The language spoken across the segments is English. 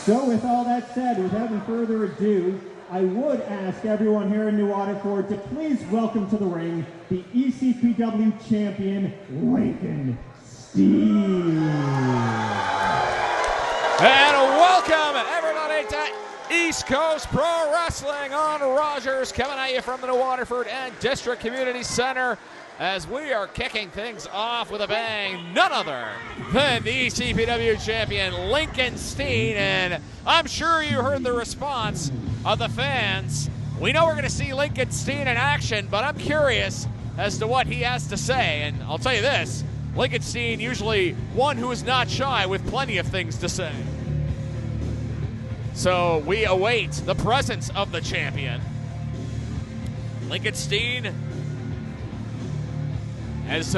So with all that said, without any further ado, I would ask everyone here in New Waterford to please welcome to the ring the ECPW champion, Lincoln Steen. And welcome everybody to East Coast Pro Wrestling on Rogers, coming at you from the New Waterford and District Community Center as we are kicking things off with a bang, none other than the ECPW champion, Lincoln Steen. And I'm sure you heard the response of the fans. We know we're going to see Lincoln Steen in action, but I'm curious as to what he has to say. And I'll tell you this, Lincoln Steen, usually one who is not shy with plenty of things to say. So we await the presence of the champion. Lincoln Steen has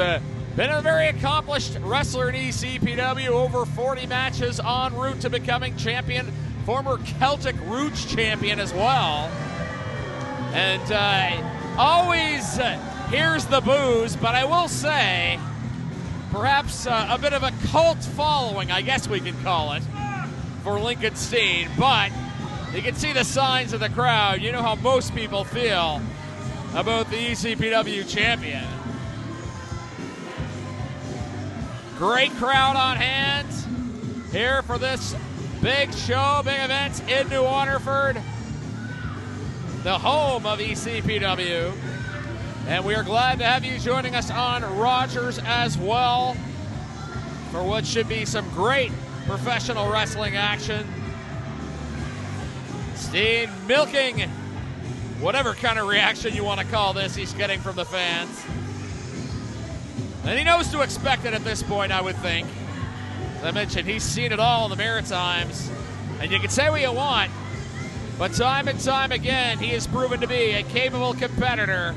been a very accomplished wrestler in ECPW, over 40 matches en route to becoming champion, former Celtic Roots champion as well. And always hears the boos, but I will say, perhaps a bit of a cult following, I guess we can call it, for Lincoln Steen. But you can see the signs of the crowd. You know how most people feel about the ECPW champion. Great crowd on hand here for this big show, big event in New Waterford, the home of ECPW. And we are glad to have you joining us on Rogers as well for what should be some great professional wrestling action. Steen milking whatever kind of reaction you want to call this he's getting from the fans. And he knows to expect it at this point, I would think. As I mentioned, he's seen it all in the Maritimes. And you can say what you want, but time and time again, he has proven to be a capable competitor.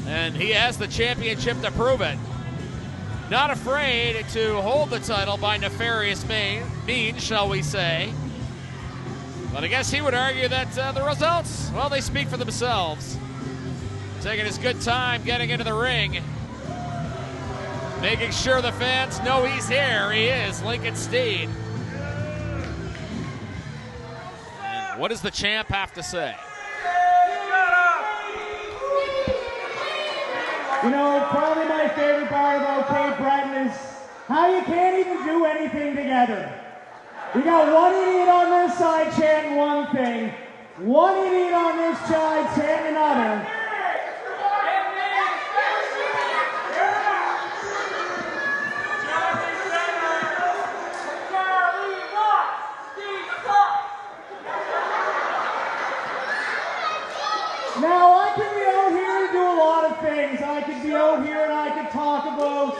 And he has the championship to prove it. Not afraid to hold the title by nefarious means, shall we say. But I guess he would argue that the results, well, they speak for themselves. Taking his good time getting into the ring. Making sure the fans know he's here. He is Lincoln Steen. And what does the champ have to say? You know, probably my favorite part about Cape Breton is how you can't even do anything together. You got one idiot on this side chanting one thing, one idiot on this side chanting another. Now, I could be out here to do a lot of things. I could be out here and I could talk about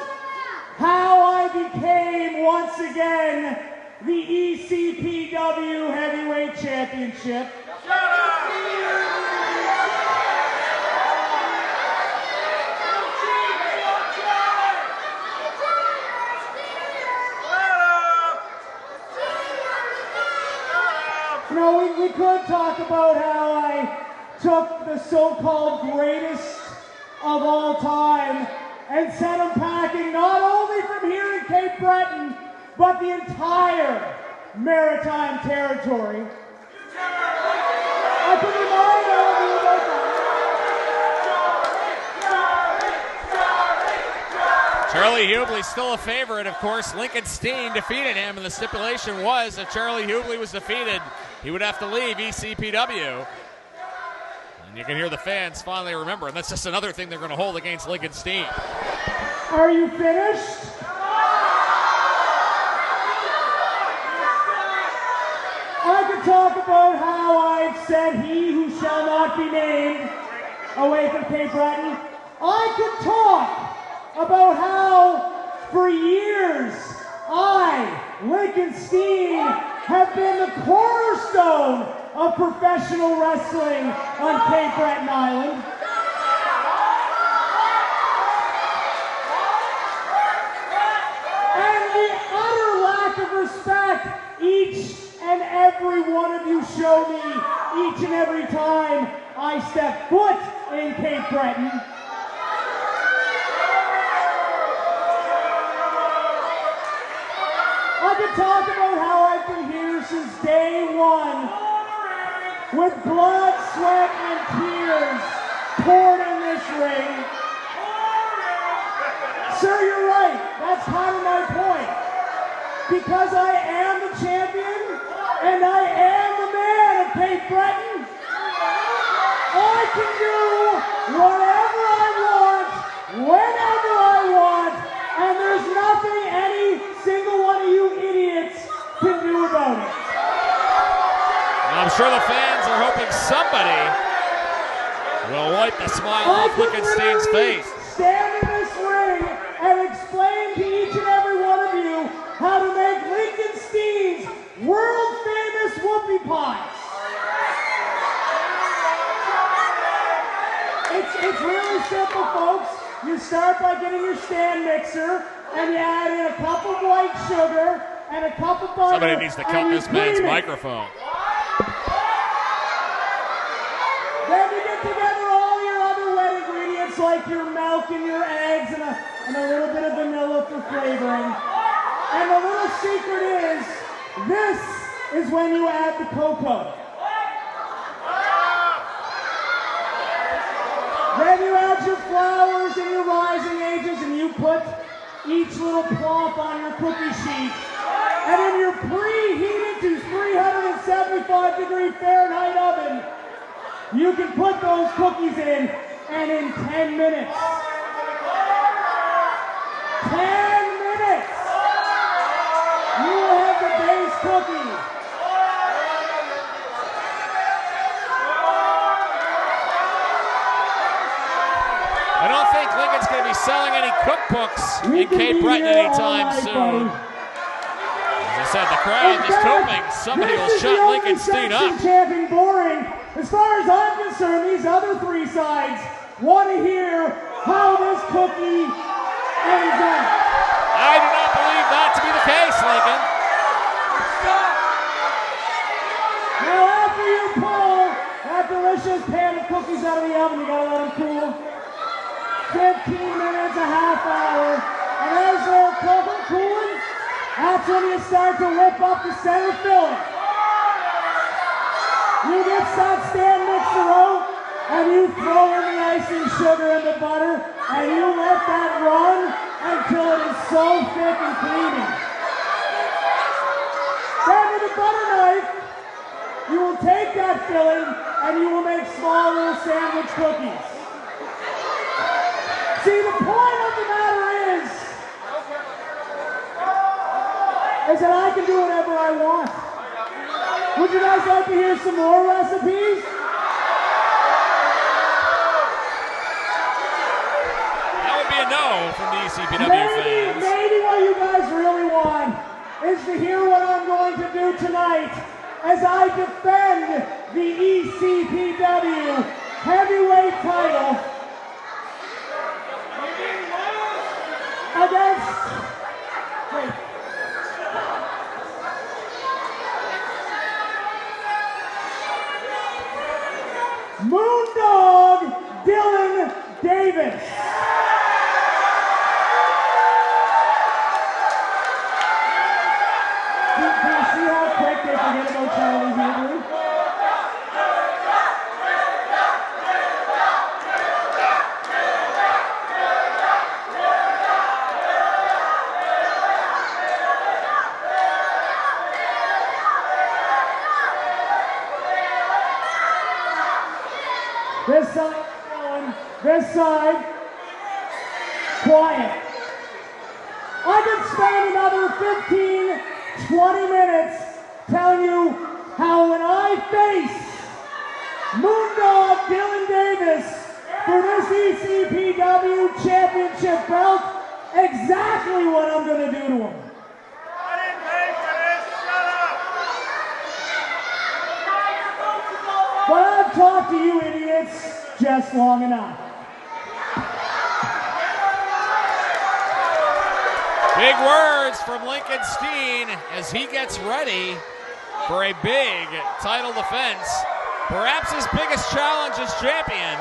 how I became, once again, the ECPW Heavyweight Championship. You know, we could talk about how I took the so-called greatest of all time and sent him packing not only from here in Cape Breton, but the entire Maritime Territory. I can remind all of you about that. Charlie Hubley's still a favorite, of course. Lincoln Steen defeated him, and the stipulation was if Charlie Hubley was defeated, he would have to leave ECPW. And you can hear the fans finally remember, and that's just another thing they're going to hold against Lincoln Steen. Are you finished? I could talk about how I've sent he who shall not be named away from Cape Breton. I could talk about how for years I, Lincoln Steen, have been the cornerstone of professional wrestling on Cape Breton Island. And the utter lack of respect each and every one of you show me each and every time I step foot in Cape Breton. I could talk about how I've been blood, sweat, and tears poured in this ring. Sir, you're right. That's kind of my point. Because I am the champion, and I am the man of Cape Breton, I can do whatever I want, whenever I want, and there's nothing any single one of you idiots can do about it. I'm sure the fans are hoping somebody will wipe the smile off Lincolnstein's face. Stand in this ring and explain to each and every one of you how to make Lincolnstein's world famous whoopie pies. It's really simple, folks. You start by getting your stand mixer and you add in a cup of white sugar and a cup of butter. Somebody needs to cut this man's microphone. Then you get together all your other wet ingredients like your milk and your eggs and a little bit of vanilla for flavoring. And the little secret is, this is when you add the cocoa. Then you add your flours and your rising agents and you put each little plop on your cookie sheet. And in your preheated to 375-degree Fahrenheit oven, you can put those cookies in, and in 10 minutes, 10 minutes, you will have the base cookie. I don't think Lincoln's going to be selling any cookbooks in Cape Breton anytime soon. As I said, the crowd just hoping somebody will shut Lincolnstein up. Chanting boring. As far as I'm concerned, these other three sides want to hear how this cookie ends up. I do not believe that to be the case, Lincoln. Now after you pull that delicious pan of cookies out of the oven, you gotta let them cool. 15 minutes, a half hour, and as they're cooling, that's when you start to whip up the center filling. You get that stand mixer out, and you throw in the icing sugar and the butter, and you let that run until it is so thick and creamy. Then with a butter knife, you will take that filling, and you will make small little sandwich cookies. See, the point of the matter is that I can do whatever I want. Would you guys like to hear some more recipes? That would be a no from the ECPW fans. Maybe what you guys really want is to hear what I'm going to do tonight as I defend the ECPW heavyweight title against Moondog Dylan Davis. Do you see how quick they forget about Charlie Hebrew? This side going, this side quiet. I could spend another 15, 20 minutes telling you how when I face Moondog Dylan Davis for this ECPW championship belt, exactly what I'm going to do to him. I didn't pay for this, shut up! But I've talked to you idiots just long enough. Big words from Lincolnstein as he gets ready for a big title defense. Perhaps his biggest challenge as champion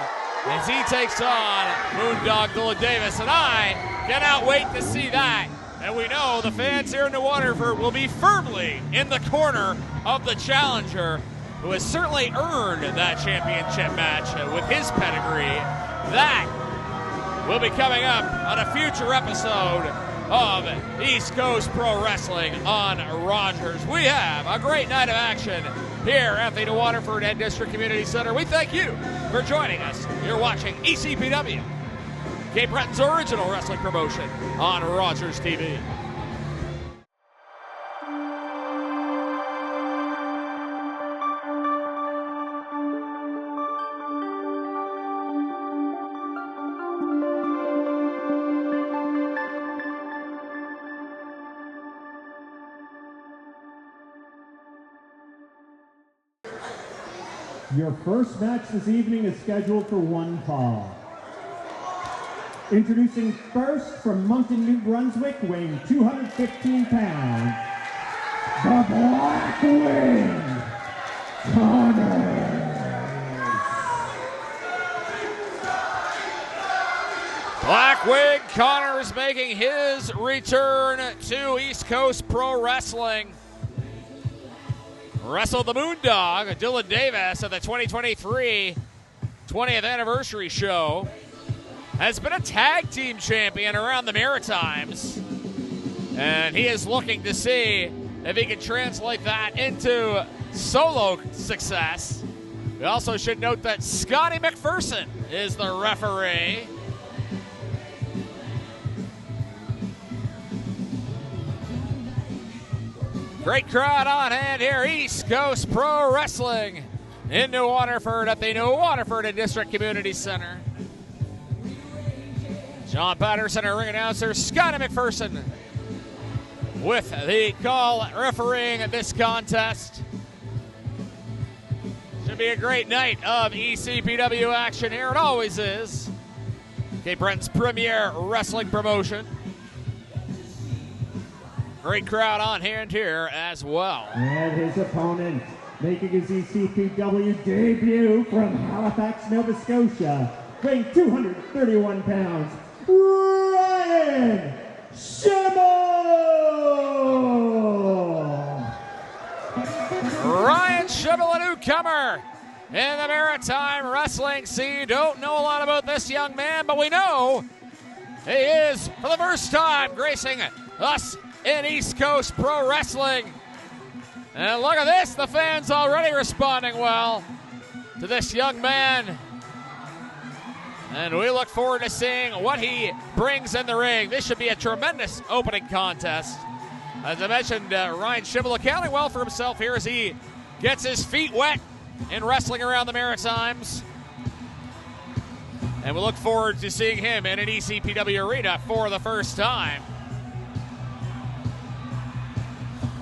as he takes on Moondog Dylan Davis. And I cannot wait to see that. And we know the fans here in New Waterford will be firmly in the corner of the challenger who has certainly earned that championship match with his pedigree. That will be coming up on a future episode of East Coast Pro Wrestling on Rogers. We have a great night of action here at the New Waterford and District Community Center. We thank you for joining us. You're watching ECPW, Cape Breton's original wrestling promotion on Rogers TV. Your first match this evening is scheduled for one fall. Introducing first from Moncton, New Brunswick, weighing 215 pounds, the Black Wing, Connors. Black Wing Connors making his return to East Coast Pro Wrestling. Wrestled the Moondog, Dylan Davis, at the 2023 20th anniversary show. Has been a tag team champion around the Maritimes. And he is looking to see if he can translate that into solo success. We also should note that Scotty McPherson is the referee. Great crowd on hand here, East Coast Pro Wrestling in New Waterford at the New Waterford and District Community Center. John Patterson, our ring announcer, Scotty McPherson with the call refereeing this contest. Should be a great night of ECPW action here. It always is. Cape Breton's premier wrestling promotion. Great crowd on hand here as well. And his opponent, making his ECPW debut from Halifax, Nova Scotia, weighing 231 pounds, Ryan Schimmel! Ryan Schimmel, a newcomer in the maritime wrestling scene. Don't know a lot about this young man, but we know he is, for the first time, gracing us in East Coast Pro Wrestling. And look at this, the fans already responding well to this young man. And we look forward to seeing what he brings in the ring. This should be a tremendous opening contest. As I mentioned, Ryan Schimmel accounting well for himself here as he gets his feet wet in wrestling around the Maritimes. And we look forward to seeing him in an ECPW arena for the first time.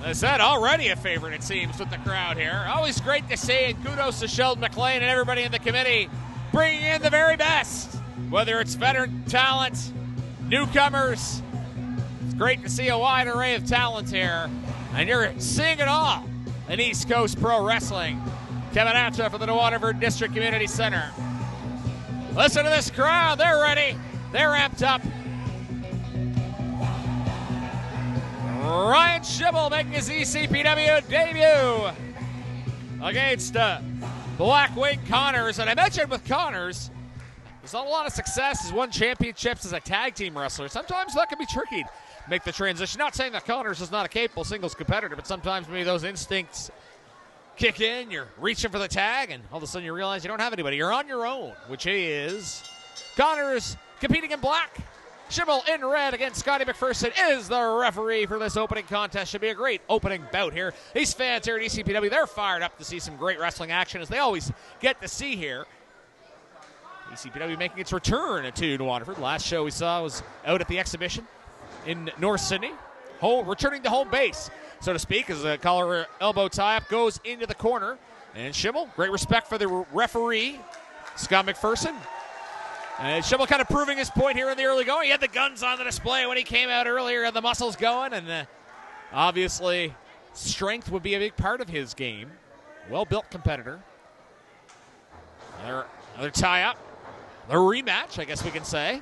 As I said, already a favorite, it seems, with the crowd here. Always great to see, and kudos to Sheldon McLean and everybody in the committee bringing in the very best, whether it's veteran talent, newcomers. It's great to see a wide array of talent here, and you're seeing it all in East Coast Pro Wrestling. Coming at you from the New Waterford District Community Center. Listen to this crowd. They're ready. They're amped up. Ryan Schimmel making his ECPW debut against Black Wing Connors. And I mentioned with Connors, there's not a lot of success. He's won championships as a tag team wrestler. Sometimes that can be tricky to make the transition. Not saying that Connors is not a capable singles competitor, but sometimes maybe those instincts kick in. You're reaching for the tag, and all of a sudden you realize you don't have anybody. You're on your own, which he is. Connors competing in black. Schimmel in red against Scotty McPherson is the referee for this opening contest. Should be a great opening bout here. These fans here at ECPW, they're fired up to see some great wrestling action, as they always get to see here. ECPW making its return to New Waterford. Last show we saw was out at the exhibition in North Sydney. Returning to home base, so to speak, as the collar elbow tie-up goes into the corner. And Schimmel, great respect for the referee, Scott McPherson. And Schimmel kind of proving his point here in the early going. He had the guns on the display when he came out earlier, had the muscles going, and obviously strength would be a big part of his game. Well-built competitor. Another tie-up. The rematch, I guess we can say.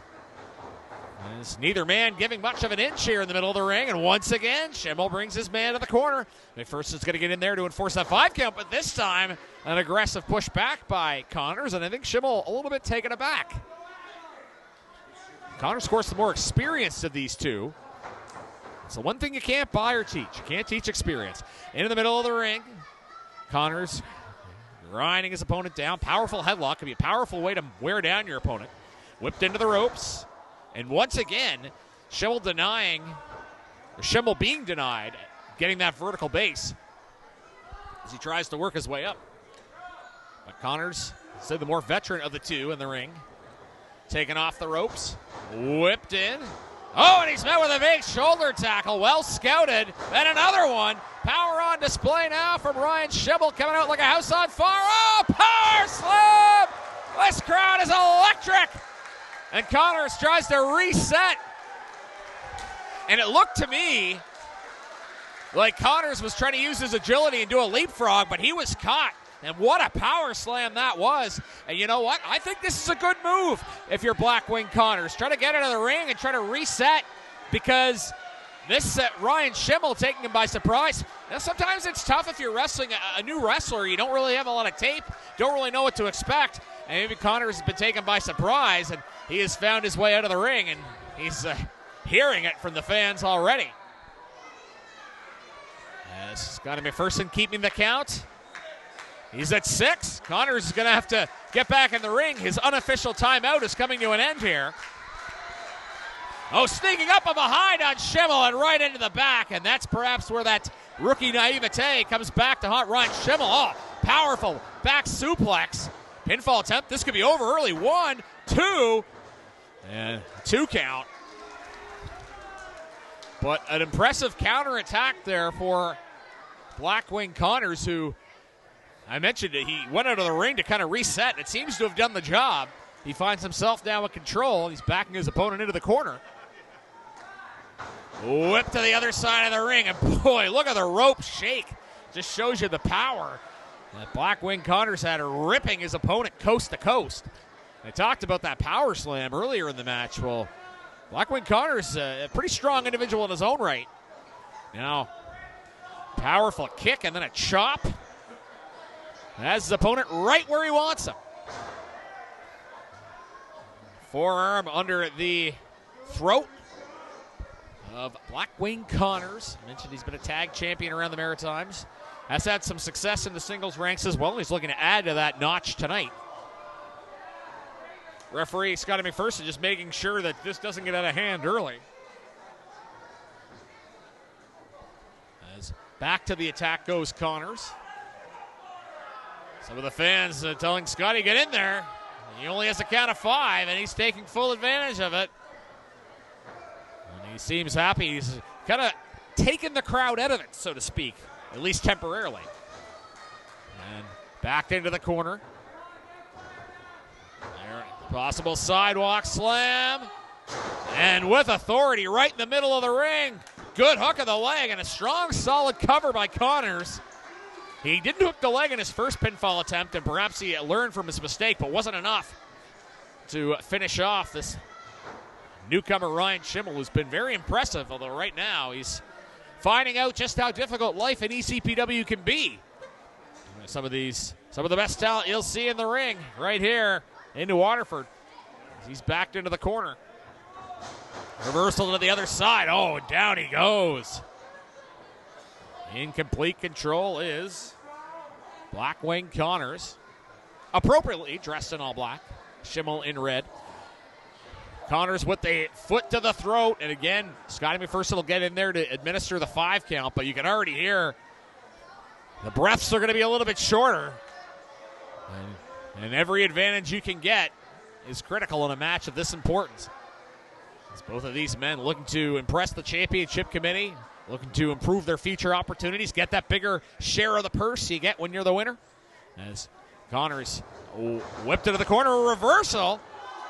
As neither man giving much of an inch here in the middle of the ring, and once again, Schimmel brings his man to the corner. McPherson is going to get in there to enforce that 5 count, but this time an aggressive push back by Connors, and I think Schimmel a little bit taken aback. Connors, of course, the more experienced of these two. So one thing you can't buy or teach. You can't teach experience. Into the middle of the ring, Connors grinding his opponent down. Powerful headlock. Can be a powerful way to wear down your opponent. Whipped into the ropes. And once again, Schimmel being denied getting that vertical base as he tries to work his way up. But Connors, say the more veteran of the two in the ring, taken off the ropes, whipped in. Oh, and he's met with a big shoulder tackle. Well scouted. Then another one. Power on display now from Ryan Schimmel, coming out like a house on fire. Oh, power slam! This crowd is electric. And Connors tries to reset. And it looked to me like Connors was trying to use his agility and do a leapfrog, but he was caught. And what a power slam that was. And you know what? I think this is a good move if you're Blackwing Connors. Try to get out of the ring and try to reset, because this Ryan Schimmel taking him by surprise. Now, sometimes it's tough if you're wrestling a new wrestler. You don't really have a lot of tape, don't really know what to expect. And maybe Connors has been taken by surprise, and he has found his way out of the ring, and he's hearing it from the fans already. As Scotty McPherson keeping the count. He's at 6. Connors is going to have to get back in the ring. His unofficial timeout is coming to an end here. Oh, sneaking up from behind on Schimmel and right into the back, and that's perhaps where that rookie naivete comes back to haunt Ryan Schimmel. Oh, powerful back suplex. Pinfall attempt. This could be over early. 1, 2, and 2 count. But an impressive counterattack there for Blackwing Connors, who I mentioned it, he went out of the ring to kind of reset. It seems to have done the job. He finds himself now in control. He's backing his opponent into the corner. Whip to the other side of the ring, and boy, look at the rope shake. Just shows you the power that Blackwing Connors had, ripping his opponent coast to coast. I talked about that power slam earlier in the match. Well, Blackwing Connors, a pretty strong individual in his own right. Now, powerful kick and then a chop. Has his opponent right where he wants him. Forearm under the throat of Blackwing Connors. I mentioned he's been a tag champion around the Maritimes. Has had some success in the singles ranks as well. He's looking to add to that notch tonight. Referee Scotty McPherson just making sure that this doesn't get out of hand early. As back to the attack goes Connors. Some of the fans telling Scotty, get in there. He only has a count of 5, and he's taking full advantage of it. And he seems happy. He's kind of taken the crowd out of it, so to speak, at least temporarily. And backed into the corner. There, possible sidewalk slam. And with authority right in the middle of the ring. Good hook of the leg and a strong, solid cover by Connors. He didn't hook the leg in his first pinfall attempt, and perhaps he learned from his mistake, but wasn't enough to finish off this newcomer Ryan Schimmel, who's been very impressive, although right now he's finding out just how difficult life in ECPW can be. Some of the best talent you'll see in the ring right here into Waterford. He's backed into the corner. Reversal to the other side. Oh, down he goes. In complete control is Blackwing Connors, appropriately dressed in all black. Schimmel in red. Connors with the foot to the throat, and again, Scotty McPherson will get in there to administer the 5 count, but you can already hear the breaths are going to be a little bit shorter. And every advantage you can get is critical in a match of this importance. As both of these men looking to impress the championship committee, looking to improve their future opportunities, get that bigger share of the purse you get when you're the winner. As Connors whipped into the corner, a reversal.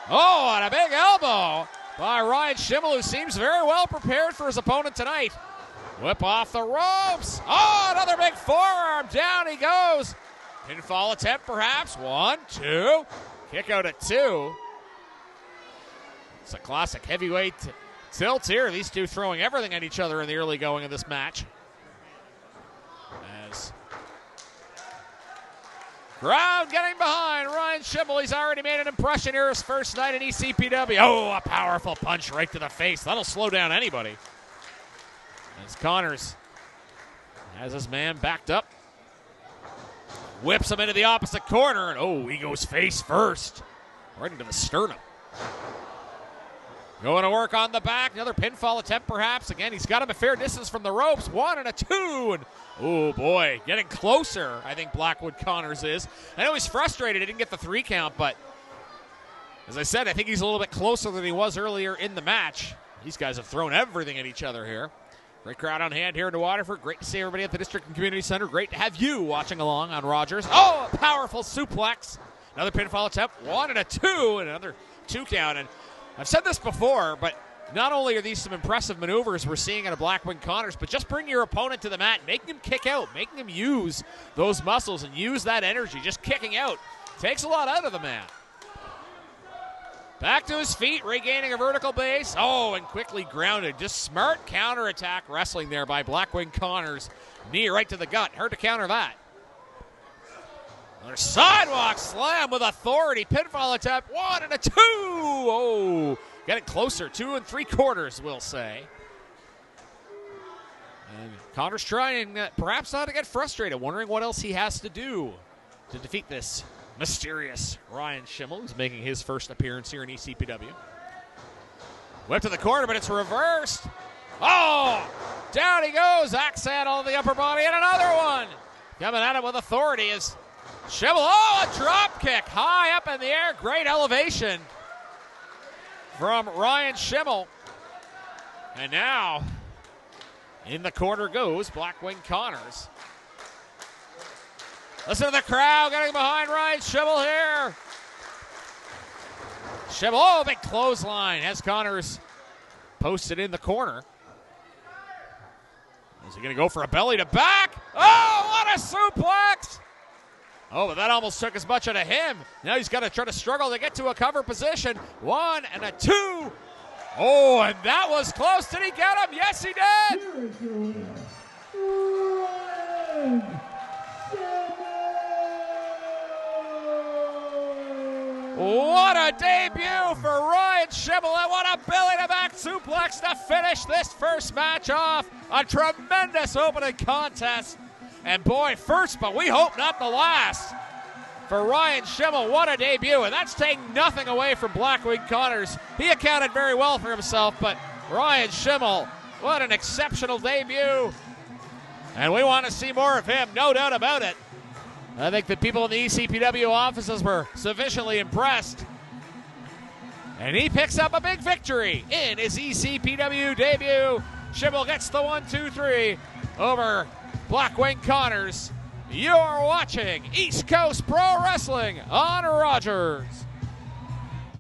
Oh, and a big elbow by Ryan Schimmel, who seems very well prepared for his opponent tonight. Whip off the ropes. Oh, another big forearm. Down he goes. Pinfall attempt perhaps. 1, 2. Kick out at 2. It's a classic heavyweight tilt here. These two throwing everything at each other in the early going of this match. As crowd getting behind Ryan Schimmel. He's already made an impression here his first night in ECPW. Oh, a powerful punch right to the face. That'll slow down anybody. As Connors has his man backed up. Whips him into the opposite corner. And oh, he goes face first. Right into the sternum. Going to work on the back. Another pinfall attempt, perhaps. Again, he's got him a fair distance from the ropes. 1 and a 2. And oh, boy. Getting closer, I think Blackwood Connors is. I know he's frustrated. He didn't get the 3 count, but as I said, I think he's a little bit closer than he was earlier in the match. These guys have thrown everything at each other here. Great crowd on hand here in Waterford. Great to see everybody at the District and Community Center. Great to have you watching along on Rogers. Oh, a powerful suplex. Another pinfall attempt. 1 and a 2. And another 2 count. And I've said this before, but not only are these some impressive maneuvers we're seeing out of Blackwood Connors, but just bring your opponent to the mat, making him kick out, making him use those muscles and use that energy. Just kicking out takes a lot out of the man. Back to his feet, regaining a vertical base. Oh, and quickly grounded. Just smart counterattack wrestling there by Blackwood Connors. Knee right to the gut. Hard to counter that. Another sidewalk slam with authority. Pinfall attempt. 1 and a 2. Oh, getting closer. 2 3/4, we'll say. And Connors trying perhaps not to get frustrated, wondering what else he has to do to defeat this mysterious Ryan Schimmel, who's making his first appearance here in ECPW. Whip to the corner, but it's reversed. Oh, down he goes. Accent on the upper body, and another one. Coming at him with authority is Schimmel. Oh, a drop kick high up in the air. Great elevation from Ryan Schimmel. And now in the corner goes Blackwood Connors. Listen to the crowd getting behind Ryan Schimmel here. Schimmel, oh, big clothesline as Connors posted in the corner. Is he going to go for a belly to back? Oh, what a suplex! Oh, but that almost took as much out of him. Now he's got to try to struggle to get to a cover position. 1 and a 2. Oh, and that was close. Did he get him? Yes, he did. What a debut for Ryan Schimmel, and what a belly-to-back suplex to finish this first match off. A tremendous opening contest. And boy, first, but we hope not the last for Ryan Schimmel. What a debut, and that's taking nothing away from Blackwood Connors. He accounted very well for himself, but Ryan Schimmel, what an exceptional debut. And we want to see more of him, no doubt about it. I think the people in the ECPW offices were sufficiently impressed. And he picks up a big victory in his ECPW debut. Schimmel gets the 1, 2, 3 over Blackwood Connors. You're watching East Coast Pro Wrestling on Rogers.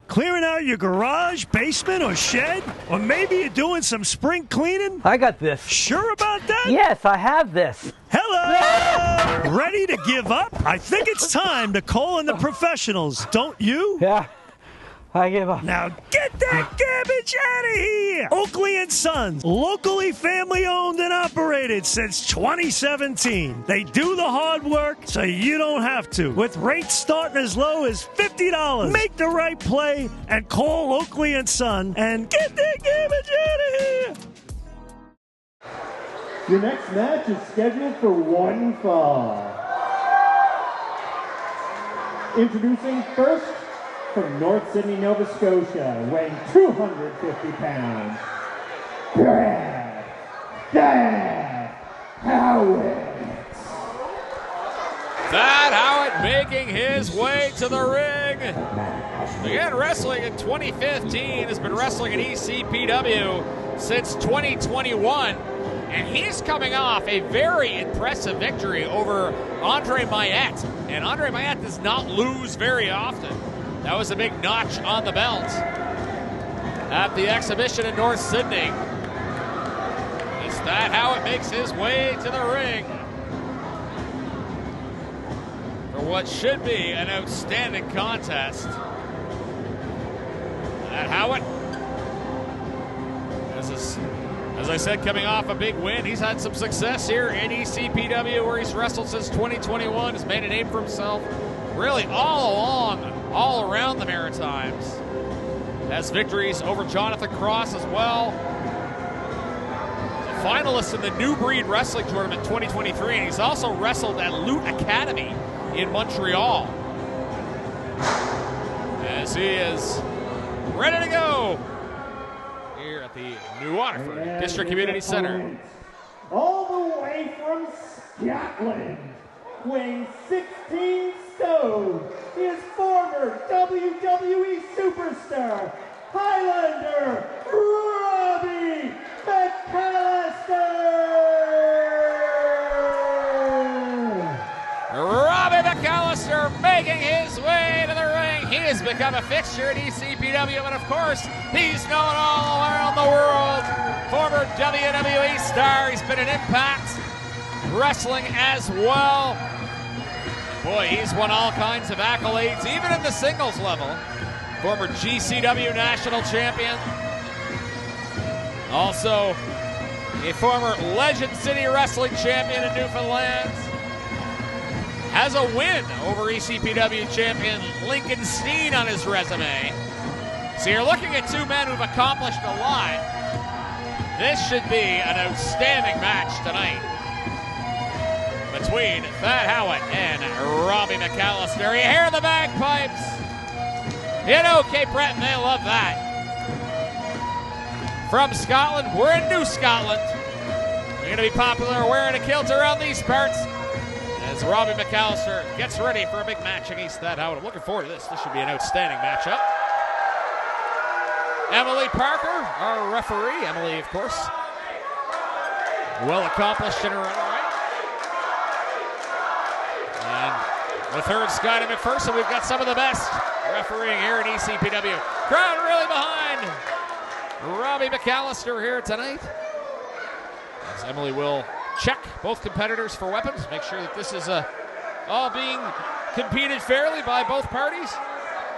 Clearing out your garage, basement, or shed? Or maybe you're doing some spring cleaning? I got this. Sure about that? Yes, I have this. Hello! Ready to give up? I think it's time to call in the professionals, don't you? Yeah, I give up. Now get that garbage out of here! Oakley & Sons, locally family owned and operated since 2017. They do the hard work so you don't have to. With rates starting as low as $50. Make the right play and call Oakley & Son and get that garbage out of here! Your next match is scheduled for 1 fall. Introducing first, from North Sydney, Nova Scotia, weighing 250 pounds, Brad Howard. Thad Howard making his way to the ring. Began wrestling in 2015, has been wrestling in ECPW since 2021. And he's coming off a very impressive victory over Andre Mayette. And Andre Mayette does not lose very often. That was a big notch on the belt at the exhibition in North Sydney. Is that how it makes his way to the ring for what should be an outstanding contest? That Howard As I said, coming off a big win, he's had some success here in ECPW where he's wrestled since 2021. Has made a name for himself really all around the Maritimes. Has victories over Jonathan Cross as well. He's a finalist in the New Breed Wrestling Tournament 2023, and he's also wrestled at Loot Academy in Montreal. As he is ready to go here at the New Waterford District Community Center. All the way from Scotland, weighing 16 stone, is former WWE superstar, Highlander Robbie McAllister! Robbie McAllister making his way to the ring. He has become a fixture at ECPW, and of course, he's known all around the world. Former WWE star. He's been in Impact Wrestling as well. Boy, he's won all kinds of accolades, even in the singles level. Former GCW national champion. Also, a former Legend City Wrestling champion in Newfoundland. Has a win over ECPW champion Lincoln Steen on his resume. So you're looking at two men who've accomplished a lot. This should be an outstanding match tonight between Thad Howitt and Robbie McAllister. You hear the bagpipes? You know Cape Breton, they love that. From Scotland, we're in New Scotland. You're going to be popular wearing a kilt around these parts. As Robbie McAllister gets ready for a big match against Thad Howitt. I'm looking forward to this. This should be an outstanding matchup. Emily Parker, our referee. Emily, of course, well accomplished in her own right. And with her and Scotty McPherson, we've got some of the best refereeing here in ECPW. Crowd really behind Robbie McAllister here tonight. As Emily will check both competitors for weapons, make sure that this is all being competed fairly by both parties.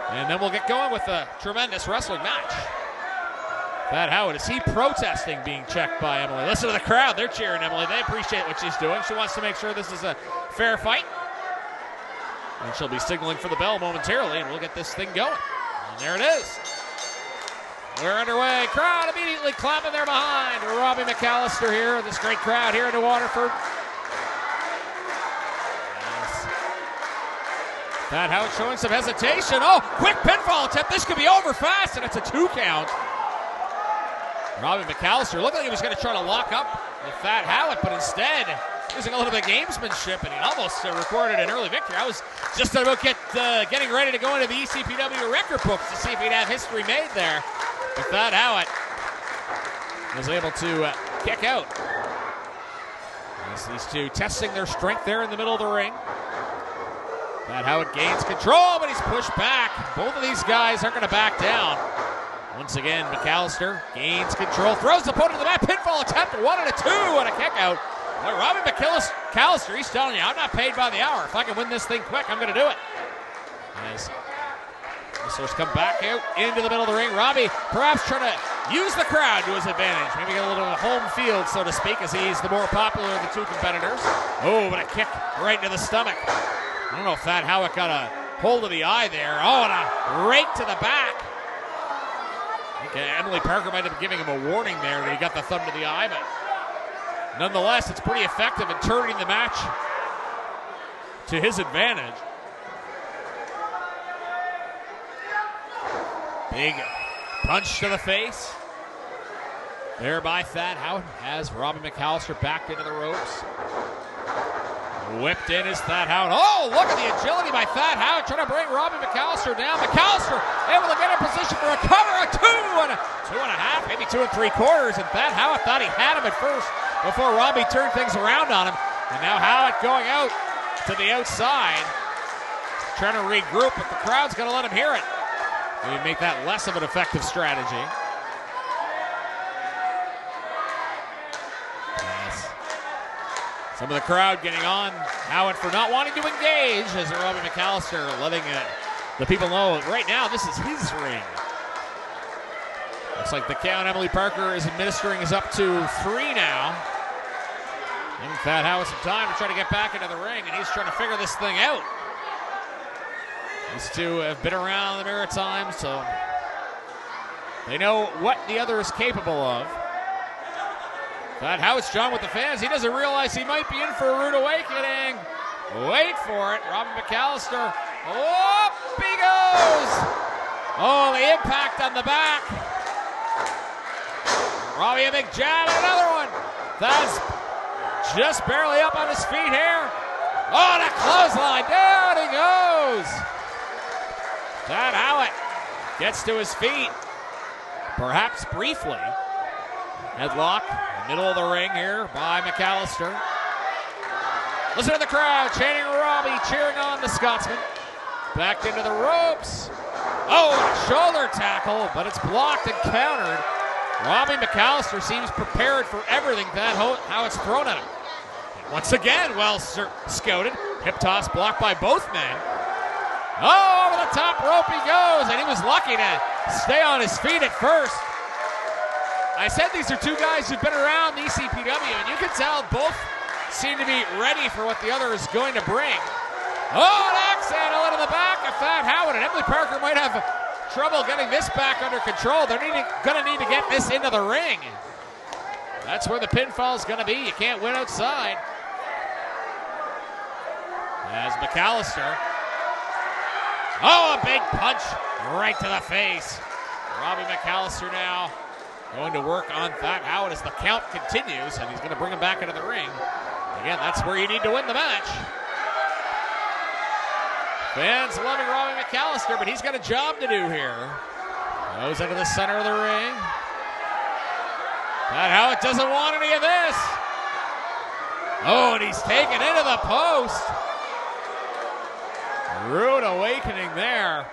And then we'll get going with a tremendous wrestling match. Thad Howitt, is he protesting being checked by Emily? Listen to the crowd, they're cheering Emily. They appreciate what she's doing. She wants to make sure this is a fair fight. And she'll be signaling for the bell momentarily, and we'll get this thing going. And there it is. We're underway. Crowd immediately clapping there behind Robbie McAllister here. This great crowd here in New Waterford. Thad Howitt showing some hesitation. Oh, quick pinfall attempt. This could be over fast, and it's a 2 count. Robbie McAllister looked like he was going to try to lock up with Thad Howitt, but instead using a little bit of gamesmanship, and he almost recorded an early victory. I was just about getting ready to go into the ECPW record books to see if he'd have history made there. But Thad Howitt was able to kick out. As these two testing their strength there in the middle of the ring. Thad Howitt gains control, but he's pushed back. Both of these guys aren't going to back down. Once again, McAllister gains control, throws the opponent to the mat, pinfall attempt, 1 and a 2, and a kick out. Boy, Robbie McAllister, he's telling you, I'm not paid by the hour. If I can win this thing quick, I'm going to do it. As wrestlers come back out into the middle of the ring. Robbie perhaps trying to use the crowd to his advantage. Maybe get a little home field, so to speak, as he's the more popular of the two competitors. Oh, but a kick right into the stomach. I don't know if Thad Howitt got a hold of the eye there. Oh, and a rake to the back. Okay, Emily Parker might have been giving him a warning there that he got the thumb to the eye, but nonetheless, it's pretty effective in turning the match to his advantage. Big punch to the face there by Thad Howitt as Robbie McAllister backed into the ropes. Whipped in is Thad Howitt. Oh, look at the agility by Thad Howitt trying to bring Robbie McAllister down. McAllister able to get in position for a cover, a 2 and a 2.5, maybe 2 3/4. And Thad Howitt thought he had him at first before Robbie turned things around on him. And now Howitt going out to the outside, trying to regroup, but the crowd's going to let him hear it. Maybe make that less of an effective strategy. Some of the crowd getting on Howitt for not wanting to engage as Robbie McAllister letting the people know right now this is his ring. Looks like the count Emily Parker is administering is up to 3 now. Giving Fat Howard some time to try to get back into the ring, and he's trying to figure this thing out. These two have been around the Maritimes, so they know what the other is capable of. Fat Howard's John with the fans. He doesn't realize he might be in for a rude awakening. Wait for it. Robin McAllister. Whoop, he goes. Oh, the impact on the back. Robbie, a big jab, and another one. That's just barely up on his feet here. Oh, the clothesline. Down he goes. Fat Howard gets to his feet, perhaps briefly. Headlock, middle of the ring here by McAllister. Listen to the crowd chanting Robbie, cheering on the Scotsman. Backed into the ropes. Oh, shoulder tackle, but it's blocked and countered. Robbie McAllister seems prepared for everything that how it's thrown at him. Once again, well scouted. Hip toss blocked by both men. Oh, over the top rope he goes, and he was lucky to stay on his feet at first. I said these are two guys who've been around the ECPW, and you can tell both seem to be ready for what the other is going to bring. Oh, an axe handle into the back of Fat Howard, and Emily Parker might have trouble getting this back under control. They're going to need to get this into the ring. That's where the pinfall is going to be. You can't win outside. As McAllister. Oh, a big punch right to the face. Robbie McAllister now going to work on Fat Howard as the count continues, and he's going to bring him back into the ring. Again, that's where you need to win the match. Fans loving Robbie McAllister, but he's got a job to do here. Goes into the center of the ring. Fat Howard doesn't want any of this. Oh, and he's taken into the post. Rude awakening there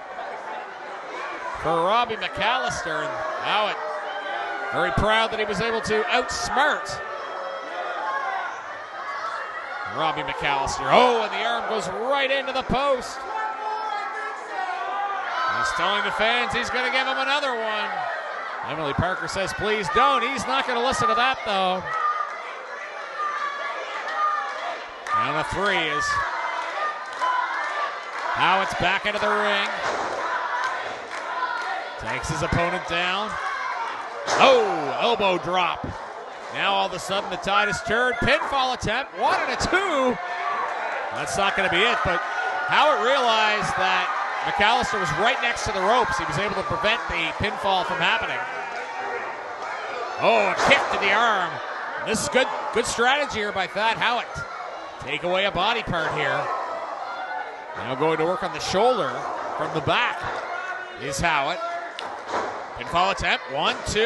for Robbie McAllister. And Howard very proud that he was able to outsmart Robbie McAllister. Oh, and the arm goes right into the post. He's telling the fans he's going to give him another one. Emily Parker says, please don't. He's not going to listen to that, though. And the 3 is Howard's back into the ring. Takes his opponent down. Oh, elbow drop. Now all of a sudden the tide is turned. Pinfall attempt, 1 and a 2. That's not going to be it, but Howard realized that McAllister was right next to the ropes. He was able to prevent the pinfall from happening. Oh, a kick to the arm. This is good strategy here by Fat Howard. Take away a body part here. Now going to work on the shoulder from the back is Howard. Pinfall attempt, 1, 2.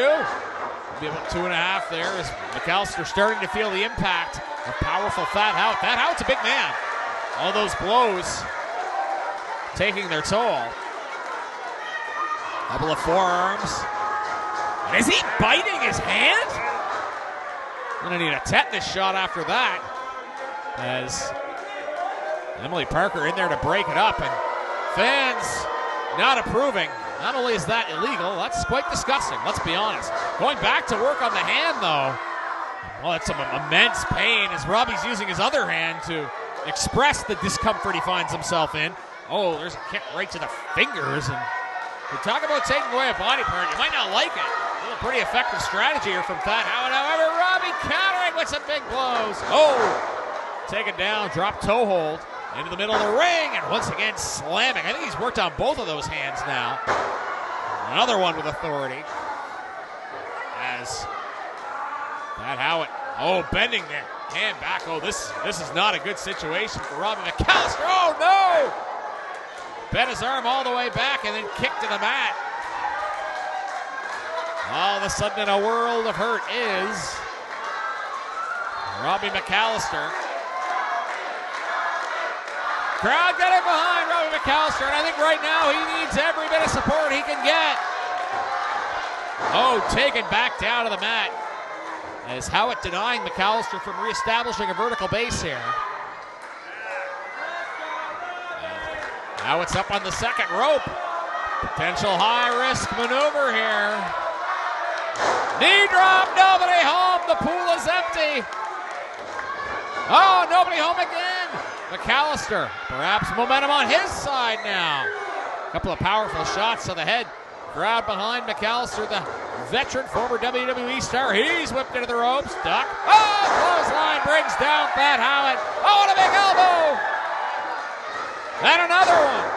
Be about 2.5 there as McAllister starting to feel the impact of powerful Fat Howard. Fat Howard's a big man. All those blows taking their toll. Couple of forearms. And is he biting his hand? Gonna need a tetanus shot after that. As Emily Parker in there to break it up, and fans not approving. Not only is that illegal, that's quite disgusting, let's be honest. Going back to work on the hand, though. Well, that's some immense pain as Robbie's using his other hand to express the discomfort he finds himself in. Oh, there's a kick right to the fingers. And we talk about taking away a body part. You might not like it. A pretty effective strategy here from Fat Howard. However, Robbie countering with some big blows. Oh, taken down, drop toe hold into the middle of the ring, and once again slamming. I think he's worked on both of those hands now. Another one with authority. As Fat Howard, oh, bending their hand back. Oh, this is not a good situation for Robbie McAllister. Oh, no! Bent his arm all the way back and then kicked to the mat. All of a sudden in a world of hurt is Robbie McAllister. Crowd getting behind Robbie McAllister, and I think right now he needs every bit of support he can get. Oh, taken back down to the mat as Howard denying McAllister from reestablishing a vertical base here. Howard's up on the second rope. Potential high-risk maneuver here. Knee drop, nobody home. The pool is empty. Oh, nobody home again. McAllister, perhaps momentum on his side now. A couple of powerful shots to the head. Crowd behind McAllister, the veteran, former WWE star. He's whipped into the ropes. Duck. Oh, clothesline brings down Thad Howard. Oh, what a big elbow. And another one.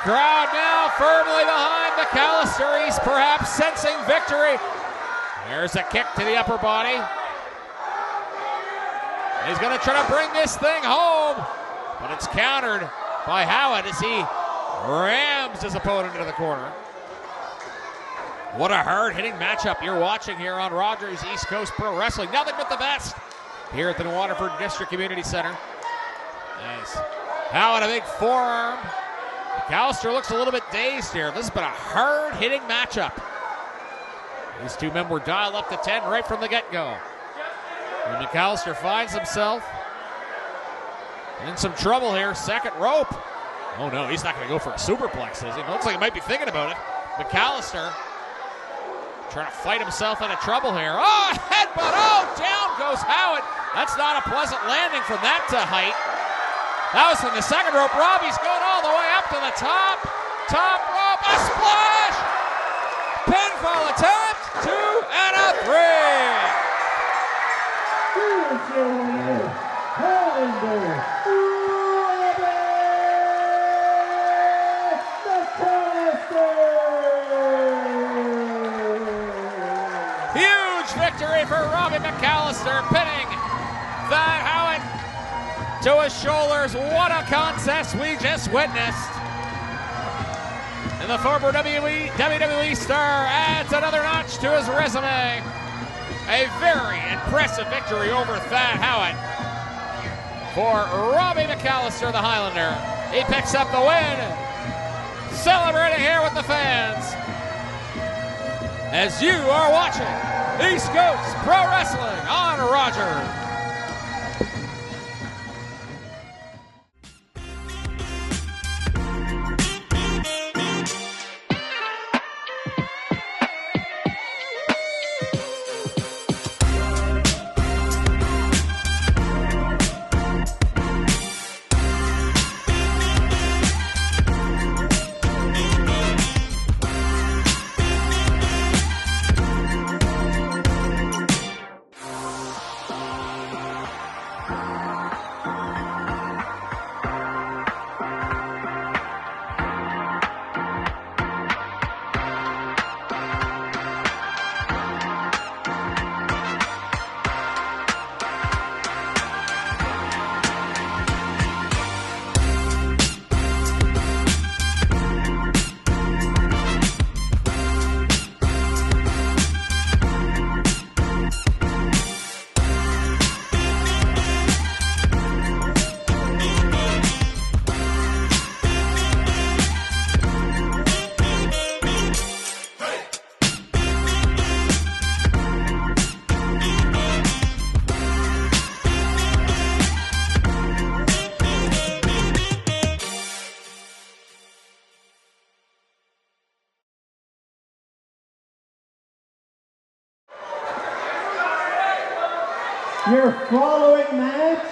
Crowd now firmly behind McAllister. He's perhaps sensing victory. There's a kick to the upper body. He's going to try to bring this thing home, but it's countered by Howard as he rams his opponent into the corner. What a hard-hitting matchup you're watching here on Rogers East Coast Pro Wrestling. Nothing but the best here at the New Waterford District Community Center. As Howard, a big forearm. McAllister looks a little bit dazed here. This has been a hard-hitting matchup. These two men were dialed up to 10 right from the get-go. And McAllister finds himself in some trouble here. Second rope. Oh no, he's not going to go for a superplex, is he? It looks like he might be thinking about it. McAllister trying to fight himself into trouble here. Oh, headbutt. Oh, down goes Howard. That's not a pleasant landing from that height. That was from the second rope. Robbie's going all the way up to the top. Top rope. A splash. Pinfall attempt. 2 and a 3. Here's your winner, Highlander, huge victory for Robbie McAllister, pinning Thad Howard to his shoulders. What a contest we just witnessed. And the former WWE star adds another notch to his resume. A very impressive victory over Thad Howard for Robbie McAllister, the Highlander. He picks up the win, celebrating here with the fans. As you are watching East Coast Pro Wrestling on Rogers. Your following match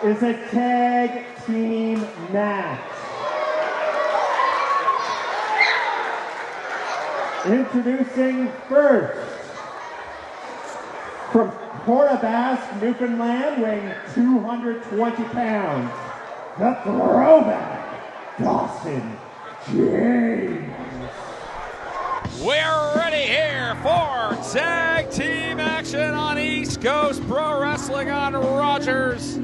is a tag team match. Introducing first, from Portabass, Newfoundland, weighing 220 pounds, the throwback, Dawson James. We're ready here for tag team action on East Coast Pro Wrestling on Rogers.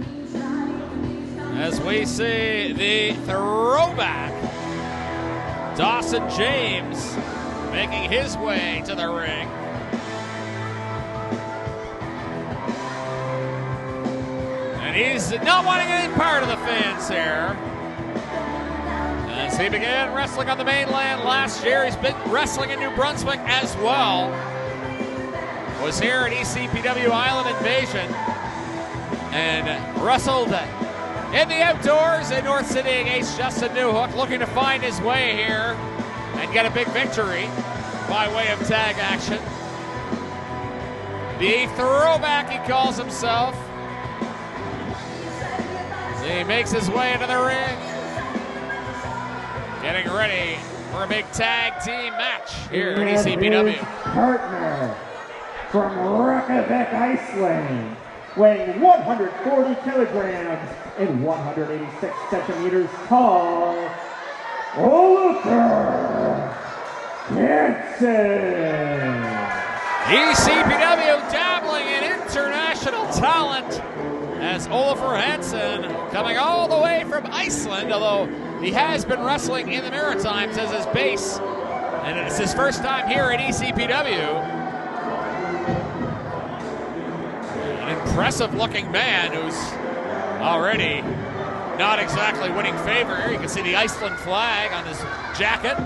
As we see the throwback, Dawson James, making his way to the ring. And he's not wanting any part of the fans here. As he began wrestling on the mainland last year, he's been wrestling in New Brunswick as well. Was here at ECPW Island Invasion and wrestled in the outdoors in North City against Justin Newhook, looking to find his way here and get a big victory by way of tag action. The throwback, he calls himself. So he makes his way into the ring. Getting ready for a big tag team match here at ECPW. His partner from Reykjavik, Iceland, weighing 140 kilograms and 186 centimeters tall, Olafur Hansen. ECPW dabbling in international talent as Olafur Hansen coming all the way from Iceland, although he has been wrestling in the Maritimes as his base, and it's his first time here at ECPW. An impressive-looking man who's already not exactly winning favor here. You can see the Iceland flag on his jacket.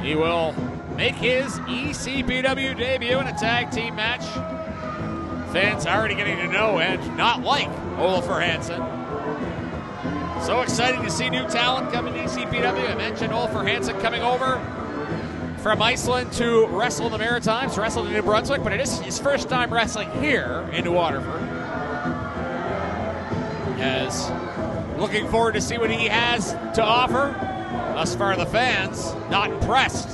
He will make his ECPW debut in a tag team match. Fans already getting to know and not like Olafur Hansen. So exciting to see new talent come in ECPW. I mentioned Olafur Hansen coming over from Iceland to wrestle in the Maritimes, wrestled in New Brunswick, but it is his first time wrestling here in Waterford. As looking forward to see what he has to offer. Thus far, the fans not impressed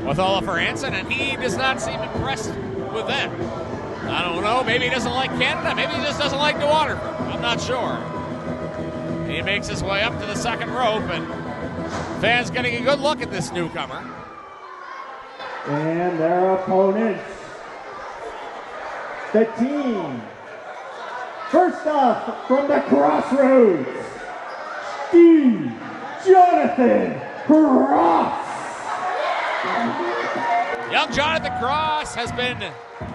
with Olafur Hansen, and he does not seem impressed with them. I don't know, maybe he doesn't like Canada, maybe he just doesn't like New Waterford. I'm not sure. He makes his way up to the second rope, and fans getting a good look at this newcomer. And their opponents, the team, first off from the Crossroads, Steve Jonathan Cross. Young Jonathan Cross has been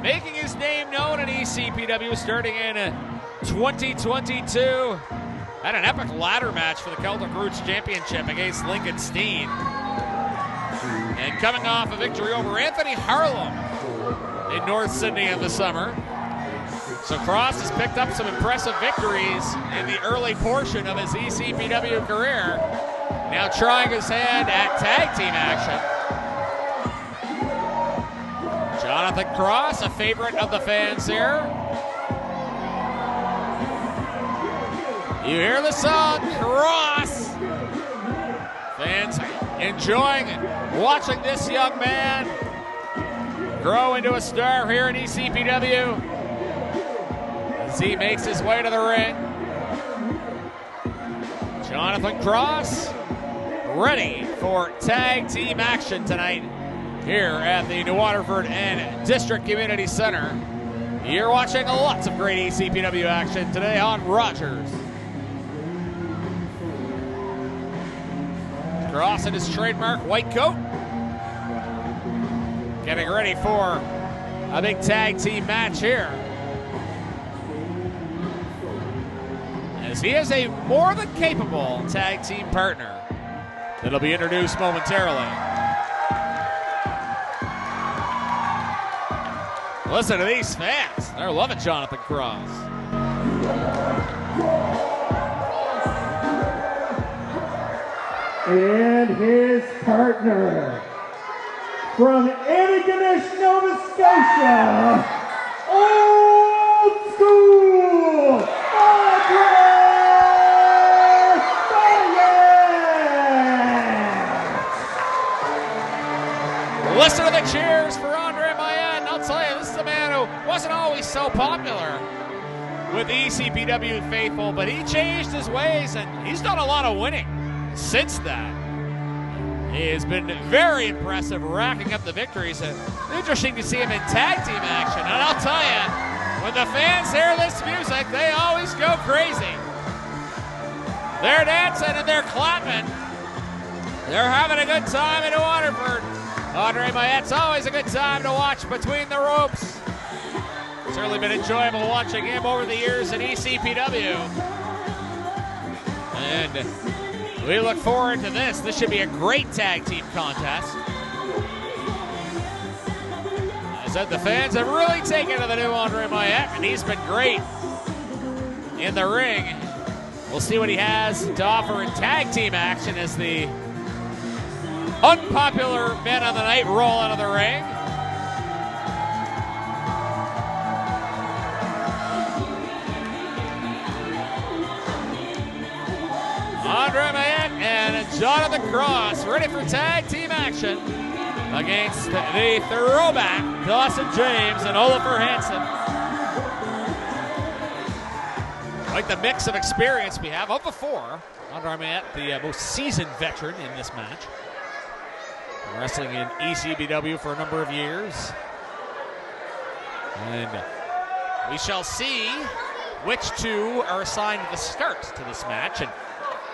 making his name known in ECPW starting in 2022. Had an epic ladder match for the Celtic Roots Championship against Lincoln Steen. And coming off a victory over Anthony Harlem in North Sydney in the summer. So Cross has picked up some impressive victories in the early portion of his ECPW career. Now trying his hand at tag team action. Jonathan Cross, a favorite of the fans here. You hear the song, Cross. Fans enjoying watching this young man grow into a star here in ECPW as he makes his way to the ring. Jonathan Cross ready for tag team action tonight here at the New Waterford and District Community Center. You're watching lots of great ECPW action today on Rogers. Cross in his trademark white coat. Getting ready for a big tag team match here. As he is a more than capable tag team partner that'll be introduced momentarily. Listen to these fans. They're loving Jonathan Cross. And his partner from Antigonish, Nova Scotia, Old School, Andre Mayette. Listen to the cheers for Andre Mayette. And I'll tell you, this is a man who wasn't always so popular with the ECPW faithful, but he changed his ways and he's done a lot of winning since that. He has been very impressive, racking up the victories. And interesting to see him in tag team action. And I'll tell you, when the fans hear this music, they always go crazy. They're dancing and they're clapping. They're having a good time in Waterford. Andre Mayette's always a good time to watch between the ropes. Certainly been enjoyable watching him over the years in ECPW. And we look forward to this. This should be a great tag team contest. As I said, the fans have really taken to the new Andre Mayette, and he's been great in the ring. We'll see what he has to offer in tag team action as the unpopular men of the night roll out of the ring. Andre Mayette and Jonathan Cross ready for tag team action against the throwback Dawson James and Oliver Hansen. Like the mix of experience we have. Of the four, Andre Mayette, the most seasoned veteran in this match. Been wrestling in ECPW for a number of years. And we shall see which two are assigned the start to this match. And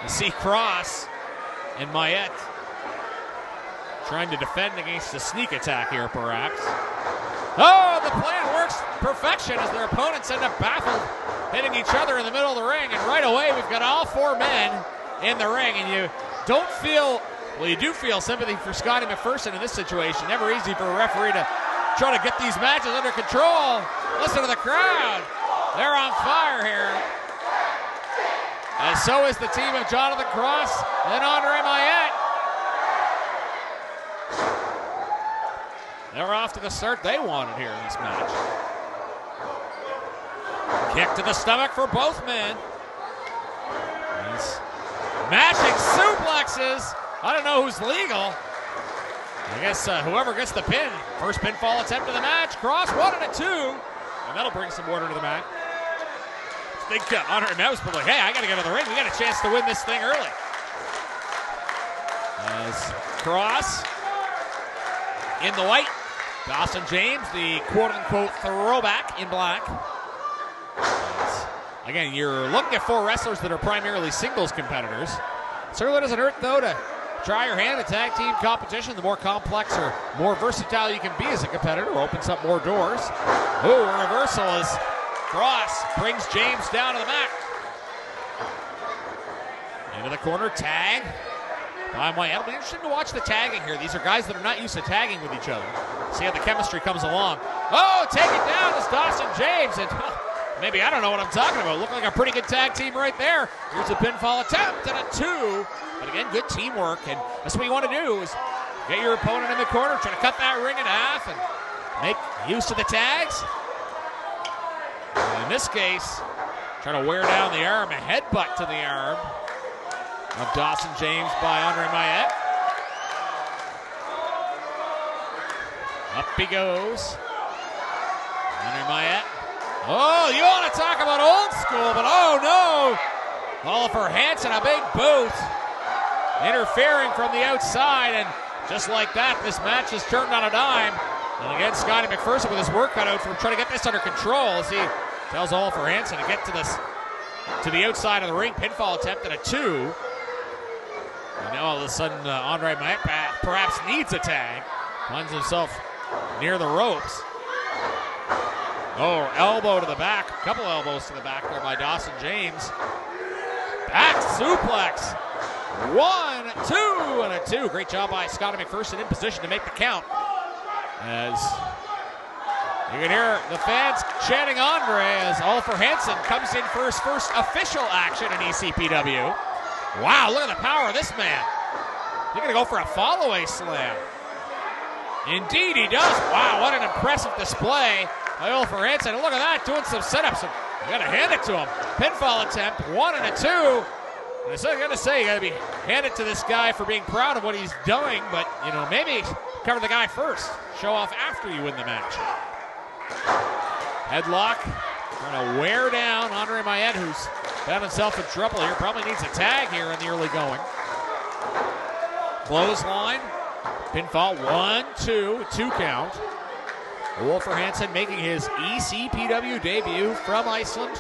you see Cross and Mayette trying to defend against a sneak attack here, perhaps. Oh, the plan works perfection as their opponents end up baffled, hitting each other in the middle of the ring. And right away, we've got all four men in the ring. And you don't feel, well, you do feel sympathy for Scotty McPherson in this situation. Never easy for a referee to try to get these matches under control. Listen to the crowd. They're on fire here. And so is the team of Jonathan Cross and Andre Mayette. They're off to the start they wanted here in this match. Kick to the stomach for both men. He's mashing suplexes. I don't know who's legal. I guess whoever gets the pin. First pinfall attempt of the match. Cross 1-2. And that'll bring some order to the match. I think Andre Mayette was probably like, hey, I got to get to the ring. We got a chance to win this thing early. As Cross in the white. Dawson James, the quote-unquote throwback in black. Again, you're looking at four wrestlers that are primarily singles competitors. Certainly doesn't hurt, though, to try your hand at tag team competition. The more complex or more versatile you can be as a competitor opens up more doors. Ooh, a reversal as Cross brings James down to the mat. Into the corner, tag. It'll be interesting to watch the tagging here. These are guys that are not used to tagging with each other. See how the chemistry comes along. Oh, take it down is Dawson James. And maybe I don't know what I'm talking about. Looking like a pretty good tag team right there. Here's a pinfall attempt and a 2. But again, good teamwork. And that's what you want to do is get your opponent in the corner, try to cut that ring in half and make use of the tags. And in this case, trying to wear down the arm, a headbutt to the arm of Dawson James by Andre Mayette. Up he goes. Andre Mayette. Oh, you want to talk about old school, but oh no! Oliver Hansen, a big boot. Interfering from the outside, and just like that, this match has turned on a dime. And again, Scotty McPherson with his work cut out for trying to get this under control as he tells Oliver Hansen to get to the outside of the ring. Pinfall attempt and a 2. And now all of a sudden, Andre Mayette perhaps needs a tag. Finds himself near the ropes. Oh, elbow to the back. A couple elbows to the back there by Dawson James. Back suplex. 1, 2, and a 2. Great job by Scotty McPherson in position to make the count. As you can hear the fans chanting Andre as Oliver Hansen comes in for his first official action in ECPW. Wow, look at the power of this man. He's going to go for a follow-away slam. Indeed he does. Wow, what an impressive display by Oliver Hansen. And look at that, doing some setups. You got to hand it to him. Pinfall attempt, 1 and a 2. And I got to say, you got to be handed to this guy for being proud of what he's doing. But, you know, maybe cover the guy first. Show off after you win the match. Headlock. Trying to wear down Andre Mayette, who's found himself in trouble here. Probably needs a tag here in the early going. Clothesline. Pinfall, 1, 2, 2 count. Oliver Hansen making his ECPW debut from Iceland.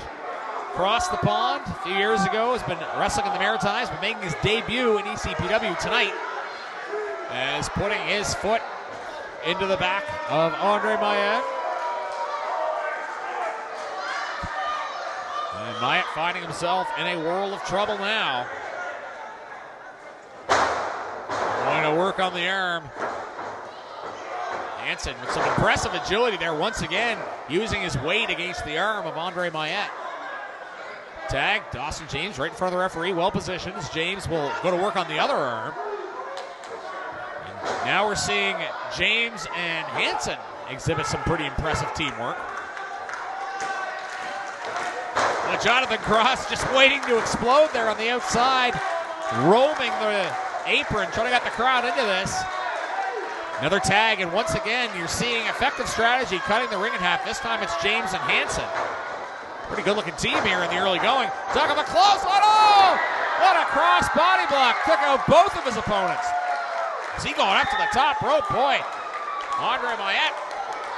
Across the pond a few years ago, has been wrestling in the Maritimes, but making his debut in ECPW tonight. As putting his foot into the back of Andre Mayette. And Mayette finding himself in a world of trouble now. Going to work on the arm. Hansen with some impressive agility there once again, using his weight against the arm of Andre Mayette. Tag, Dawson James right in front of the referee, well positioned as James will go to work on the other arm. Now we're seeing James and Hansen exhibit some pretty impressive teamwork. Well, Jonathan Cross just waiting to explode there on the outside, roaming the apron, trying to get the crowd into this. Another tag, and once again, you're seeing effective strategy, cutting the ring in half. This time it's James and Hansen. Pretty good-looking team here in the early going. Tuck of a clothesline. Oh! What a cross body block. Took out both of his opponents. Is he going up to the top rope? Boy, Andre Mayette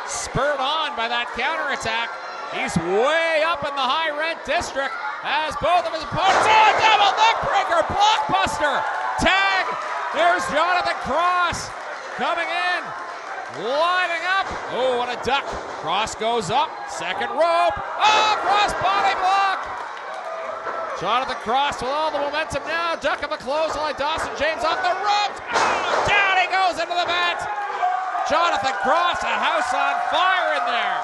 spurred on by that counterattack. He's way up in the high rent district as both of his opponents. Oh, double neck breaker, blockbuster. Tag. There's Jonathan Cross coming in, lining up. Oh, what a duck. Cross goes up, second rope. Oh, cross body block. Jonathan Cross with all the momentum now. Duck of a clothesline. Dawson James off the ropes. Oh, down he goes into the mat. Jonathan Cross, a house on fire in there.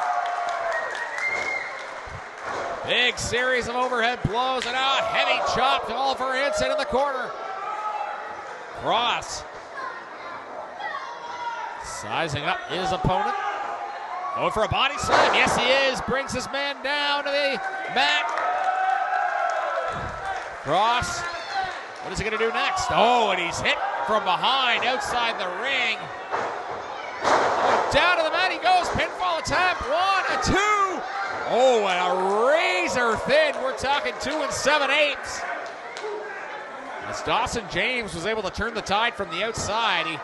Big series of overhead blows and a heavy chop to Oliver Hansen in the corner. Cross sizing up his opponent. Going for a body slam. Yes, he is. Brings his man down to the mat. Cross. What is he going to do next? Oh, and he's hit from behind outside the ring. Oh, down to the mat he goes. Pinfall attempt. 1, a 2. Oh, and a razor thin. We're talking 2 7/8. As Dawson James was able to turn the tide from the outside, he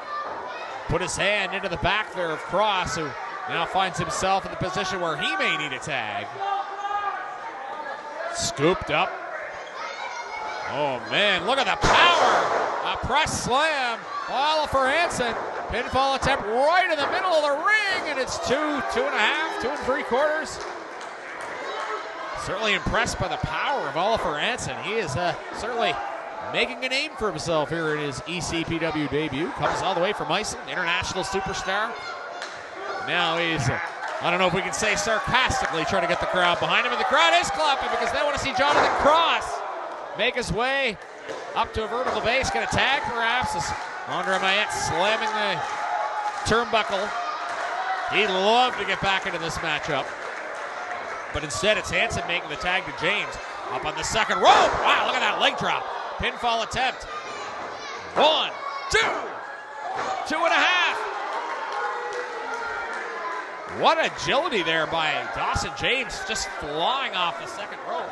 put his hand into the back there of Cross, who now finds himself in the position where he may need a tag. Scooped up. Oh, man, look at the power. A press slam. Oliver Hansen. Pinfall attempt right in the middle of the ring, and it's 2, 2.5, 2 3/4. Certainly impressed by the power of Oliver Hansen. He is certainly making a name for himself here in his ECPW debut. Comes all the way from Iceland, international superstar. Now he's, I don't know if we can say sarcastically, trying to get the crowd behind him. And the crowd is clapping because they want to see Jonathan Cross make his way up to a vertical base. Get a tag perhaps as Andre Mayette slamming the turnbuckle. He'd love to get back into this matchup. But instead it's Hansen making the tag to James. Up on the second rope. Wow, look at that leg drop. Pinfall attempt. 1, 2, 2.5. What agility there by Dawson James, just flying off the second rope.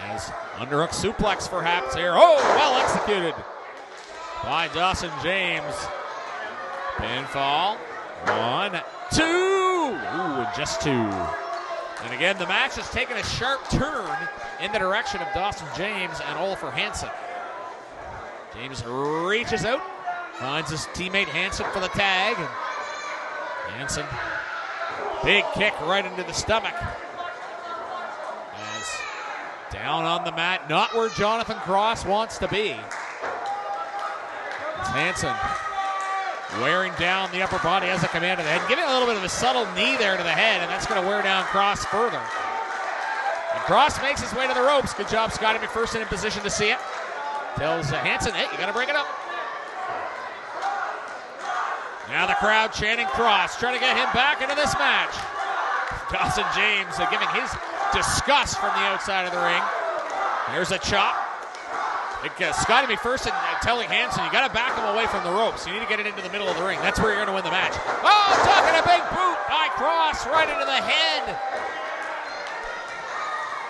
As underhook suplex perhaps here. Oh, well executed by Dawson James. Pinfall. 1, 2. Ooh, just 2. And again, the match has taken a sharp turn in the direction of Dawson James and Oliver Hansen. James reaches out, finds his teammate Hansen for the tag. And Hansen, big kick right into the stomach. As down on the mat, not where Jonathan Cross wants to be. It's Hansen wearing down the upper body as a command of the head, giving a little bit of a subtle knee there to the head, and that's going to wear down Cross further. And Cross makes his way to the ropes. Good job, Scotty McPherson, in position to see it. Tells Hansen, hey, you got to break it up. Now the crowd chanting Cross, trying to get him back into this match. Dawson James giving his disgust from the outside of the ring. There's a chop. Scotty McPherson telling Hansen, you got to back him away from the ropes. You need to get it into the middle of the ring. That's where you're going to win the match. Oh, talking a big boot by Cross right into the head.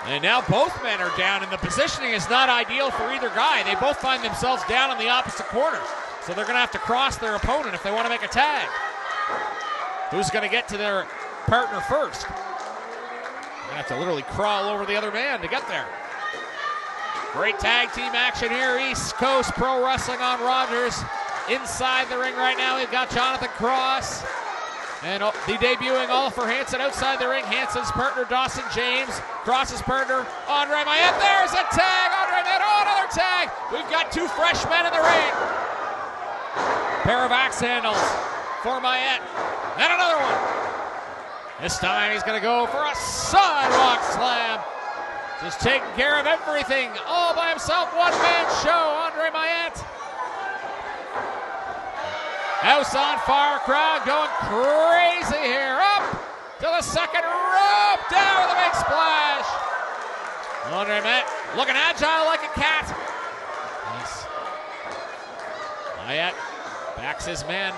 And now both men are down, and the positioning is not ideal for either guy. They both find themselves down in the opposite corner. So they're going to have to cross their opponent if they want to make a tag. Who's going to get to their partner first? They're going to have to literally crawl over the other man to get there. Great tag team action here. East Coast Pro Wrestling on Rogers. Inside the ring right now, we've got Jonathan Cross. And the debuting Oliver Hansen outside the ring. Hansen's partner, Dawson James. Cross's partner, Andre Mayette. There's a tag. Andre Mayette. Oh, another tag. We've got 2 fresh men in the ring. Pair of axe handles for Mayette. And another one. This time he's going to go for a sidewalk slam to Just taking care of everything all by himself. One-man show, Andre Mayette. House on fire, crowd going crazy here. Up to the second rope, down with a big splash. Andre Mayette looking agile like a cat. Nice. Mayette backs his man,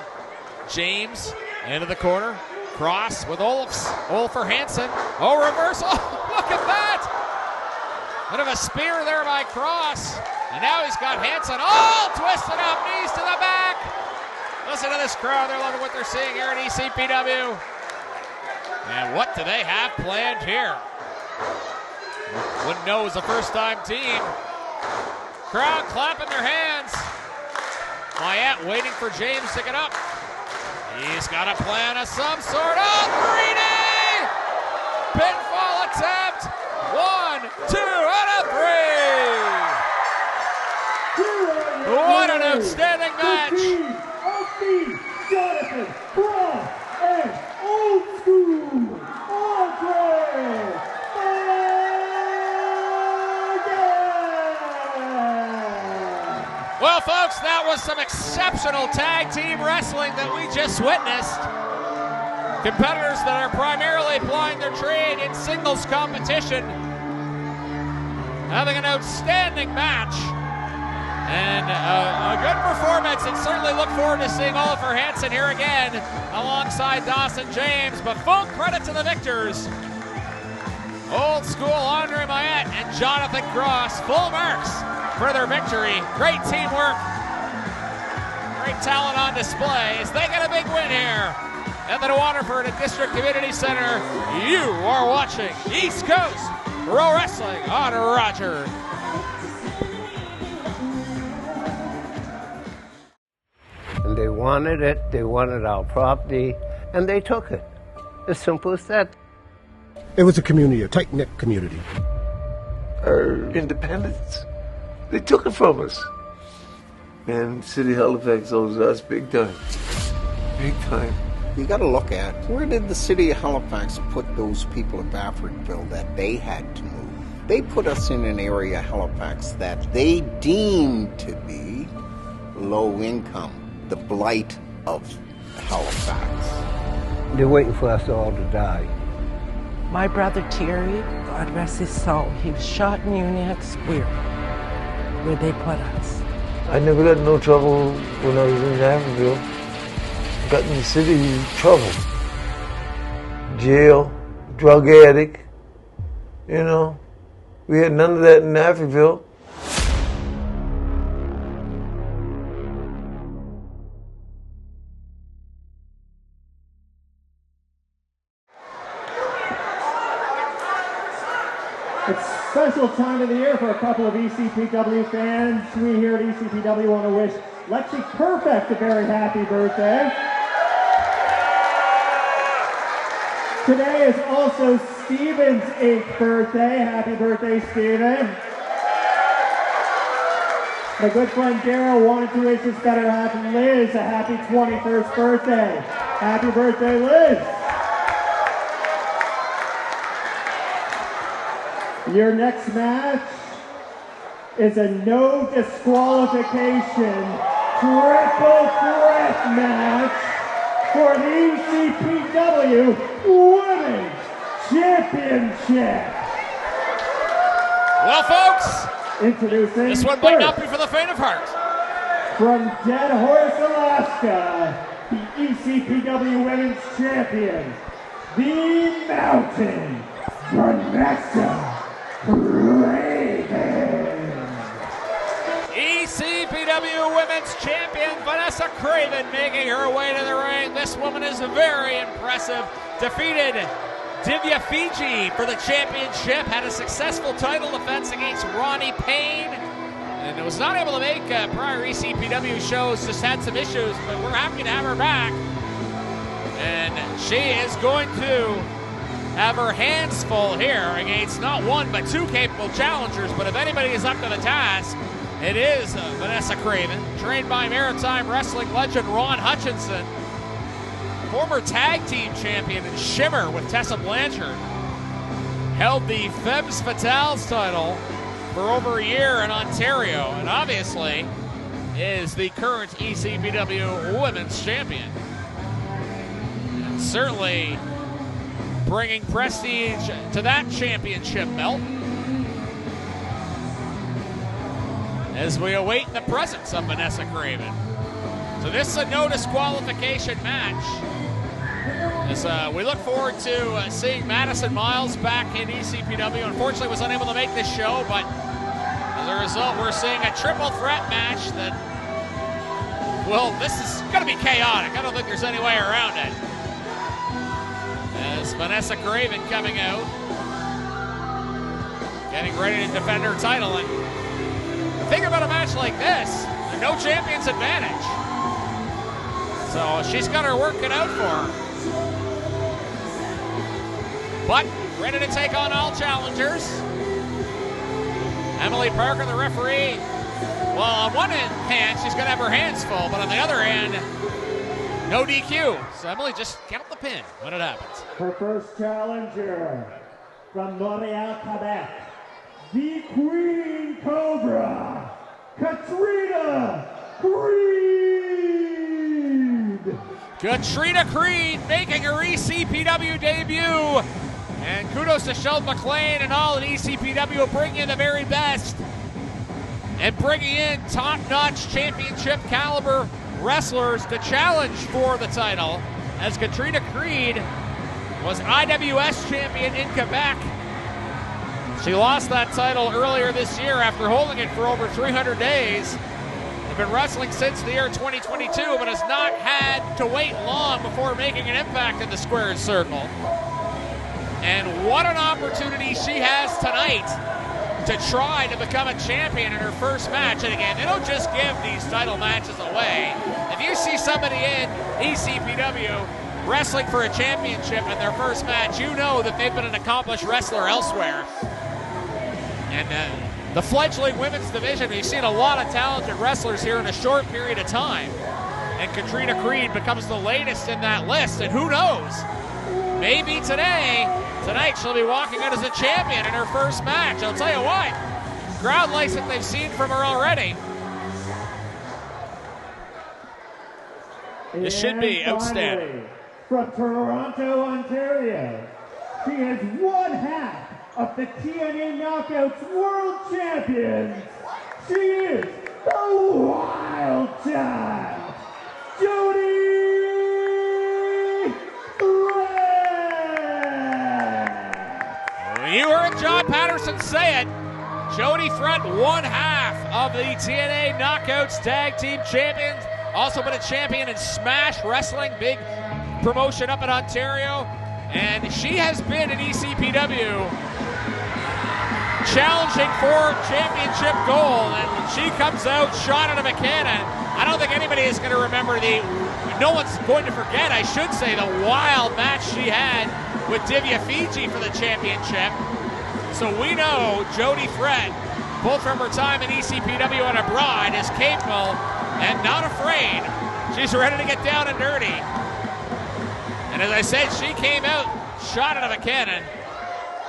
James, into the corner. Cross with Olfer Hansen. Oh, reversal. Oh, look at that. Bit of a spear there by Cross. And now he's got Hansen all twisted up, knees to the back. Listen to this crowd. They're loving what they're seeing here at ECPW. And what do they have planned here? Wouldn't know it was a first-time team. Crowd clapping their hands. Mayette waiting for James to get up. He's got a plan of some sort. Oh, 3D! Pinfall attempt. 1, 2, and a 3. What an outstanding match. Jonathan, Brown, and Old School Andre Mayette. Well, folks, that was some exceptional tag team wrestling that we just witnessed. Competitors that are primarily plying their trade in singles competition having an outstanding match. And a good performance, and certainly look forward to seeing Olfer Hansen here again alongside Dawson James. But full credit to the victors. Old School Andre Mayette and Jonathan Cross, full marks for their victory. Great teamwork, great talent on display as they get a big win here at the Waterford District Community Center. You are watching East Coast Pro Wrestling on Rogers. And they wanted it, they wanted our property, and they took it. As simple as that. It was a community, a tight-knit community. Our independence, they took it from us. And City of Halifax owes us big time. Big time. You got to look at, where did the City of Halifax put those people of Africville that they had to move? They put us in an area, Halifax, that they deemed to be low income. The blight of Halifax. They're waiting for us all to die. My brother Terry, God rest his soul, he was shot in Union Square, where they put us. I never got in no trouble when I was in Africville. Got in the city trouble. Jail, drug addict, you know. We had none of that in Africville. It's a special time of the year for a couple of ECPW fans. We here at ECPW want to wish Lexi Perfect a very happy birthday. Today is also Steven's 8th birthday. Happy birthday, Steven. My good friend Daryl wanted to wish his better half Liz a happy 21st birthday. Happy birthday, Liz. Your next match is a no disqualification triple threat match for the ECPW Women's Championship. Well, folks, introducing this one might not be for the faint of heart. From Dead Horse, Alaska, the ECPW Women's Champion, the Mountain Vanessa ECPW Women's Champion Vanessa Craven making her way to the ring. This woman is very impressive. Defeated Divya Fiji for the championship. Had a successful title defense against Ronnie Payne. And was not able to make prior ECPW shows. Just had some issues, but we're happy to have her back. And she is going to have her hands full here against not one but two capable challengers. But if anybody is up to the task, it is Vanessa Craven, trained by Maritime Wrestling legend Ron Hutchinson, former tag team champion in Shimmer with Tessa Blanchard. held the Femmes Fatales title for over a year in Ontario, and obviously is the current ECPW Women's Champion. And certainly bringing prestige to that championship belt as we await the presence of Vanessa Craven. So this is a no disqualification match. As we look forward to seeing Madison Miles back in ECPW. Unfortunately was unable to make this show, but as a result we're seeing a triple threat match that, well, this is going to be chaotic. I don't think there's any way around it. As Vanessa Craven coming out, getting ready to defend her title. And the thing about a match like this, there's no champion's advantage. So she's got her work cut out for her. But ready to take on all challengers. Emily Parker, the referee. Well, on one hand, she's going to have her hands full, but on the other hand, no DQ. So Emily, just count the pin when it happens. Her first challenger from Montreal, Quebec, the Queen Cobra, Katrina Creed. Katrina Creed making her ECPW debut. And kudos to Sheldon McLean and all at ECPW bringing in the very best and bringing in top-notch championship caliber wrestlers to challenge for the title, as Katrina Creed was IWS champion in Quebec. She lost that title earlier this year after holding it for over 300 days. Has been wrestling since the year 2022, but has not had to wait long before making an impact in the squared circle. And what an opportunity she has tonight to try to become a champion in her first match. And again, they don't just give these title matches away. If you see somebody in ECPW wrestling for a championship in their first match, you know that they've been an accomplished wrestler elsewhere. And the fledgling women's division, we've seen a lot of talented wrestlers here in a short period of time. And Katrina Creed becomes the latest in that list. And who knows? Maybe tonight she'll be walking out as a champion in her first match. I'll tell you what, crowd likes what they've seen from her already. This should be outstanding. From Toronto, Ontario, she is one half of the TNA Knockouts World Champions. She is the Wild Child, Jody. You heard John Patterson say it. Jody Threat, one half of the TNA Knockouts Tag Team Champions. Also been a champion in Smash Wrestling, big promotion up in Ontario. And she has been in ECPW challenging for championship gold. And when she comes out, shot out of a cannon, I don't think anybody is going to remember no one's going to forget, I should say, the wild match she had with Divya Fiji for the championship. So we know Jody Threat, both from her time in ECPW and abroad, is capable and not afraid. She's ready to get down and dirty. And as I said, she came out, shot out of a cannon.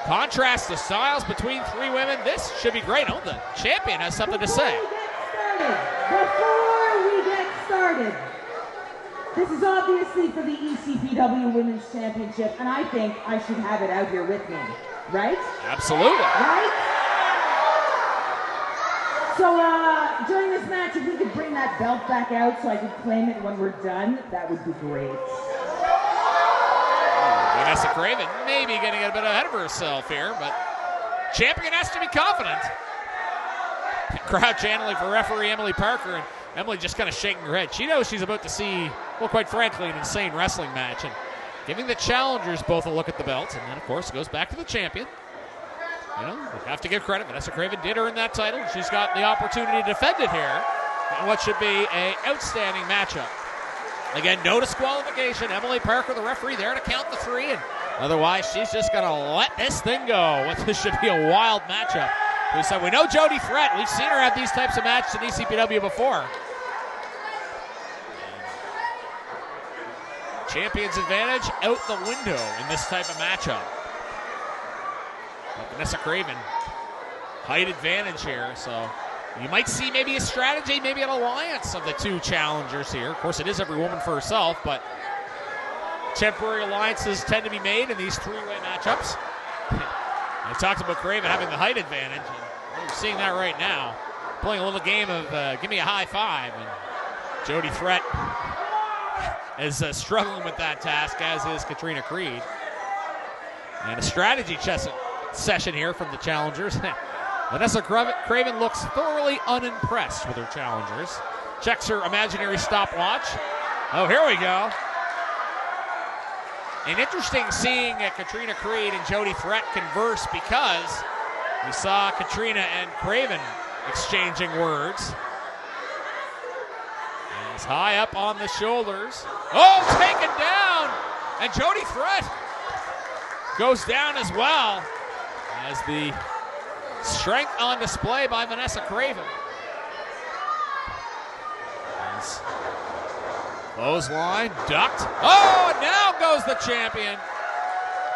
Contrast the styles between three women. This should be great. Oh, the champion has something to say. Before we get started, this is obviously for the ECPW Women's Championship, and I think I should have it out here with me, right? Absolutely. Right? So during this match, if we could bring that belt back out so I could claim it when we're done, that would be great. Vanessa Craven maybe getting a bit ahead of herself here, but champion has to be confident. Crowd channeling for referee Emily Parker, and Emily just kind of shaking her head. She knows she's about to see, well, quite frankly, an insane wrestling match. And giving the challengers both a look at the belts. And then, of course, it goes back to the champion. You know, we have to give credit. Vanessa Craven did earn that title. She's got the opportunity to defend it here in what should be an outstanding matchup. Again, no disqualification. Emily Parker, the referee, there to count the three. And otherwise, she's just going to let this thing go. This should be a wild matchup. We know Jody Threat. We've seen her have these types of matches in ECPW before. Champion's advantage out the window in this type of matchup. But Vanessa Craven, height advantage here, so you might see maybe a strategy, maybe an alliance of the two challengers here. Of course, it is every woman for herself, but temporary alliances tend to be made in these three-way matchups. I talked about Craven having the height advantage, and we're seeing that right now. Playing a little game of give me a high five, and Jody Threat is struggling with that task, as is Katrina Creed. And a strategy session here from the challengers. Vanessa Craven looks thoroughly unimpressed with her challengers. Checks her imaginary stopwatch. Oh, here we go. And interesting seeing Katrina Creed and Jody Threat converse, because we saw Katrina and Craven exchanging words. As high up on the shoulders. Oh, taken down! And Jody Threat goes down as well, as the strength on display by Vanessa Craven. As clothesline, ducked. Oh, and now goes the champion.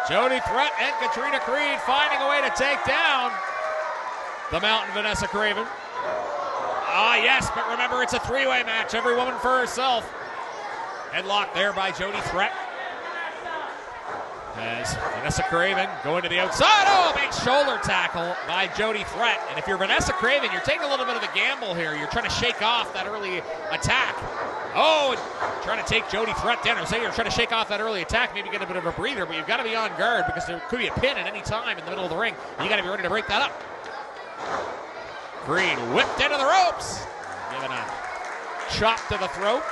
Jody Threat and Katrina Creed finding a way to take down the Mountain Vanessa Craven. Ah, yes, but remember, it's a three-way match. Every woman for herself. Headlock there by Jody Threat. As Vanessa Craven going to the outside. Oh, big shoulder tackle by Jody Threat. And if you're Vanessa Craven, you're taking a little bit of a gamble here. You're trying to shake off that early attack. Oh, trying to take Jody Threat down. I'm saying you're trying to shake off that early attack, maybe get a bit of a breather, but you've got to be on guard, because there could be a pin at any time in the middle of the ring. You got to be ready to break that up. Creed whipped into the ropes. Giving a chop to the throat.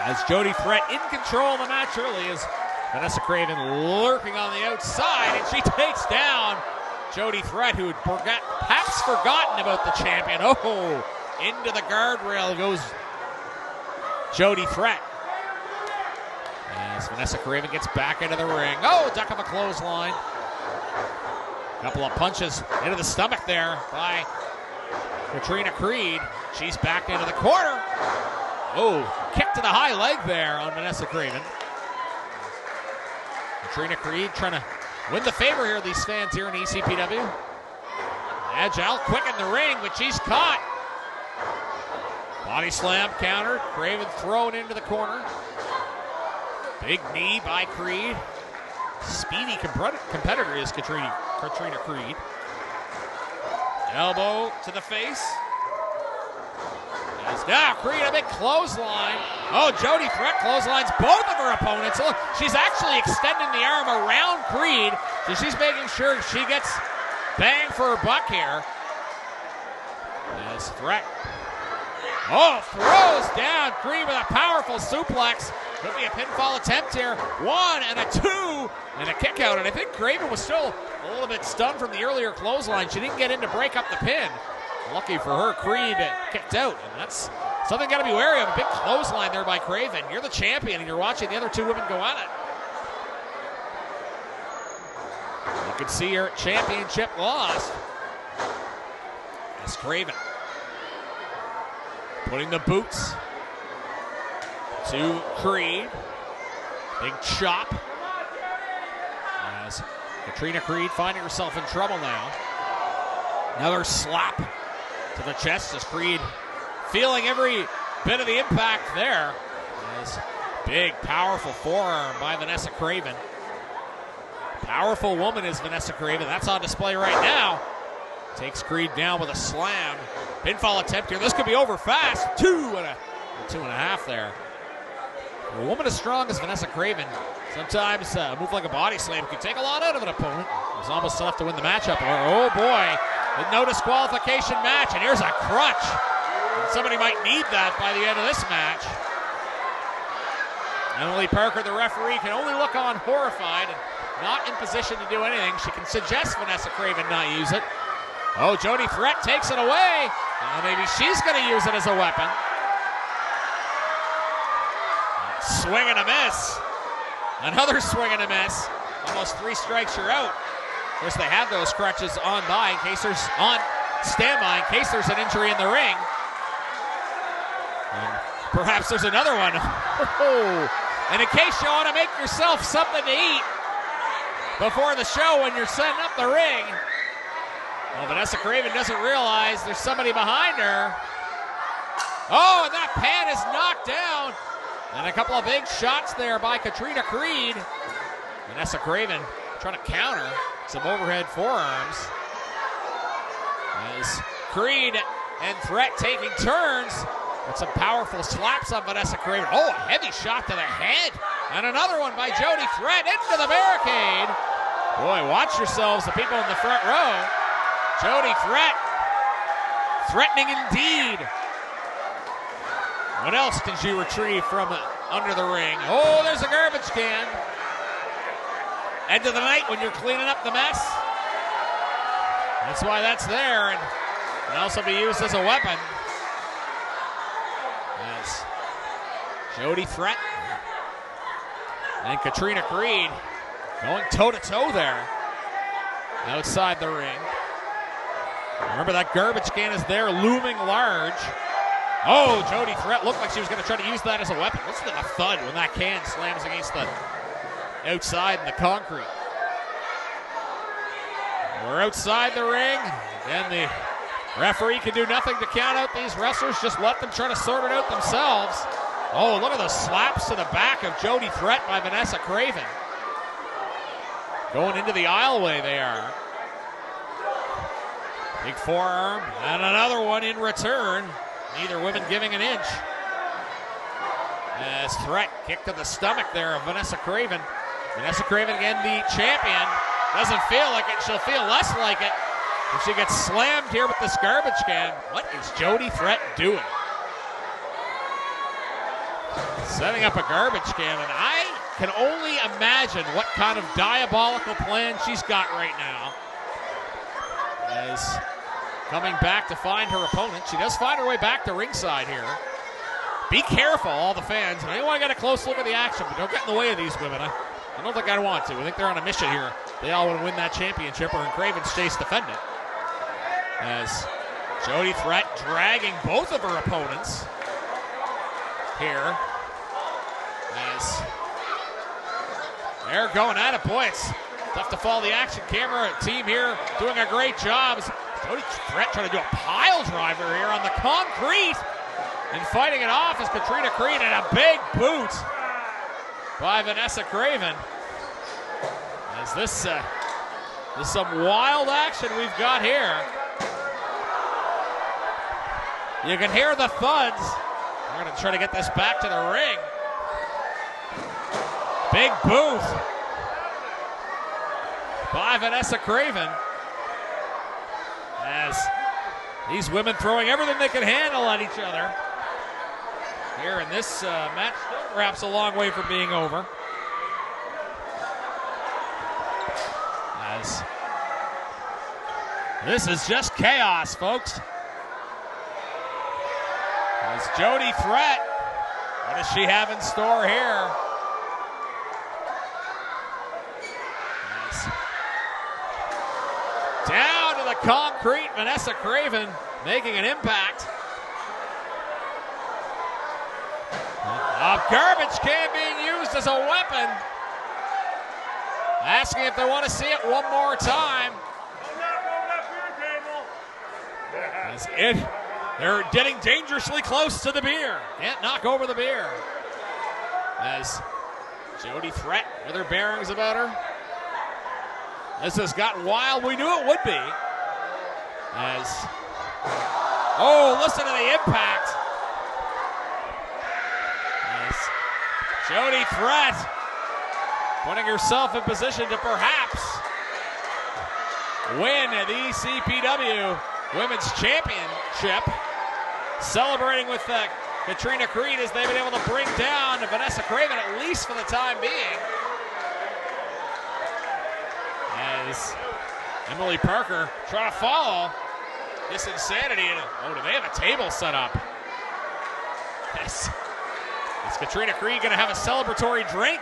As Jody Threat in control of the match early, as Vanessa Craven lurking on the outside, and she takes down Jody Threat, who had perhaps forgotten about the champion. Oh, into the guardrail goes Jody Threat. As Vanessa Craven gets back into the ring. Oh, duck of a clothesline. Couple of punches into the stomach there by Katrina Creed. She's back into the corner. Oh, kick to the high leg there on Vanessa Craven. Katrina Creed trying to win the favor here of these fans here in ECPW. Agile, quick in the ring, but she's caught. Body slam countered. Craven thrown into the corner. Big knee by Creed. Speedy competitor is Katrina Creed. Elbow to the face. As now Creed, a big clothesline. Oh, Jody Threat clotheslines both of her opponents. Look, she's actually extending the arm around Creed, so she's making sure she gets bang for her buck here. As Threat, oh, throws down Creed with a powerful suplex. Could be a pinfall attempt here. 1 and a 2 and a kick out. And I think Craven was still a little bit stunned from the earlier clothesline. She didn't get in to break up the pin. Lucky for her, Creed kicked out. And that's something got to be wary of. A big clothesline there by Craven. You're the champion and you're watching the other two women go at it. You can see her championship lost. As Craven putting the boots to Creed. Big chop. As Katrina Creed finding herself in trouble now. Another slap to the chest as Creed feeling every bit of the impact there. As big, powerful forearm by Vanessa Craven. Powerful woman is Vanessa Craven. That's on display right now. Takes Creed down with a slam. Pinfall attempt here. This could be over fast. 2 and a half there. For a woman as strong as Vanessa Craven, sometimes a move like a body slam can take a lot out of an opponent. It was almost enough to win the matchup. Oh boy, a no disqualification match, and here's a crutch. And somebody might need that by the end of this match. Emily Parker, the referee, can only look on horrified and not in position to do anything. She can suggest Vanessa Craven not use it. Oh, Jody Threat takes it away. Maybe she's going to use it as a weapon. Swing and a miss. Another swing and a miss. Almost 3 strikes, you're out. Of course, they have those crutches on standby in case there's an injury in the ring. And perhaps there's another one. And in case you want to make yourself something to eat, before the show when you're setting up the ring. Well, Vanessa Craven doesn't realize there's somebody behind her. Oh, and that pan is knocked down. And a couple of big shots there by Katrina Creed. Vanessa Craven trying to counter some overhead forearms. As Creed and Threat taking turns with some powerful slaps on Vanessa Craven. Oh, a heavy shot to the head. And another one by Jody Threat into the barricade. Boy, watch yourselves, the people in the front row. Jody Threat, threatening indeed. What else can she retrieve from under the ring? Oh, there's a garbage can. End of the night when you're cleaning up the mess. That's why that's there, and can also be used as a weapon. As Jody Threat and Katrina Creed going toe-to-toe there outside the ring. Remember, that garbage can is there looming large. Oh, Jody Threat looked like she was going to try to use that as a weapon. Listen to the thud when that can slams against the outside in the concrete. We're outside the ring. Again, the referee can do nothing to count out these wrestlers. Just let them try to sort it out themselves. Oh, look at those slaps to the back of Jody Threat by Vanessa Craven. Going into the aisleway they are. Big forearm and another one in return. Neither women giving an inch. As Threat kick to the stomach there of Vanessa Craven. Vanessa Craven again, the champion. Doesn't feel like it. She'll feel less like it if she gets slammed here with this garbage can. What is Jody Threat doing? Setting up a garbage can, and I can only imagine what kind of diabolical plan she's got right now. As coming back to find her opponent. She does find her way back to ringside here. Be careful, all the fans. I want to get a close look at the action, but don't get in the way of these women. I don't think I want to. I think they're on a mission here. They all want to win that championship, or in Craven's chase, defend it. As Jody Threat dragging both of her opponents here. As they're going at it. Boy, it's tough to follow the action. Camera team here doing a great job. Jody Threat trying to do a pile driver here on the concrete. And fighting it off is Katrina Creed, and a big boot by Vanessa Craven. As this is some wild action we've got here. You can hear the thuds. They're going to try to get this back to the ring. Big boot by Vanessa Craven. As these women throwing everything they can handle at each other. Here in this match, still perhaps a long way from being over. As this is just chaos, folks. As Jody Threat, what does she have in store here? As down to the concrete, Vanessa Craven making an impact. A garbage can being used as a weapon. Asking if they want to see it one more time. As they're getting dangerously close to the beer. Can't knock over the beer. As Jody Threat with her bearings about her. This has gotten wild. We knew it would be. As, oh, listen to the impact. As Jody Threat putting herself in position to perhaps win the ECPW Women's Championship. Celebrating with Katrina Creed as they've been able to bring down Vanessa Craven, at least for the time being. As Emily Parker trying to follow this insanity. Oh, do they have a table set up? Yes. Is Katrina Creed going to have a celebratory drink?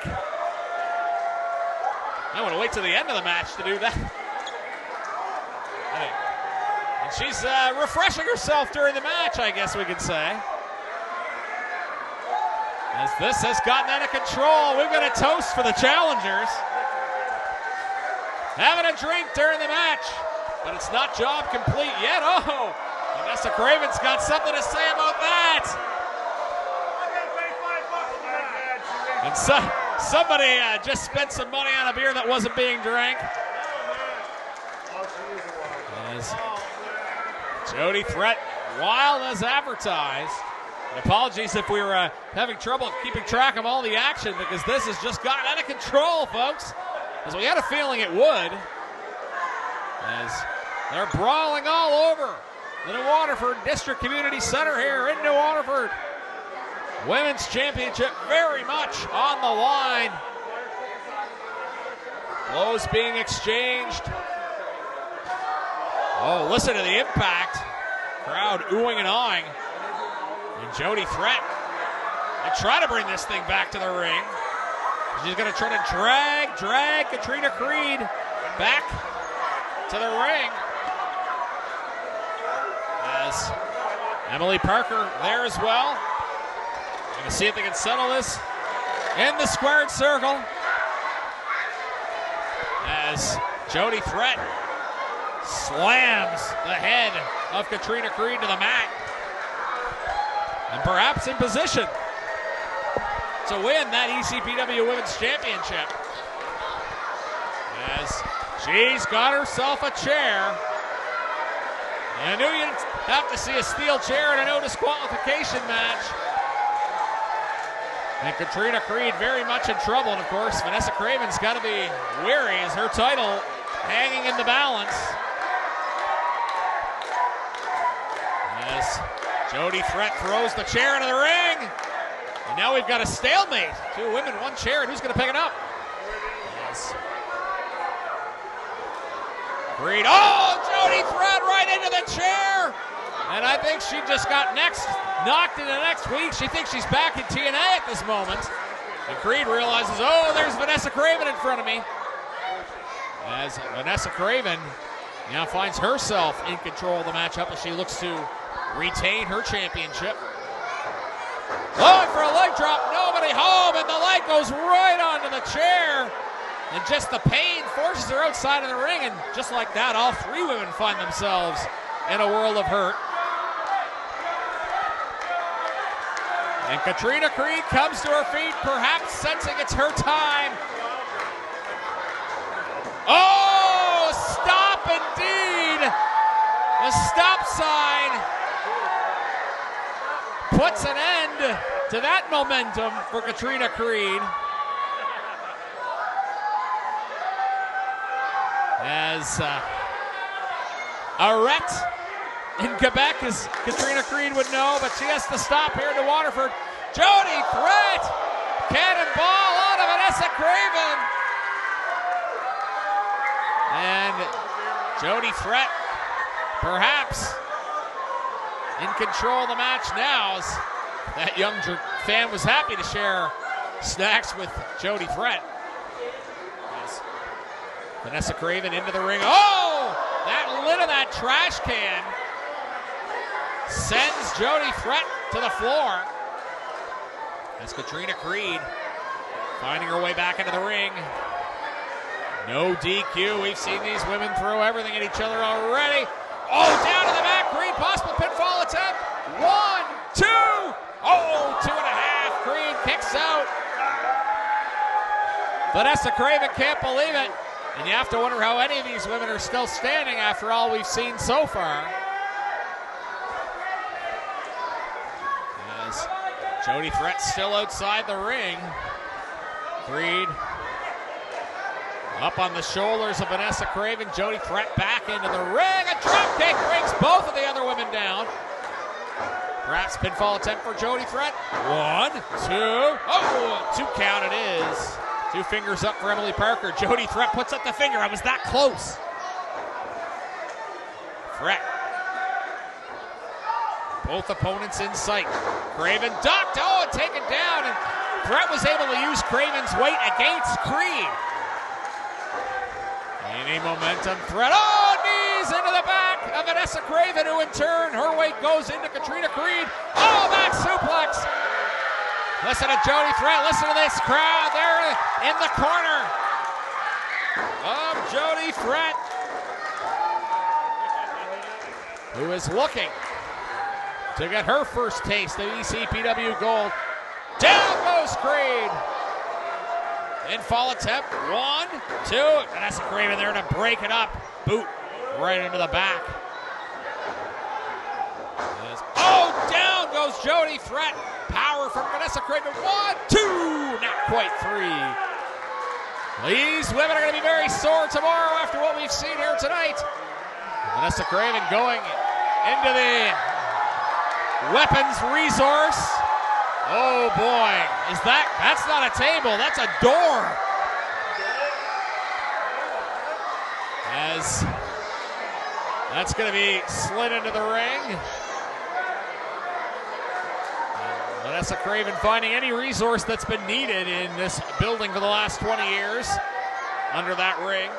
I want to wait till the end of the match to do that. And she's refreshing herself during the match, I guess we could say. As this has gotten out of control, we've got a toast for the challengers. having a drink during the match, but it's not job complete yet. Oh, Vanessa Craven's got something to say about that. And somebody just spent some money on a beer that wasn't being drank. As Jody Threat, wild as advertised. And apologies if we were having trouble keeping track of all the action, because this has just gotten out of control, folks. As we had a feeling it would. As they're brawling all over the New Waterford District Community Center here in New Waterford. Women's Championship very much on the line. Blows being exchanged. Oh, listen to the impact. Crowd oohing and awing. And Jody Threat, they try to bring this thing back to the ring. She's going to try to drag Katrina Creed back to the ring. As Emily Parker there as well. Going to see if they can settle this in the squared circle. As Jody Threat slams the head of Katrina Creed to the mat. And perhaps in position to win that ECPW Women's Championship. As she's got herself a chair. And I knew you'd have to see a steel chair in a no disqualification match. And Katrina Creed very much in trouble. And of course, Vanessa Craven's got to be weary as her title hanging in the balance. As Jody Threat throws the chair into the ring. And now we've got a stalemate. Two women, one chair, and who's going to pick it up? Yes. Creed. Oh, Jody Threat right into the chair. And I think she just got knocked into next week. She thinks she's back in TNA at this moment. And Creed realizes, oh, there's Vanessa Craven in front of me. As Vanessa Craven now finds herself in control of the matchup as she looks to retain her championship. Going for a leg drop, nobody home, and the leg goes right onto the chair. And just the pain forces her outside of the ring, and just like that, all three women find themselves in a world of hurt. And Katrina Creed comes to her feet, perhaps sensing it's her time. Oh, stop indeed. The stop sign puts an end to that momentum for Katrina Creed. As Arette in Quebec, as Katrina Creed would know, but she has to stop here to Waterford. Jody Threat, cannonball out of Vanessa Craven. And Jody Threat, perhaps in control of the match now, as that young fan was happy to share snacks with Jody Threat. As Vanessa Craven into the ring. Oh, that lid of that trash can sends Jody Threat to the floor. As Katrina Creed finding her way back into the ring. No DQ. We've seen these women throw everything at each other already. Oh, down to the mat. Creed, possible pinfall attempt. 1, 2. Oh, 2.5. Creed kicks out. Vanessa Craven can't believe it. And you have to wonder how any of these women are still standing after all we've seen so far. As Jody Threat still outside the ring. Creed up on the shoulders of Vanessa Craven. Jody Threat back into the ring. A drop kick brings both of the other women down. Perhaps pinfall attempt for Jody Threat. 1, 2. Oh, 2 count it is. 2 fingers up for Emily Parker. Jody Threat puts up the finger. I was that close. Threat. Both opponents in sight. Craven ducked. Oh, and taken down. And Threat was able to use Craven's weight against Creed. Any momentum. Threat. Oh, knees into the back of Vanessa Craven, who in turn, her weight goes into Katrina Creed. Oh, back suplex. Listen to Jody Threat. Listen to this crowd there in the corner. of Jody Threat, who is looking to get her first taste of ECPW gold. Down goes Creed. In fall attempt, 1, 2. Vanessa Craven there to break it up. Boot right into the back. Oh, down goes Jody Threat. Power from Vanessa Craven. 1, 2. Not quite 3. These women are going to be very sore tomorrow after what we've seen here tonight. Vanessa Craven going into the weapons resource. Oh boy, that's not a table, that's a door. As that's going to be slid into the ring. Vanessa Craven finding any resource that's been needed in this building for the last 20 years under that ring.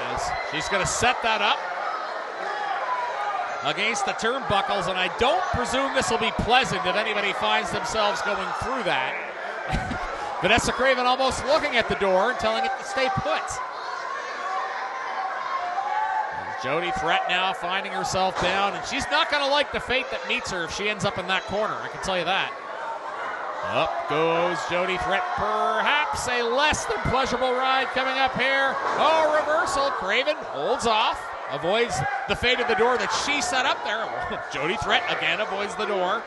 As she's going to set that up against the turnbuckles, and I don't presume this will be pleasant if anybody finds themselves going through that. Vanessa Craven almost looking at the door and telling it to stay put. Jody Threat now finding herself down, and she's not going to like the fate that meets her if she ends up in that corner, I can tell you that. Up goes Jody Threat, perhaps a less than pleasurable ride coming up here. Oh, reversal, Craven holds off. Avoids the fate of the door that she set up there. Jody Threat again avoids the door.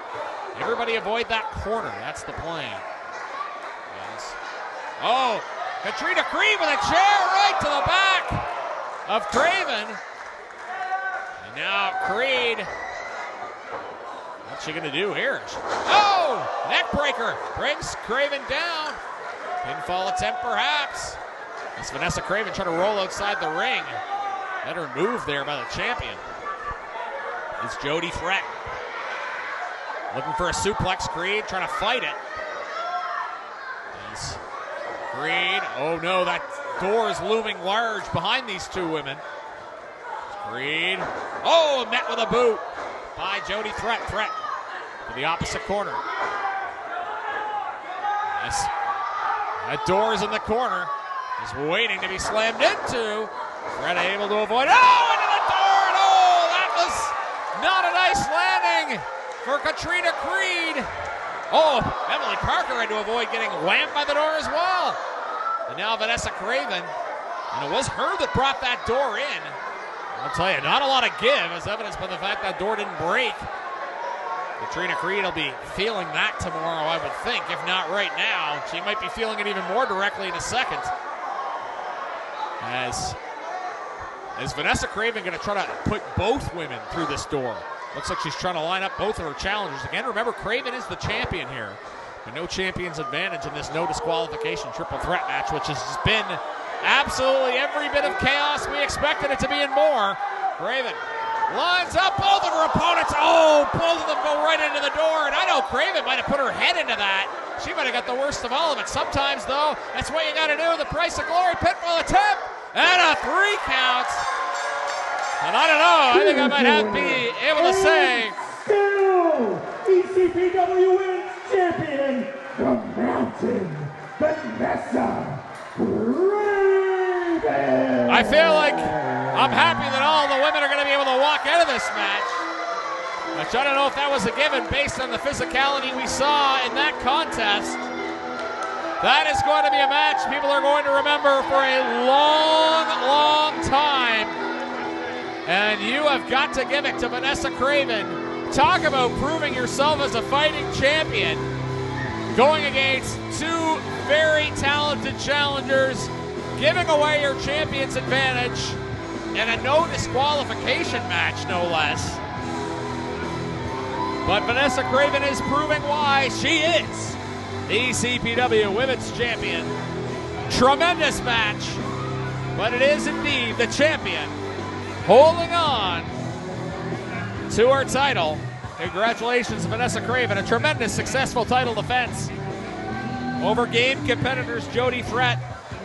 Everybody avoid that corner. That's the plan. Yes. Oh, Katrina Creed with a chair right to the back of Craven. And now Creed. What's she going to do here? Oh, neck breaker. Brings Craven down. Pinfall attempt perhaps. It's Vanessa Craven trying to roll outside the ring. Better move there by the champion. It's Jody Threat. Looking for a suplex, Creed trying to fight it. It's Creed, oh no, that door is looming large behind these two women. Creed, oh, met with a boot by Jody Threat. Threat to the opposite corner. Yes, that door is in the corner. Just waiting to be slammed into. Threat able to avoid. Oh, into the door! And oh, that was not a nice landing for Katrina Creed. Oh, Emily Parker had to avoid getting whammed by the door as well. And now Vanessa Craven. And it was her that brought that door in. I'll tell you, not a lot of give, as evidenced by the fact that door didn't break. Katrina Creed will be feeling that tomorrow, I would think, if not right now. She might be feeling it even more directly in a second. Is Vanessa Craven going to try to put both women through this door? Looks like she's trying to line up both of her challengers. Again, remember, Craven is the champion here. But no champion's advantage in this no disqualification triple threat match, which has been absolutely every bit of chaos we expected it to be and more. Craven lines up both of her opponents. Oh, both of them go right into the door. And I know Craven might have put her head into that. She might have got the worst of all of it. Sometimes, though, that's what you got to do. The price of glory, pinfall attempt. And a 3 count. And I don't know, I think I might have to be able to say. Still, ECPW Women's Champion, the Mountain, Vanessa Craven. I feel like I'm happy that all the women are going to be able to walk out of this match. Which I don't know if that was a given based on the physicality we saw in that contest. That is going to be a match people are going to remember for a long, long time. And you have got to give it to Vanessa Craven. Talk about proving yourself as a fighting champion. Going against two very talented challengers, giving away your champion's advantage in a no disqualification match, no less. But Vanessa Craven is proving why she is the ECPW Women's Champion. Tremendous match, but it is indeed the champion holding on to her title. Congratulations, Vanessa Craven. A tremendous, successful title defense over game competitors Jody Threat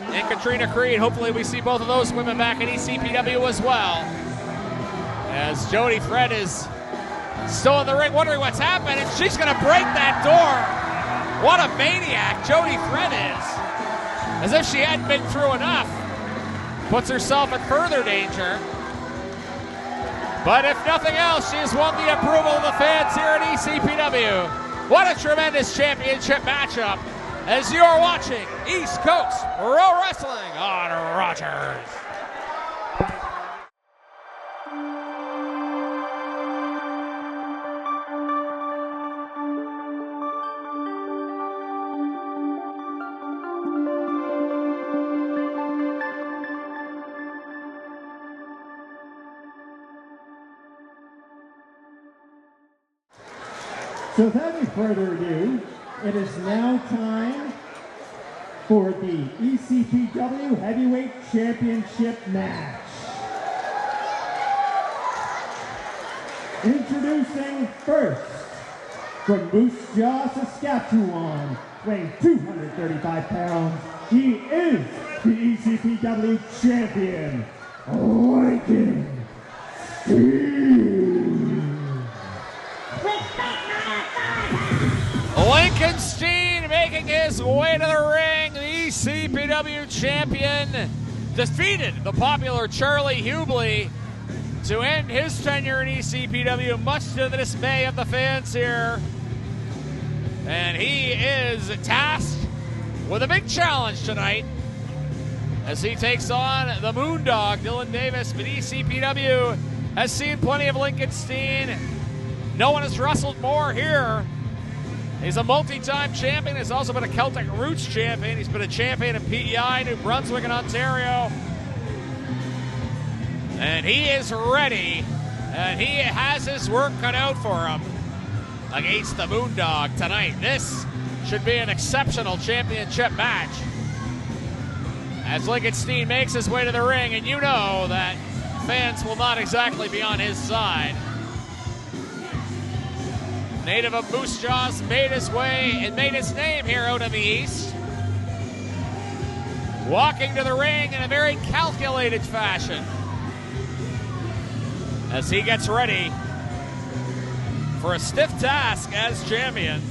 and Katrina Creed. Hopefully we see both of those women back in ECPW as well. As Jody Threat is still in the ring wondering what's happened, and she's going to break that door. What a maniac Jody Threat is. as if she hadn't been through enough. Puts herself in further danger. But if nothing else, she has won the approval of the fans here at ECPW. What a tremendous championship matchup as you are watching East Coast Pro Wrestling on Rogers. So without any further ado, it is now time for the ECPW Heavyweight Championship match. Introducing first, from Moose Jaw, Saskatchewan, weighing 235 pounds, he is the ECPW champion, Lincoln Steen. Lincoln Steen making his way to the ring. The ECPW champion defeated the popular Charlie Hubley to end his tenure in ECPW, much to the dismay of the fans here. And he is tasked with a big challenge tonight as he takes on the Moondog, Dylan Davis. But ECPW has seen plenty of Lincoln Steen. No one has wrestled more here. He's a multi-time champion. He's also been a Celtic Roots champion. He's been a champion in PEI, New Brunswick, and Ontario. And he is ready. And he has his work cut out for him against the Moondog tonight. This should be an exceptional championship match as Lincoln Steen makes his way to the ring. And you know that fans will not exactly be on his side. Native of Moose Jaws made his way and made his name here out in the East. Walking to the ring in a very calculated fashion as he gets ready for a stiff task as champion.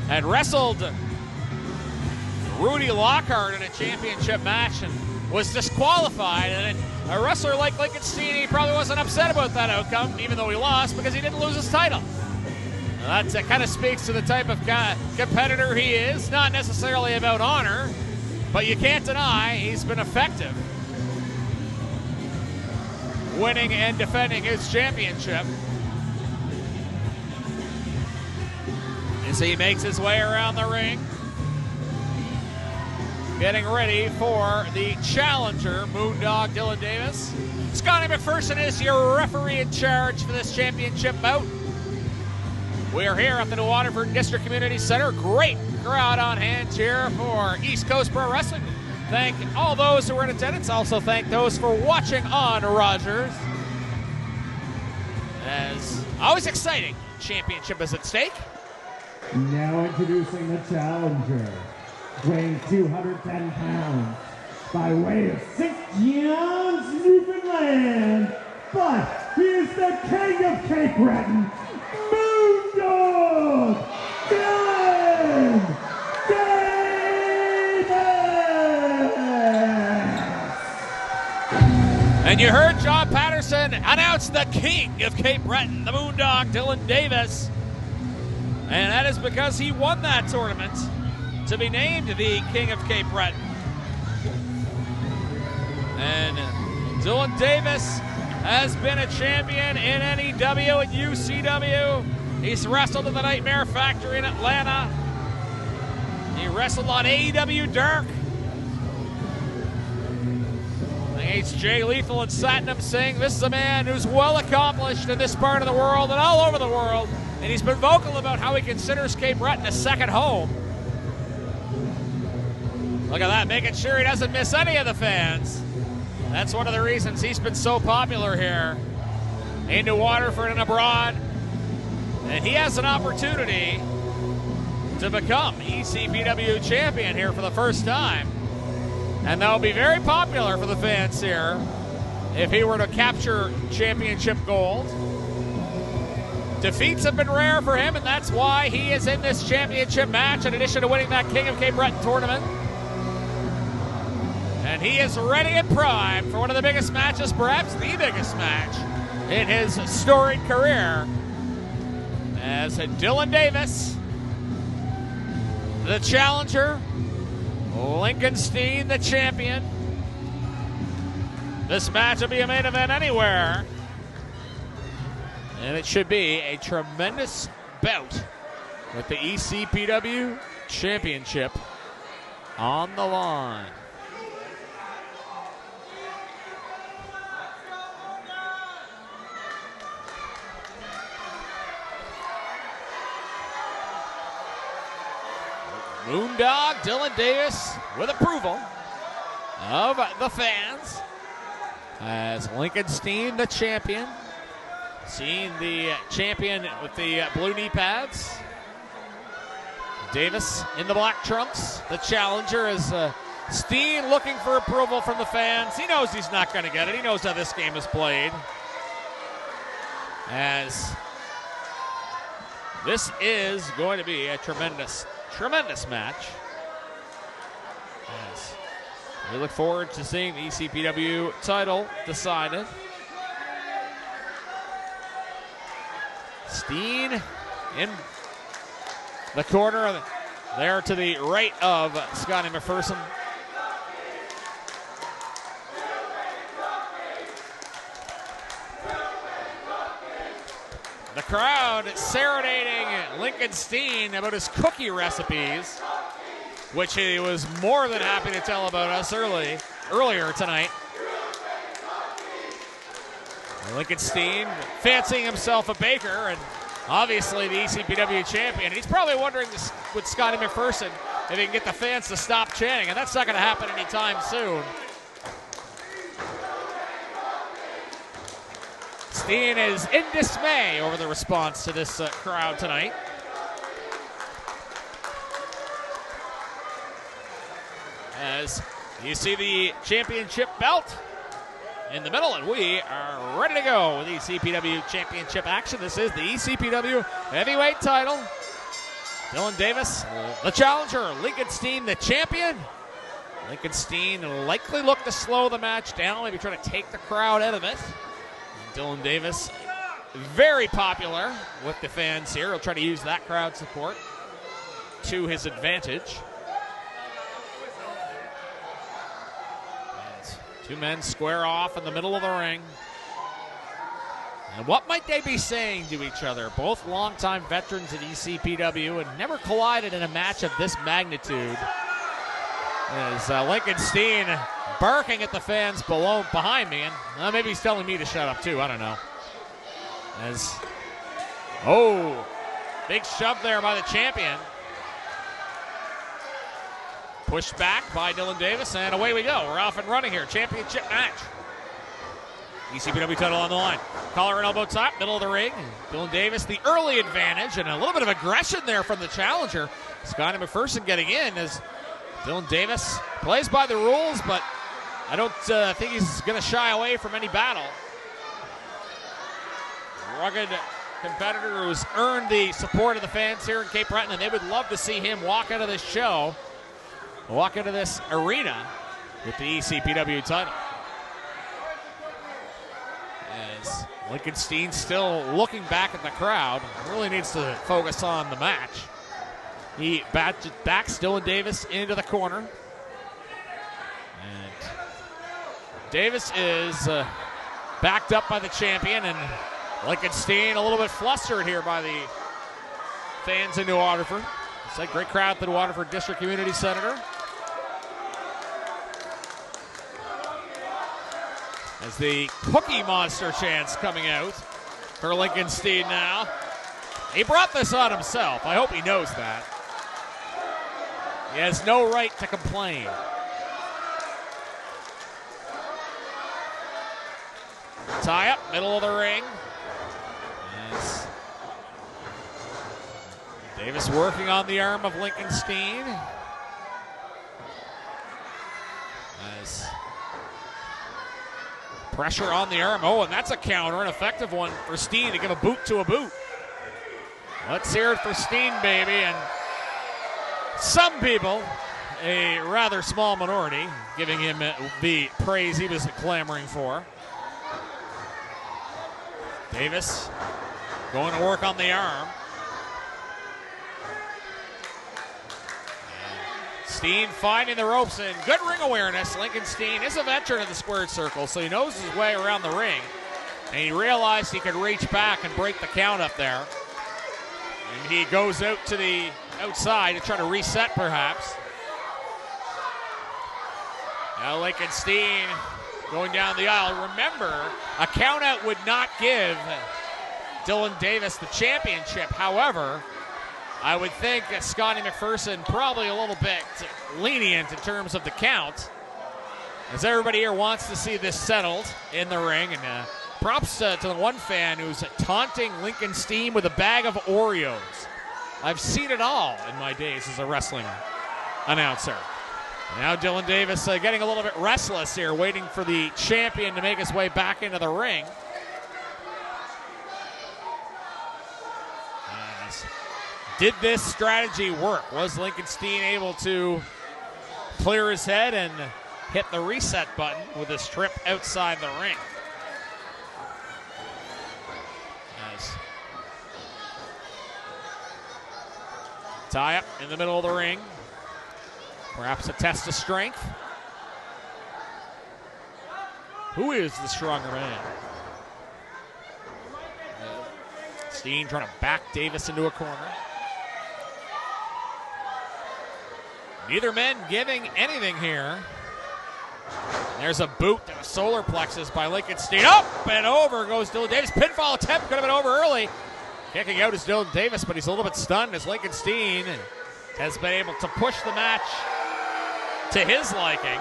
Had wrestled Rudy Lockhart in a championship match and was disqualified. And a wrestler like Lincoln Steen, he probably wasn't upset about that outcome, even though he lost, because he didn't lose his title. That kind of speaks to the type of competitor he is. Not necessarily about honor, but you can't deny he's been effective winning and defending his championship. As he makes his way around the ring, getting ready for the challenger, Moondog Dylan Davis. Scotty McPherson is your referee in charge for this championship bout. We are here at the New Waterford District Community Center. Great crowd on hand here for East Coast Pro Wrestling. Thank all those who were in attendance. Also thank those for watching on Rogers. As always exciting, championship is at stake. Now introducing the challenger, weighing 210 pounds, by way of St. John's, Newfoundland, but he is the king of Cape Breton, Moondog Dylan Davis! And you heard John Patterson announce the king of Cape Breton, the Moondog Dylan Davis. And that is because he won that tournament to be named the king of Cape Breton. And Dylan Davis has been a champion in NEW and UCW. He's wrestled at the Nightmare Factory in Atlanta. He wrestled on AEW Dark against Jay Lethal and Satnam Singh. This is a man who's well accomplished in this part of the world and all over the world. And he's been vocal about how he considers Cape Breton a second home. Look at that, making sure he doesn't miss any of the fans. That's one of the reasons he's been so popular here in New Waterford and abroad. And he has an opportunity to become ECPW champion here for the first time. And that will be very popular for the fans here if he were to capture championship gold. Defeats have been rare for him, and that's why he is in this championship match, in addition to winning that King of Cape Breton tournament. And he is ready and primed for one of the biggest matches, perhaps the biggest match in his storied career, as Dylan Davis, the challenger, Lincoln Steen, the champion. This match will be a main event anywhere. And it should be a tremendous bout with the ECPW Championship on the line. Moondog Dylan Davis with approval of the fans as Lincoln Steen, the champion. Seeing the champion with the blue knee pads. Davis in the black trunks. The challenger is Steen looking for approval from the fans. He knows he's not going to get it. He knows how this game is played. As this is going to be a tremendous match. As we look forward to seeing the ECPW title decided. Steen in the corner there to the right of Scotty McPherson. The crowd serenading Lincoln Steen about his cookie recipes, which he was more than happy to tell about us earlier tonight. Lincoln Steen fancying himself a baker, and obviously the ECPW champion. He's probably wondering with Scotty McPherson if he can get the fans to stop chanting, and that's not going to happen anytime soon. Steen is in dismay over the response to this crowd tonight. As you see the championship belt in the middle, and we are ready to go with ECPW Championship action. This is the ECPW Heavyweight title. Dylan Davis, the challenger. Lincoln Steen, the champion. Lincoln Steen likely look to slow the match down, maybe try to take the crowd out of it. And Dylan Davis, very popular with the fans here. He'll try to use that crowd support to his advantage. Two men square off in the middle of the ring. And what might they be saying to each other? Both longtime veterans at ECPW and never collided in a match of this magnitude. As Lincoln Steen barking at the fans behind me, and maybe he's telling me to shut up too, I don't know. Big shove there by the champion. Pushed back by Dylan Davis, and away we go. We're off and running here. Championship match. ECPW title on the line. Collar and elbow top, middle of the ring. Dylan Davis, the early advantage, and a little bit of aggression there from the challenger. Scotty McPherson getting in as Dylan Davis plays by the rules, but I don't think he's going to shy away from any battle. Rugged competitor who's earned the support of the fans here in Cape Breton, and they would love to see him walk out of this show, walk into this arena with the ECPW title. As Lincoln Steen still looking back at the crowd, really needs to focus on the match. He backs Dylan Davis into the corner. And Davis is backed up by the champion, and Lincoln Steen a little bit flustered here by the fans in New Waterford. It's a great crowd at the New Waterford District Community Center. As the Cookie Monster chants coming out for Lincoln Steen now. He brought this on himself. I hope he knows that. He has no right to complain. Tie up, middle of the ring. As Davis working on the arm of Lincoln Steen. As pressure on the arm. Oh, and that's a counter, an effective one for Steen to give a boot to a boot. Let's hear it for Steen, baby. And some people, a rather small minority, giving him the praise he was clamoring for. Davis going to work on the arm. Steen finding the ropes and good ring awareness. Lincoln Steen is a veteran of the squared circle, so he knows his way around the ring. And he realized he could reach back and break the count up there. And he goes out to the outside to try to reset, perhaps. Now Lincoln Steen going down the aisle. Remember, a countout would not give Dylan Davis the championship. However, I would think that Scotty McPherson probably a little bit lenient in terms of the count, as everybody here wants to see this settled in the ring. And props to the one fan who's taunting Lincoln Steen with a bag of Oreos. I've seen it all in my days as a wrestling announcer. Now Dylan Davis getting a little bit restless here, waiting for the champion to make his way back into the ring. Did this strategy work? Was Lincoln Steen able to clear his head and hit the reset button with his trip outside the ring? As tie up in the middle of the ring. Perhaps a test of strength. Who is the stronger man? Steen trying to back Davis into a corner. Neither men giving anything here. There's a boot to the solar plexus by Lincoln Steen. Up and over goes Dylan Davis. Pinfall attempt, could have been over early. Kicking out is Dylan Davis, but he's a little bit stunned as Lincoln Steen has been able to push the match to his liking.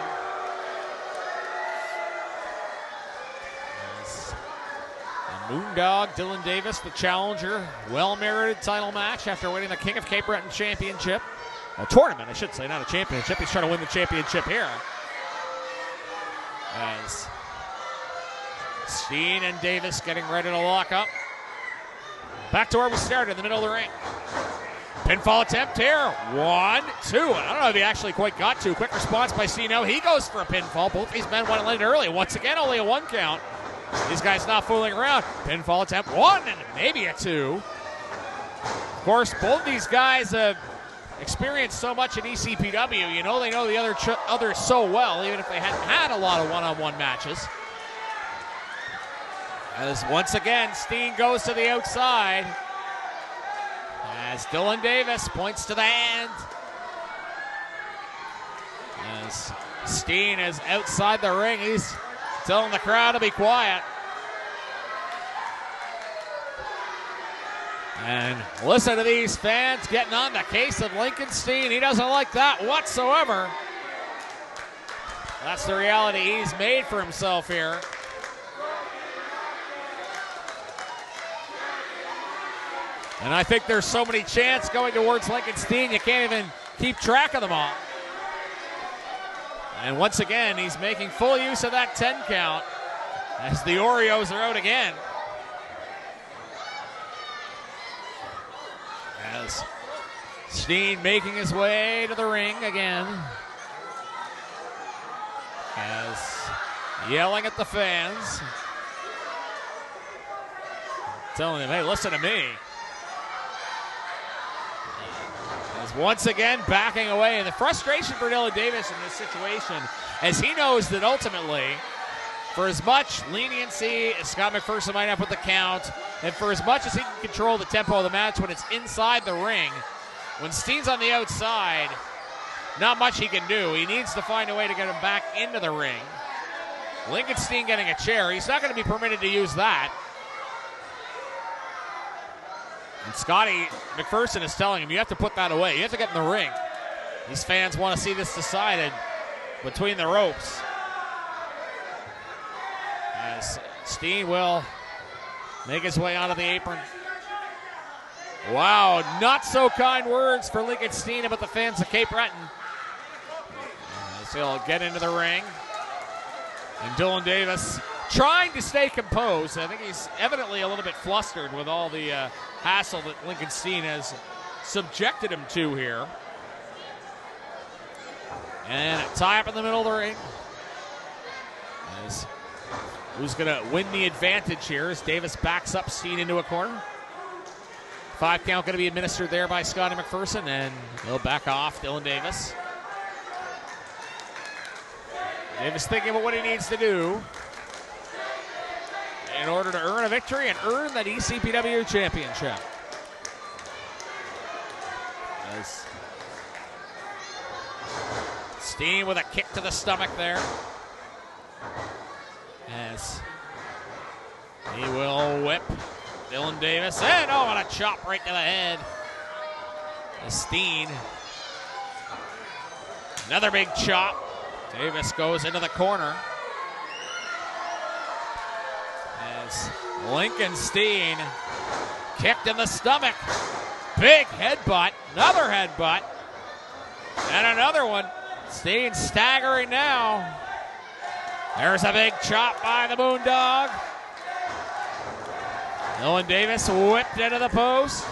The Moondog, Dylan Davis, the challenger. Well-merited title match after winning the King of Cape Breton Championship. A tournament, I should say, not a championship. He's trying to win the championship here. As Steen and Davis getting ready to lock up. Back to where we started, in the middle of the ring. Pinfall attempt here. 1, 2. I don't know if he actually quite got to. Quick response by Steen. No, he goes for a pinfall. Both these men went in early. Once again, only a 1 count. These guys not fooling around. Pinfall attempt 1 and maybe a 2. Of course, both these guys have experienced so much in ECPW. You know they know the others so well, even if they hadn't had a lot of one-on-one matches. As once again, Steen goes to the outside. As Dylan Davis points to the hand. As Steen is outside the ring, he's telling the crowd to be quiet. And listen to these fans getting on the case of Lincoln Steen. He doesn't like that whatsoever. That's the reality he's made for himself here. And I think there's so many chants going towards Lincoln Steen, you can't even keep track of them all. And once again, he's making full use of that 10 count as the Oreos are out again. As Steen making his way to the ring again. As yelling at the fans. Telling them, hey, listen to me. As once again backing away. And the frustration for Dylan Davis in this situation, as he knows that ultimately, for as much leniency as Scott McPherson might have with the count, and for as much as he can control the tempo of the match when it's inside the ring, when Steen's on the outside, not much he can do. He needs to find a way to get him back into the ring. Lincoln Steen getting a chair. He's not going to be permitted to use that. And Scotty McPherson is telling him, you have to put that away. You have to get in the ring. These fans want to see this decided between the ropes. As Steen will make his way onto the apron. Wow, not so kind words for Lincoln Steen about the fans of Cape Breton. As he'll get into the ring. And Dylan Davis trying to stay composed. I think he's evidently a little bit flustered with all the hassle that Lincoln Steen has subjected him to here. And a tie up in the middle of the ring. As who's going to win the advantage here as Davis backs up Steen into a corner. 5 count going to be administered there by Scotty McPherson, and he'll back off Dylan Davis. Davis thinking about what he needs to do in order to earn a victory and earn that ECPW championship. As Steen with a kick to the stomach there. As he will whip Dylan Davis. And and a chop right to the head. Steen. Another big chop. Davis goes into the corner. As Lincoln Steen kicked in the stomach. Big headbutt. Another headbutt. And another one. Steen staggering now. There's a big chop by the Moondog. Dylan Davis whipped into the post.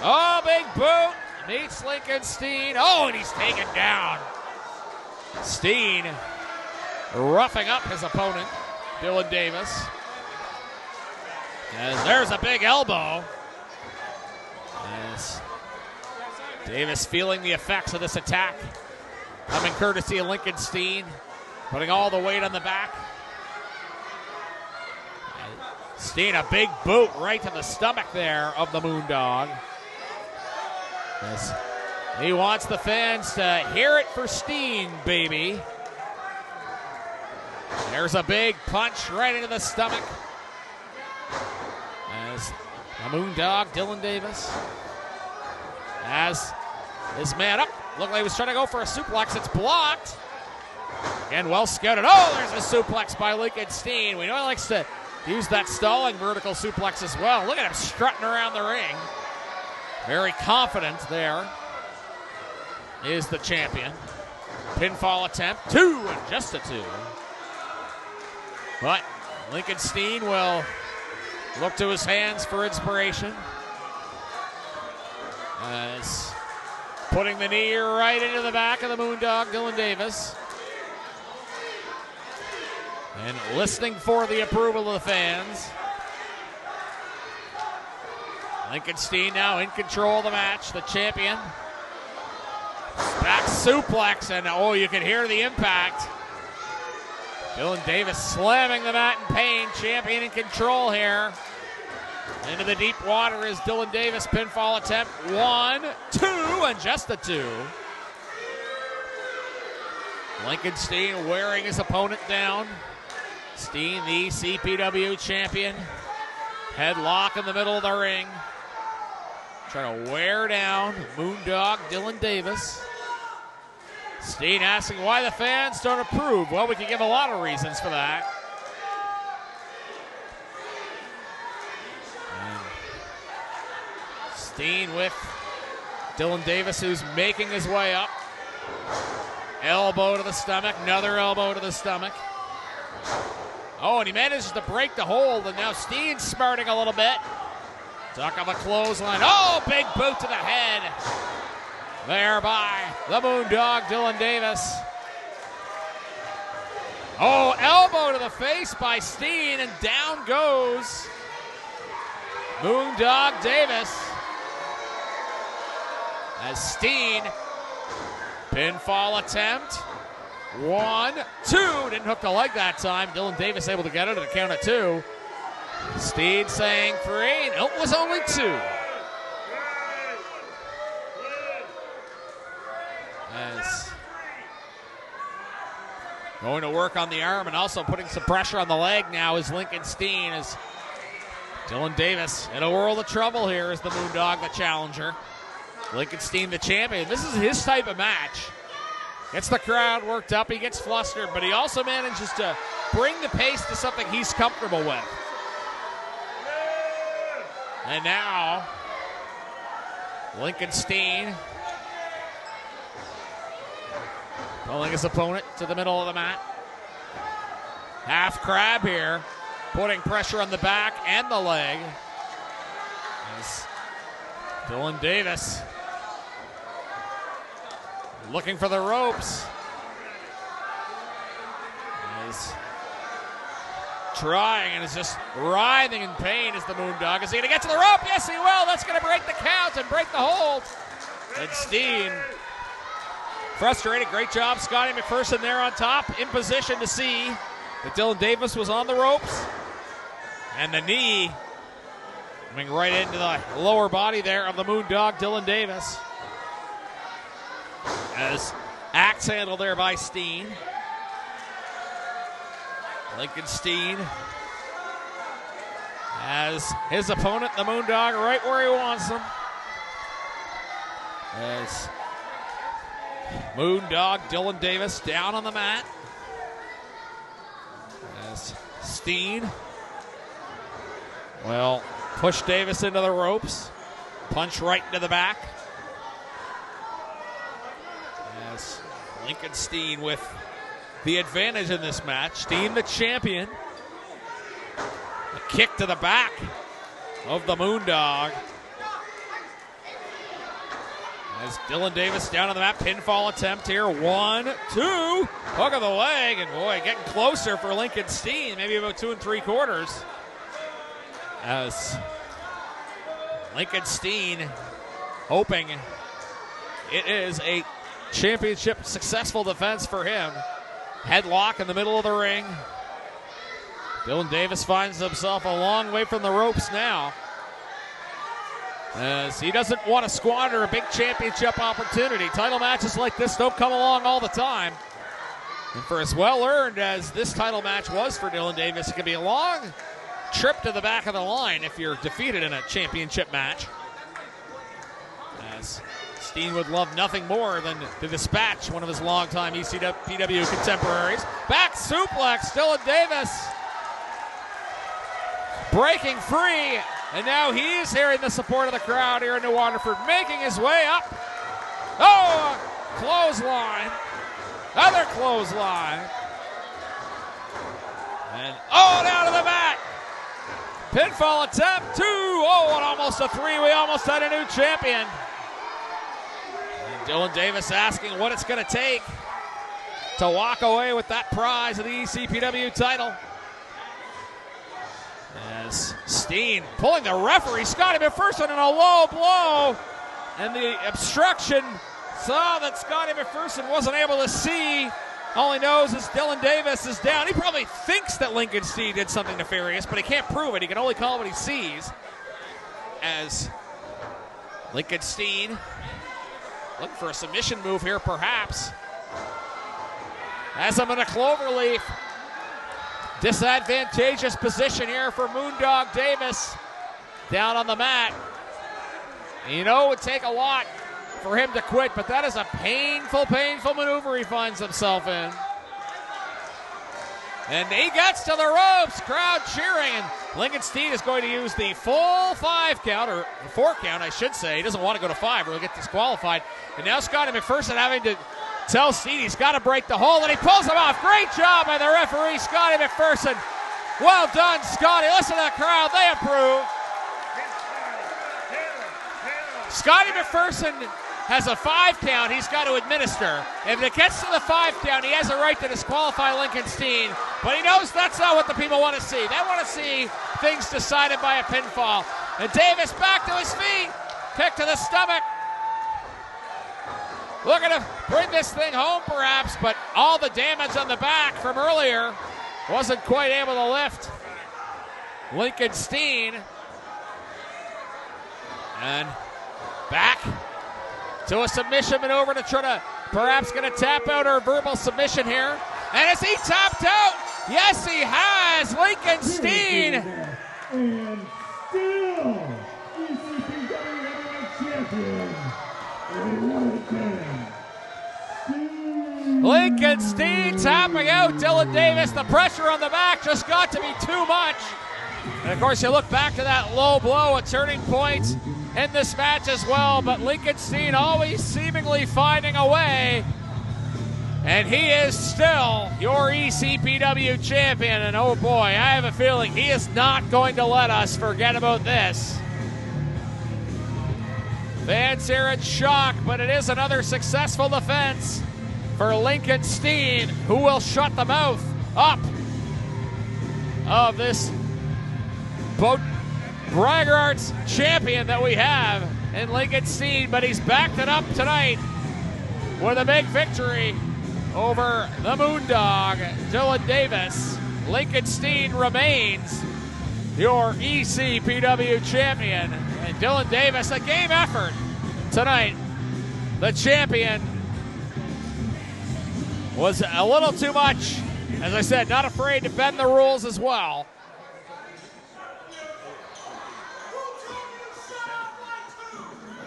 Oh, big boot. Meets Lincoln Steen. Oh, and he's taken down. Steen roughing up his opponent, Dylan Davis. As there's a big elbow. As Davis feeling the effects of this attack. Coming courtesy of Lincoln Steen. Putting all the weight on the back. Steen, a big boot right to the stomach there of the Moondog. As he wants the fans to hear it for Steen, baby. There's a big punch right into the stomach. As the Moondog, Dylan Davis, as his man up. Looked like he was trying to go for a suplex. It's blocked. Again, well scouted. Oh, there's a suplex by Lincoln Steen. We know he likes to use that stalling vertical suplex as well. Look at him strutting around the ring. Very confident there is the champion. Pinfall attempt. 2 and just a 2. But Lincoln Steen will look to his hands for inspiration. As putting the knee right into the back of the Moondog, Dylan Davis. And listening for the approval of the fans. Lincoln Steen now in control of the match, the champion. Back suplex, and you can hear the impact. Dylan Davis slamming the mat in pain, champion in control here. Into the deep water is Dylan Davis, pinfall attempt. 1, 2, and just a 2. Lincoln Steen wearing his opponent down. Steen, the ECPW champion. Headlock in the middle of the ring. Trying to wear down Moondog Dylan Davis. Steen asking why the fans don't approve. Well, we can give a lot of reasons for that. And Steen with Dylan Davis, who's making his way up. Elbow to the stomach, another elbow to the stomach. Oh, and he manages to break the hold, and now Steen's smarting a little bit. Tuck of a clothesline. Oh, big boot to the head. There by the Moondog, Dylan Davis. Oh, elbow to the face by Steen, and down goes Moondog Davis. As Steen, pinfall attempt. 1, 2. Didn't hook the leg that time. Dylan Davis able to get it at a count of 2. Steen saying 3. Nope, it was only 2. As going to work on the arm and also putting some pressure on the leg now is Lincoln Steen. As Dylan Davis in a world of trouble here as the Moondog, the challenger. Lincoln Steen, the champion. This is his type of match. Gets the crowd worked up. He gets flustered, but he also manages to bring the pace to something he's comfortable with. And now, Lincoln Steen pulling his opponent to the middle of the mat. Half crab here. putting pressure on the back and the leg. As Dylan Davis looking for the ropes. As trying and is just writhing in pain as the Moondog. Is he going to get to the rope? Yes, he will. That's going to break the count and break the hold. And Steen frustrated. Great job, Scotty McPherson there on top, in position to see that Dylan Davis was on the ropes. And the knee coming right into the lower body there of the Moondog, Dylan Davis. As axe handle there by Steen. Lincoln Steen as his opponent, the Moondog, right where he wants him. As Moondog Dylan Davis down on the mat. As Steen will push Davis into the ropes. Punch right into the back. As Lincoln Steen with the advantage in this match. Steen the champion. A kick to the back of the Moondog. As Dylan Davis down on the mat, pinfall attempt here. 1, 2, hook of the leg, and boy, getting closer for Lincoln Steen, maybe about 2 3/4. As Lincoln Steen hoping it is a championship successful defense for him. Headlock in the middle of the ring. Dylan Davis finds himself a long way from the ropes now, as he doesn't want to squander a big championship opportunity. Title matches like this don't come along all the time. And for as well earned as this title match was for Dylan Davis, it can be a long trip to the back of the line if you're defeated in a championship match. As Steen would love nothing more than to dispatch one of his longtime ECPW contemporaries. Back suplex, Dylan Davis breaking free, and now he's hearing the support of the crowd here in New Waterford, making his way up. Oh, clothesline, other clothesline, and down to the mat. Pinfall attempt, 2, and almost a 3. We almost had a new champion. Dylan Davis asking what it's going to take to walk away with that prize of the ECPW title. As Steen pulling the referee, Scotty McPherson, in a low blow. And the obstruction saw that Scotty McPherson wasn't able to see. All he knows is Dylan Davis is down. He probably thinks that Lincoln Steen did something nefarious, but he can't prove it. He can only call what he sees. As Lincoln Steen looking for a submission move here, perhaps. Has him in a cloverleaf. Disadvantageous position here for Moondog Davis down on the mat. And you know it would take a lot for him to quit, but that is a painful, painful maneuver he finds himself in. And he gets to the ropes, crowd cheering, and Lincoln Steen is going to use the full 5 count, or 4 count, I should say. He doesn't want to go to 5 or he'll get disqualified. And now Scotty McPherson having to tell Steen he's got to break the hold, and he pulls him off. Great job by the referee, Scotty McPherson. Well done, Scotty. Listen to the crowd. They approve. Scotty McPherson has a 5 count he's got to administer. If it gets to the 5 count, he has a right to disqualify Lincoln Steen, but he knows that's not what the people want to see. They want to see things decided by a pinfall. And Davis back to his feet. Kick to the stomach. Looking to bring this thing home perhaps, but all the damage on the back from earlier wasn't quite able to lift Lincoln Steen. And back to a submission maneuver to try to perhaps going to tap out her verbal submission here. And has he tapped out? Yes, he has. Lincoln Steen. And still ECPW Heavyweight Champion, Lincoln Steen tapping out Dylan Davis. The pressure on the back just got to be too much. And of course, you look back to that low blow, a turning point in this match as well, but Lincoln Steen always seemingly finding a way And he is still your ECPW champion. And oh boy, I have a feeling he is not going to let us forget about this. Fans here in shock, but it is another successful defense for Lincoln Steen, who will shut the mouth up of this Bragger Arts champion that we have in Lincoln Steen. But he's backed it up tonight with a big victory over the Moondog, Dylan Davis. Lincoln Steen remains your ECPW champion. And Dylan Davis, a game effort tonight. The champion was a little too much. As I said, not afraid to bend the rules as well.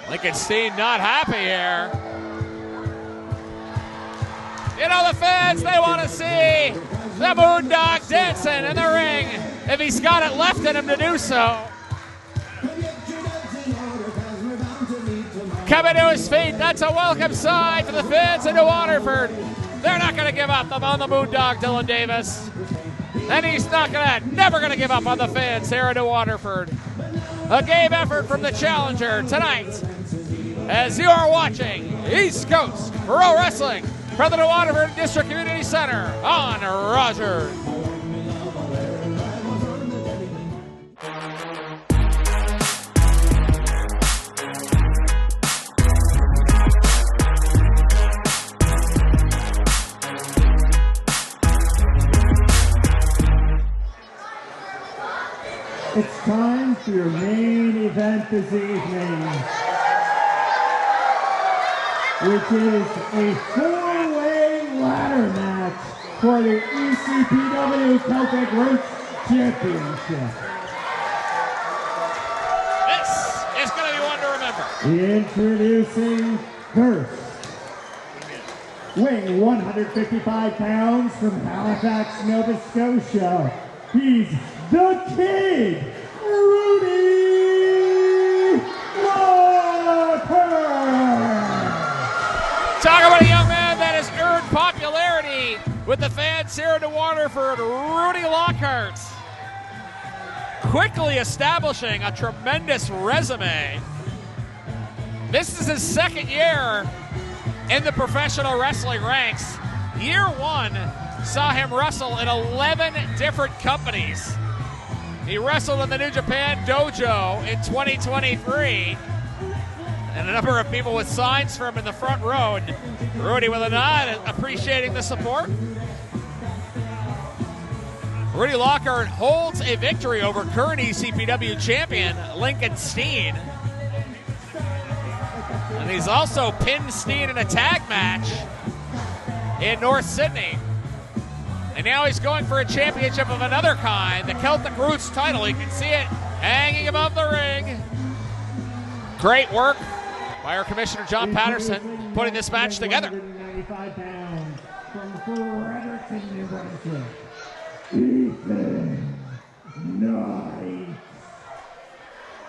Lincoln Steen not happy here. You know, the fans, they want to see the Moondog dancing in the ring if he's got it left in him to do so. Coming to his feet, that's a welcome sign for the fans in New Waterford. They're not going to give up on the Moondog, Dylan Davis. And he's never going to give up on the fans here in New Waterford. A game effort from the challenger tonight as you are watching East Coast Pro Wrestling from the New Waterford District Community Center on Rogers. It's time for your main event this evening, which is a four-way ladder match for the ECPW Celtic Roots Championship. This is going to be one to remember. Introducing first, weighing 155 pounds from Halifax, Nova Scotia, he's the Kid, Rudy Walker! Talk about a young man that has earned popularity with the fans here in New Waterford, Rudy Lockhart. Quickly establishing a tremendous resume. This is his second year in the professional wrestling ranks. Year one saw him wrestle in 11 different companies. He wrestled in the New Japan Dojo in 2023. And a number of people with signs for him in the front row. And Rudy with a nod, appreciating the support. Rudy Lockhart holds a victory over current ECPW champion Lincoln Steen. And he's also pinned Steen in a tag match in North Sydney. And now he's going for a championship of another kind, the Celtic Roots title. You can see it hanging above the ring. Great work by our commissioner, John Patterson, putting this match together. 195 pounds from Fredericton, New Brunswick, Ethan Knight.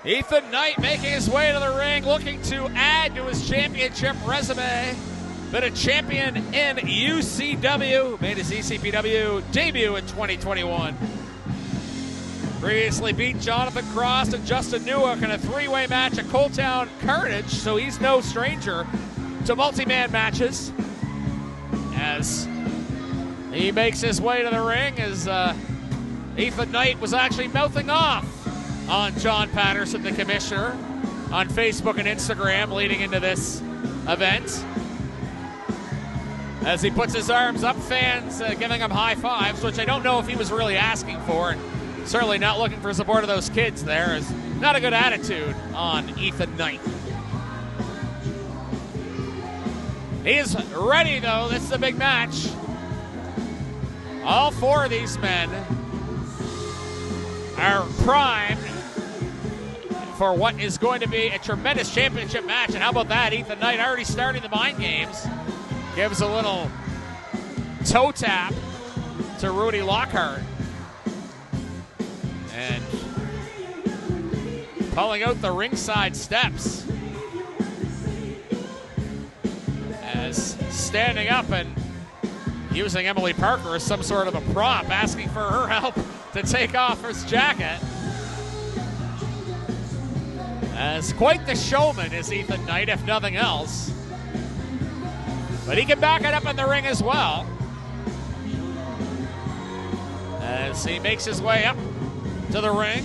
Ethan Knight making his way to the ring, looking to add to his championship resume. Been a champion in UCW, made his ECPW debut in 2021. Previously beat Jonathan Cross and Justin Newark in a three-way match at Coaltown Carnage, so he's no stranger to multi-man matches. As he makes his way to the ring, as Ethan Knight was actually mouthing off on John Patterson, the commissioner, on Facebook and Instagram leading into this event. As he puts his arms up, fans giving him high fives, which I don't know if he was really asking for, and certainly not looking for support of those kids there. Is not a good attitude on Ethan Knight. He is ready, though. This is a big match. All four of these men are primed for what is going to be a tremendous championship match. And how about that? Ethan Knight already starting the mind games. Gives a little toe tap to Rudy Lockhart. And pulling out the ringside steps. As standing up and using Emily Parker as some sort of a prop, asking for her help to take off his jacket. As quite the showman is Ethan Knight, if nothing else. But he can back it up in the ring as well. As he makes his way up to the ring.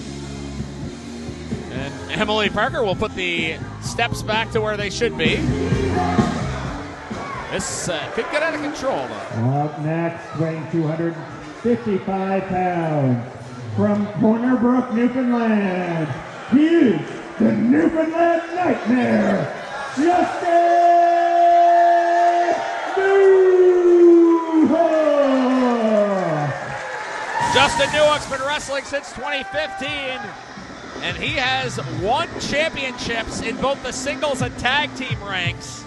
And Emily Parker will put the steps back to where they should be. This could get out of control, though. Up next, weighing 255 pounds, from Corner Brook, Newfoundland, he's the Newfoundland Nightmare, Justin Newhook! Justin Newhook's been wrestling since 2015, and he has won championships in both the singles and tag team ranks.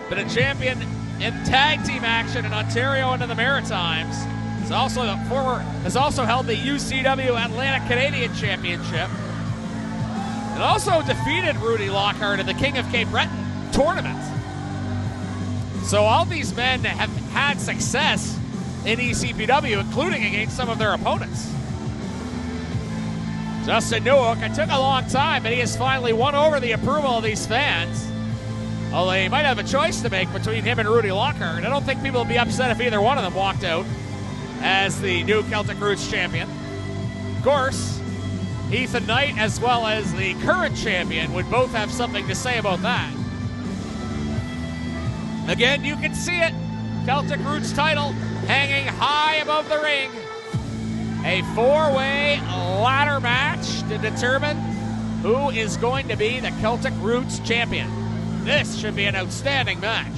Been a champion in tag team action in Ontario and in the Maritimes. He's also held the UCW Atlantic Canadian Championship. And also defeated Rudy Lockhart in the King of Cape Breton tournament. So all these men have had success in ECPW, including against some of their opponents. Justin Newhook, it took a long time, but he has finally won over the approval of these fans. Although they might have a choice to make between him and Rudy Lockhart. I don't think people will be upset if either one of them walked out as the new Celtic Roots champion. Of course, Ethan Knight as well as the current champion would both have something to say about that. Again, you can see it. Celtic Roots title hanging high above the ring. A four-way ladder match to determine who is going to be the Celtic Roots champion. This should be an outstanding match.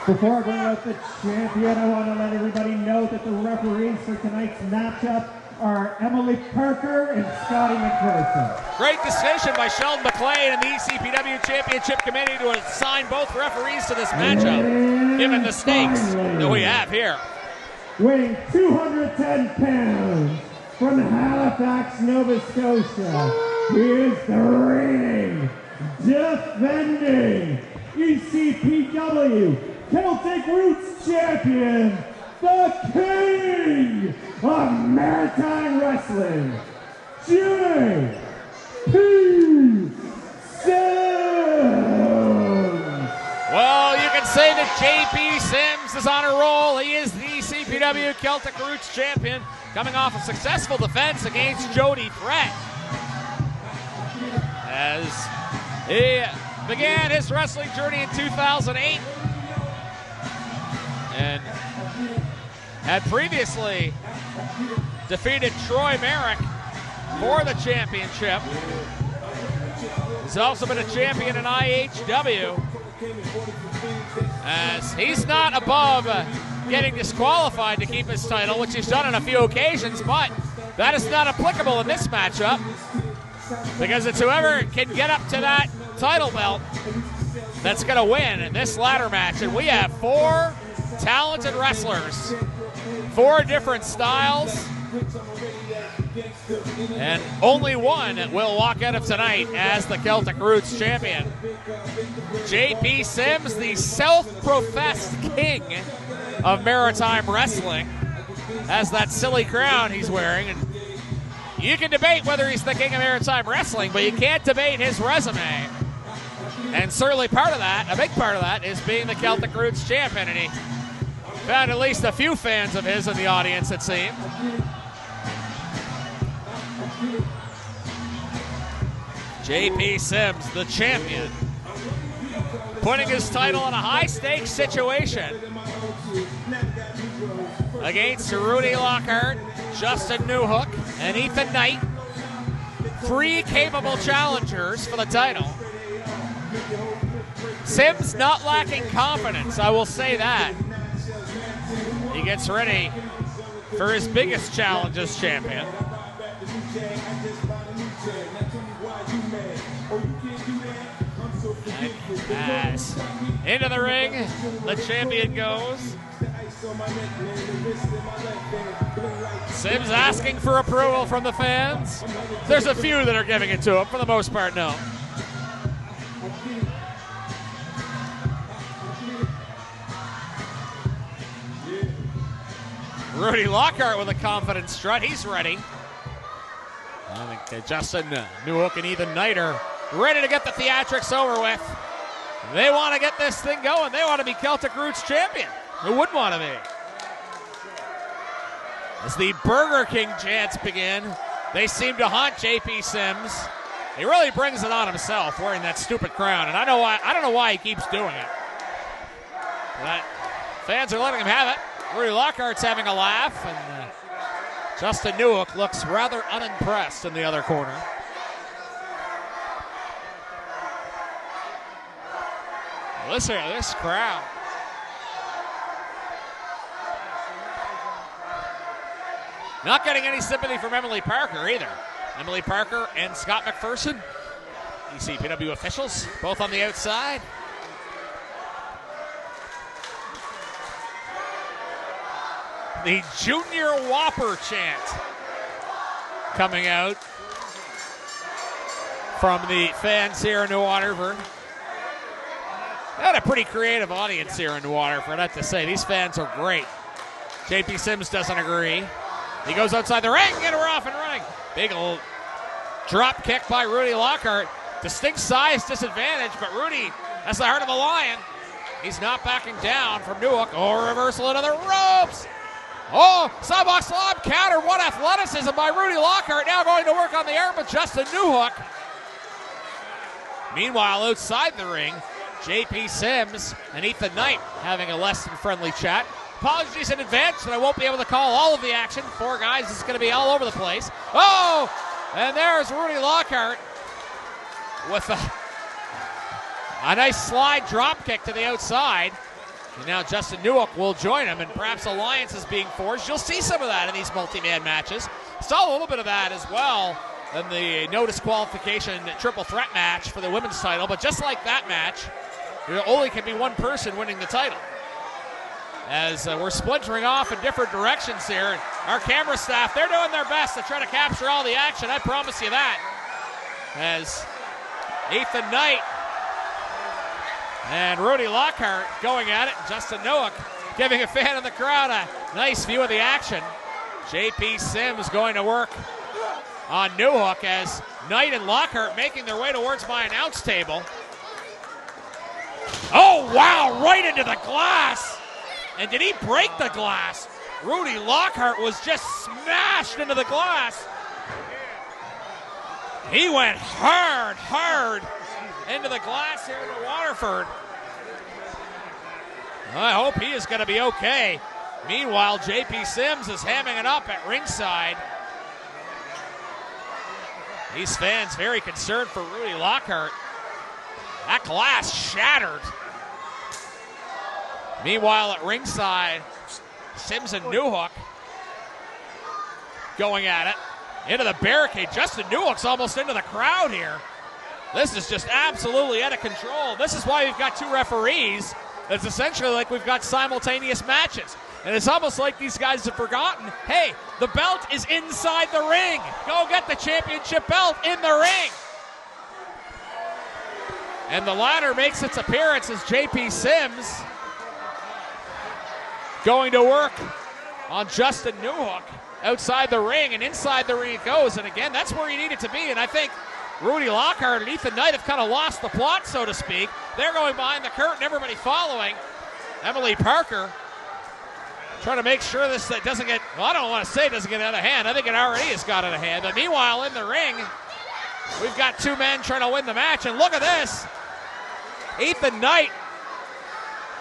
Before I bring out the champion, I want to let everybody know that the referees for tonight's matchup are Emily Parker and Scotty McPherson. Great decision by Sheldon McLean and the ECPW Championship Committee to assign both referees to this matchup, given the stakes that we have here. Weighing 210 pounds from Halifax, Nova Scotia, here's the reigning, defending ECPW Celtic Roots champion, the King of Maritime Wrestling, J.P. Sims. Well, you can say that J.P. Sims is on a roll. He is the ECPW Celtic Roots champion, coming off a successful defense against Jody Threat. As he began his wrestling journey in 2008 and had previously defeated Troy Merrick for the championship. He's also been a champion in IHW, as he's not above getting disqualified to keep his title, which he's done on a few occasions, but that is not applicable in this matchup, because it's whoever can get up to that title belt that's going to win in this ladder match. And we have four talented wrestlers, four different styles, and only one will walk out of tonight as the Celtic Roots champion. J.P. Sims, the self-professed king of maritime wrestling, has that silly crown he's wearing, and you can debate whether he's the king of maritime wrestling, but you can't debate his resume. And certainly part of that, a big part of that, is being the Celtic Roots champion, and he found at least a few fans of his in the audience, it seemed. J.P. Sims, the champion, putting his title in a high-stakes situation against Rudy Lockhart, Justin Newhook, and Ethan Knight. Three capable challengers for the title. Sims not lacking confidence, I will say that. He gets ready for his biggest challenge as champion. As into the ring, the champion goes. Sims asking for approval from the fans. There's a few that are giving it to him. For the most part, no. Rudy Lockhart with a confident strut. He's ready. I think Justin Newhook and Ethan Knight are ready to get the theatrics over with. They want to get this thing going. They want to be Celtic Roots champion. Who wouldn't want to be? As the Burger King chants begin, they seem to haunt JP Sims. He really brings it on himself wearing that stupid crown, and I don't know why he keeps doing it. But fans are letting him have it. Rudy Lockhart's having a laugh, and Justin Newhook looks rather unimpressed in the other corner. Listen to this crowd. Not getting any sympathy from Emily Parker either. Emily Parker and Scott McPherson, ECPW officials, both on the outside. The Junior Whopper chant coming out from the fans here in New Waterford. Got a pretty creative audience here in New Waterford, I have to say. These fans are great. JP Sims doesn't agree. He goes outside the ring, and we're off and running. Big old drop kick by Rudy Lockhart. Distinct size disadvantage, but Rudy has the heart of a lion. He's not backing down from Newhook. Oh, reversal into the ropes. Oh, sidebox lob counter. What athleticism by Rudy Lockhart. Now going to work on the arm with Justin Newhook. Meanwhile, outside the ring, JP Sims and Ethan Knight having a less than friendly chat. Apologies in advance that I won't be able to call all of the action. Four guys, this is going to be all over the place. Oh, and there's Rudy Lockhart with a nice slide drop kick to the outside. And now Justin Newhook will join him, and perhaps alliance is being forged. You'll see some of that in these multi-man matches. Saw a little bit of that as well in the no disqualification triple threat match for the women's title. But just like that match, there only can be one person winning the title. As we're splintering off in different directions here. And our camera staff, they're doing their best to try to capture all the action. I promise you that. As Ethan Knight and Rudy Lockhart going at it. Justin Newhook giving a fan in the crowd a nice view of the action. JP Sims going to work on Newhook as Knight and Lockhart making their way towards my announce table. Oh, wow, right into the glass. And did he break the glass? Rudy Lockhart was just smashed into the glass. He went hard into the glass here in Waterford. I hope he is going to be okay. Meanwhile, JP Sims is hamming it up at ringside. These fans very concerned for Rudy Lockhart. That glass shattered. Meanwhile, at ringside, Sims and Newhook going at it. Into the barricade. Justin Newhook's almost into the crowd here. This is just absolutely out of control. This is why we've got two referees. It's essentially like we've got simultaneous matches. And it's almost like these guys have forgotten, hey, the belt is inside the ring. Go get the championship belt in the ring. And the ladder makes its appearance as JP Sims going to work on Justin Newhook outside the ring, and inside the ring it goes. And again, that's where you need it to be. And I think Rudy Lockhart and Ethan Knight have kind of lost the plot, so to speak. They're going behind the curtain, everybody following. Emily Parker trying to make sure this doesn't get, well, I don't want to say it doesn't get out of hand. I think it already has got out of hand. But meanwhile, in the ring, we've got two men trying to win the match. And look at this. Ethan Knight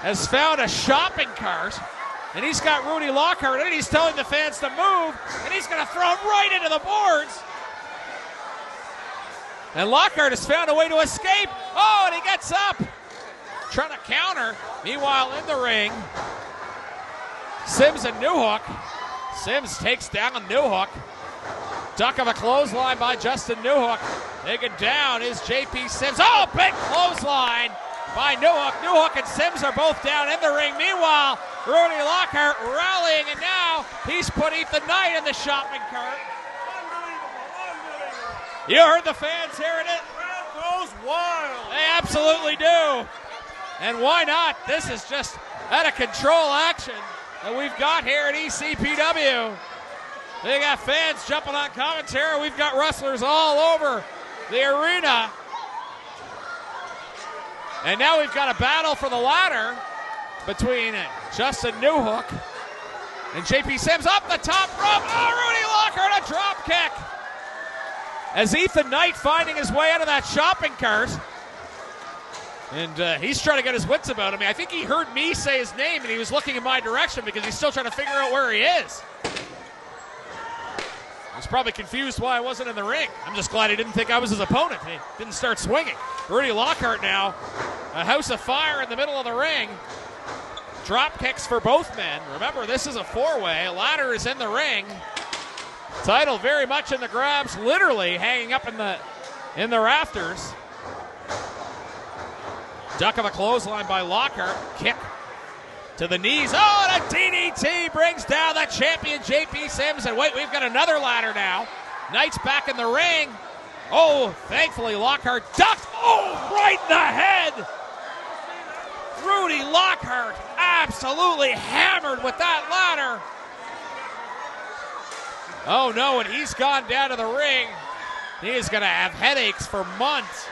has found a shopping cart. And he's got Rudy Lockhart in it. He's telling the fans to move. And he's going to throw it right into the boards. And Lockhart has found a way to escape. Oh, and he gets up. Trying to counter. Meanwhile, in the ring, Sims and Newhook. Sims takes down Newhook. Duck of a clothesline by Justin Newhook. Taken down is JP Sims. Oh, big clothesline by Newhook. Newhook and Sims are both down in the ring. Meanwhile, Rudy Lockhart rallying, and now he's put Ethan Knight in the shopping cart. You heard the fans hearing it. Crowd goes wild. They absolutely do. And why not? This is just out of control action. that we've got here at ECPW. They got fans jumping on commentary. We've got wrestlers all over the arena. And now we've got a battle for the ladder between Justin Newhook and JP Sims up the top rope. Oh, Rudy Lockhart, a drop kick. As Ethan Knight finding his way out of that shopping cart. And he's trying to get his wits about him. I think he heard me say his name and he was looking in my direction because he's still trying to figure out where he is. He's probably confused why I wasn't in the ring. I'm just glad he didn't think I was his opponent. He didn't start swinging. Rudy Lockhart now, a house of fire in the middle of the ring. Drop kicks for both men. Remember, this is a four-way. Ladder is in the ring. Title very much in the grabs, literally hanging up in the rafters. Duck of a clothesline by Lockhart. Kick to the knees. Oh, and a DDT brings down the champion JP Sims. And wait, we've got another ladder now. Knight's back in the ring. Oh, thankfully Lockhart ducked. Oh, right in the head. Rudy Lockhart absolutely hammered with that ladder. Oh no, and he's gone down to the ring. He is going to have headaches for months.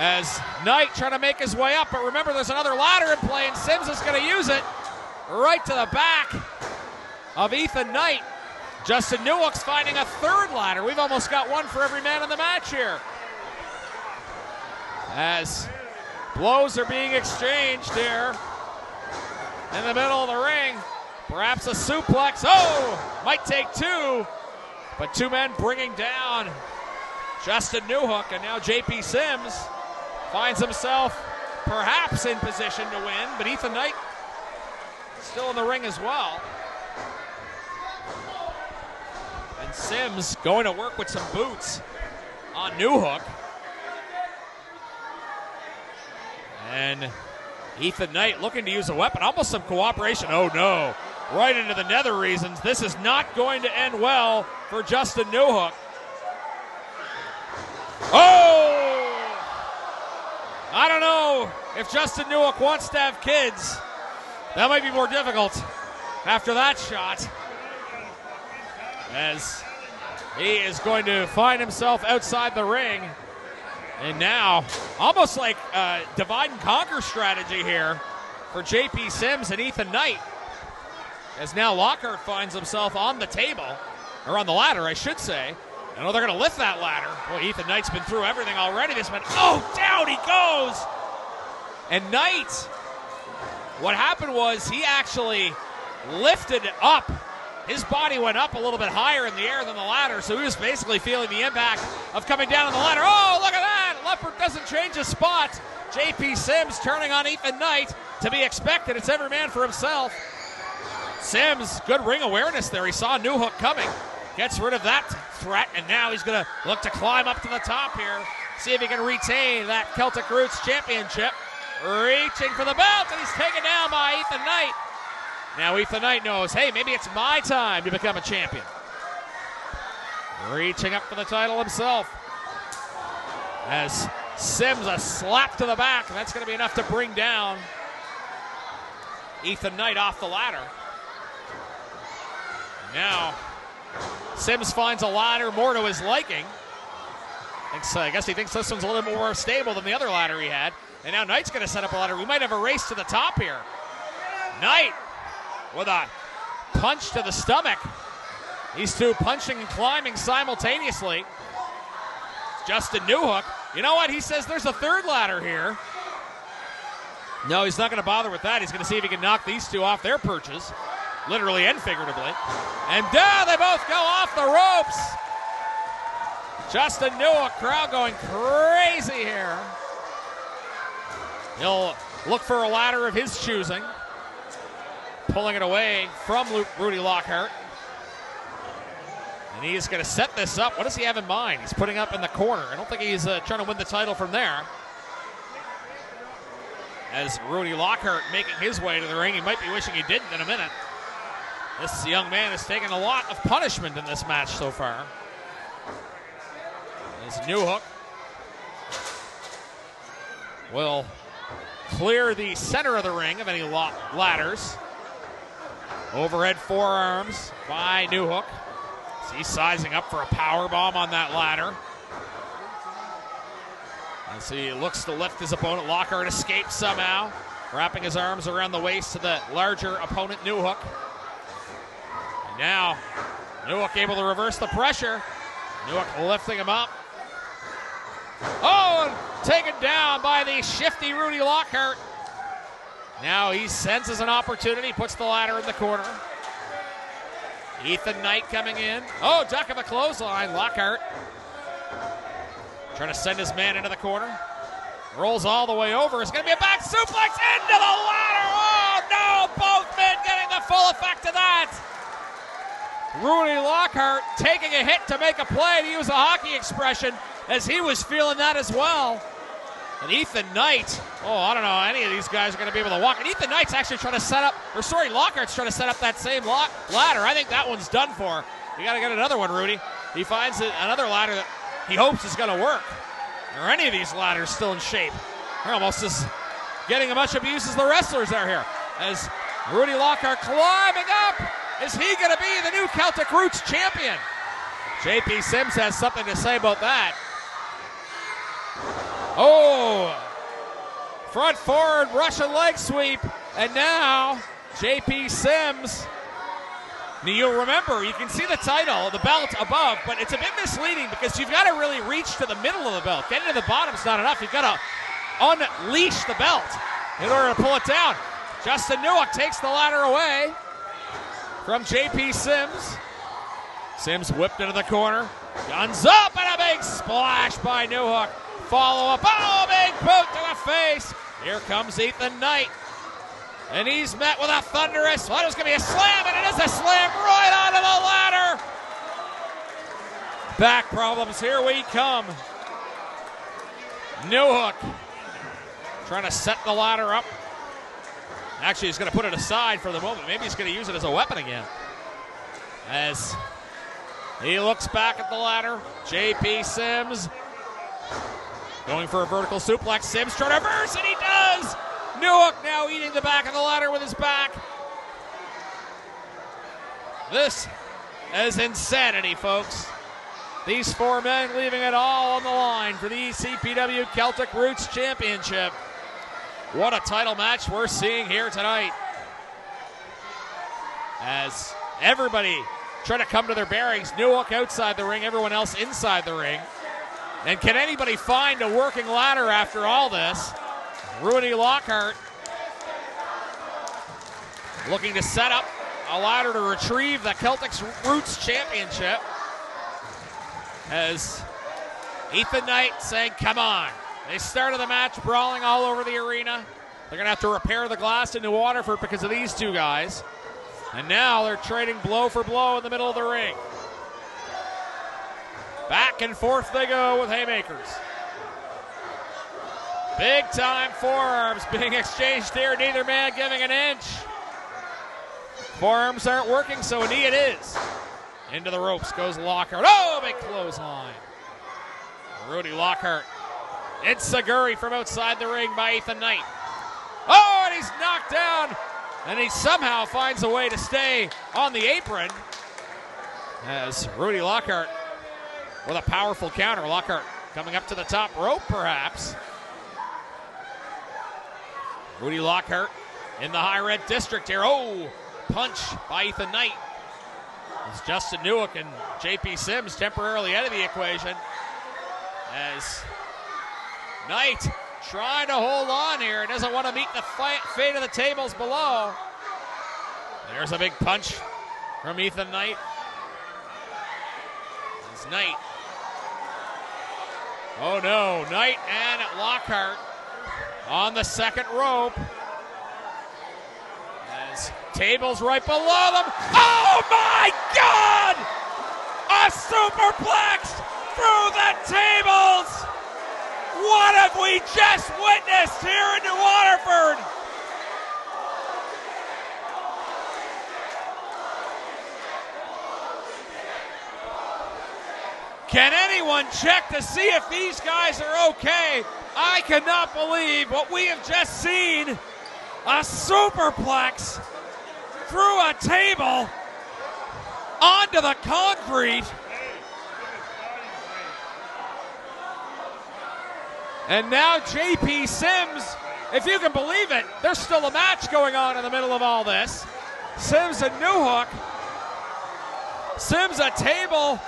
As Knight trying to make his way up, but remember there's another ladder in play and Sims is going to use it right to the back of Ethan Knight. Justin Newhook's finding a third ladder. We've almost got one for every man in the match here. As blows are being exchanged here in the middle of the ring. Perhaps a suplex. Oh, might take two, but two men bringing down Justin Newhook, and now JP Sims finds himself perhaps in position to win, but Ethan Knight still in the ring as well. And Sims going to work with some boots on Newhook. And Ethan Knight looking to use a weapon, almost some cooperation. Oh no, right into the nether reasons. This is not going to end well for Justin Newhook. Oh! I don't know if Justin Newhook wants to have kids. That might be more difficult after that shot. As he is going to find himself outside the ring. And now, almost like a divide and conquer strategy here for JP Sims and Ethan Knight. As now Lockhart finds himself on the table, or on the ladder, I should say. I know they're going to lift that ladder. Well, Ethan Knight's been through everything already. This man, oh, down he goes. And Knight, what happened was he actually lifted up. His body went up a little bit higher in the air than the ladder, so he was basically feeling the impact of coming down on the ladder. Oh, look at that. Leopard doesn't change his spot. JP Sims turning on Ethan Knight. To be expected, it's every man for himself. Sims, good ring awareness there. He saw Newhook coming. Gets rid of that threat, and now he's going to look to climb up to the top here. See if he can retain that Celtic Roots Championship. Reaching for the belt, and he's taken down by Ethan Knight. Now Ethan Knight knows, hey, maybe it's my time to become a champion. Reaching up for the title himself. As Sims, a slap to the back, and that's going to be enough to bring down Ethan Knight off the ladder. Now, Sims finds a ladder more to his liking. I guess he thinks this one's a little bit more stable than the other ladder he had. And now Knight's going to set up a ladder. We might have a race to the top here. Knight with a punch to the stomach. These two punching and climbing simultaneously. Justin Newhook. You know what? He says there's a third ladder here. No, he's not going to bother with that. He's going to see if he can knock these two off their perches. Literally and figuratively. And down they both go off the ropes. Justin Newhook, crowd going crazy here. He'll look for a ladder of his choosing. Pulling it away from Rudy Lockhart. And he's going to set this up. What does he have in mind? He's putting up in the corner. I don't think he's trying to win the title from there. As Rudy Lockhart making his way to the ring. He might be wishing he didn't in a minute. This young man has taken a lot of punishment in this match so far. As Newhook will clear the center of the ring of any ladders. Overhead forearms by Newhook. He's sizing up for a power bomb on that ladder. As he looks to lift his opponent, Lockhart escapes somehow, wrapping his arms around the waist of the larger opponent, Newhook. And now, Newhook able to reverse the pressure. Newhook lifting him up. Oh, and taken down by the shifty Rudy Lockhart. Now he senses an opportunity, puts the ladder in the corner. Ethan Knight coming in. Oh, duck of a clothesline. Lockhart trying to send his man into the corner. Rolls all the way over. It's going to be a back suplex into the ladder. Oh, no. Both men getting the full effect of that. Rudy Lockhart taking a hit to make a play, to use a hockey expression, as he was feeling that as well. And Ethan Knight, I don't know, any of these guys are going to be able to walk. And Ethan Knight's actually trying to set up, Lockhart's trying to set up that same ladder. I think that one's done for. You got to get another one, Rudy. He finds another ladder that he hopes is going to work. Are any of these ladders still in shape? They're almost as getting as much abuse as the wrestlers are here. As Rudy Lockhart climbing up. Is he going to be the new Celtic Roots champion? JP Sims has something to say about that. Oh, front forward Russian leg sweep. And now JP Sims. Now you'll remember, you can see the title, the belt above, but it's a bit misleading because you've got to really reach to the middle of the belt. Getting to the bottom's not enough. You've got to unleash the belt in order to pull it down. Justin Newhook takes the ladder away from JP Sims. Sims whipped into the corner. Guns up and a big splash by Newhook. Follow up. Oh, big boot to the face. Here comes Ethan Knight. And he's met with a thunderous, well, it's going to be a slam, and it is a slam right onto the ladder. Back problems, here we come. Newhook trying to set the ladder up. Actually, he's going to put it aside for the moment. Maybe he's going to use it as a weapon again. As he looks back at the ladder, JP Sims going for a vertical suplex. Sims trying to reverse, and he does. Newhook now eating the back of the ladder with his back. This is insanity, folks. These four men leaving it all on the line for the ECPW Celtic Roots Championship. What a title match we're seeing here tonight. As everybody trying to come to their bearings. Newhook outside the ring, everyone else inside the ring. And can anybody find a working ladder after all this? Rudy Lockhart looking to set up a ladder to retrieve the Celtic Roots Championship. As Ethan Knight saying, come on. They started the match brawling all over the arena. They're going to have to repair the glass in New Waterford because of these two guys. And now they're trading blow for blow in the middle of the ring. Back and forth they go with haymakers. Big time forearms being exchanged here. Neither man giving an inch. Forearms aren't working, so a knee it is. Into the ropes goes Lockhart. Oh, big clothesline. Rudy Lockhart. It's Saguri from outside the ring by Ethan Knight. Oh, and he's knocked down. And he somehow finds a way to stay on the apron. As Rudy Lockhart with a powerful counter. Lockhart coming up to the top rope, perhaps. Rudy Lockhart in the high red district here. Oh, punch by Ethan Knight. As Justin Newhook and JP Sims temporarily out of the equation. As Knight trying to hold on here. Doesn't want to meet the fate of the tables below. There's a big punch from Ethan Knight. As Knight. Oh no, Knight and Lockhart on the second rope. As tables right below them. Oh my God! A superplex through the tables! What have we just witnessed here in New Waterford? Can anyone check to see if these guys are okay? I cannot believe what we have just seen. A superplex threw a table onto the concrete. And now JP Sims, if you can believe it, there's still a match going on in the middle of all this. Sims a new hook. Sims a table,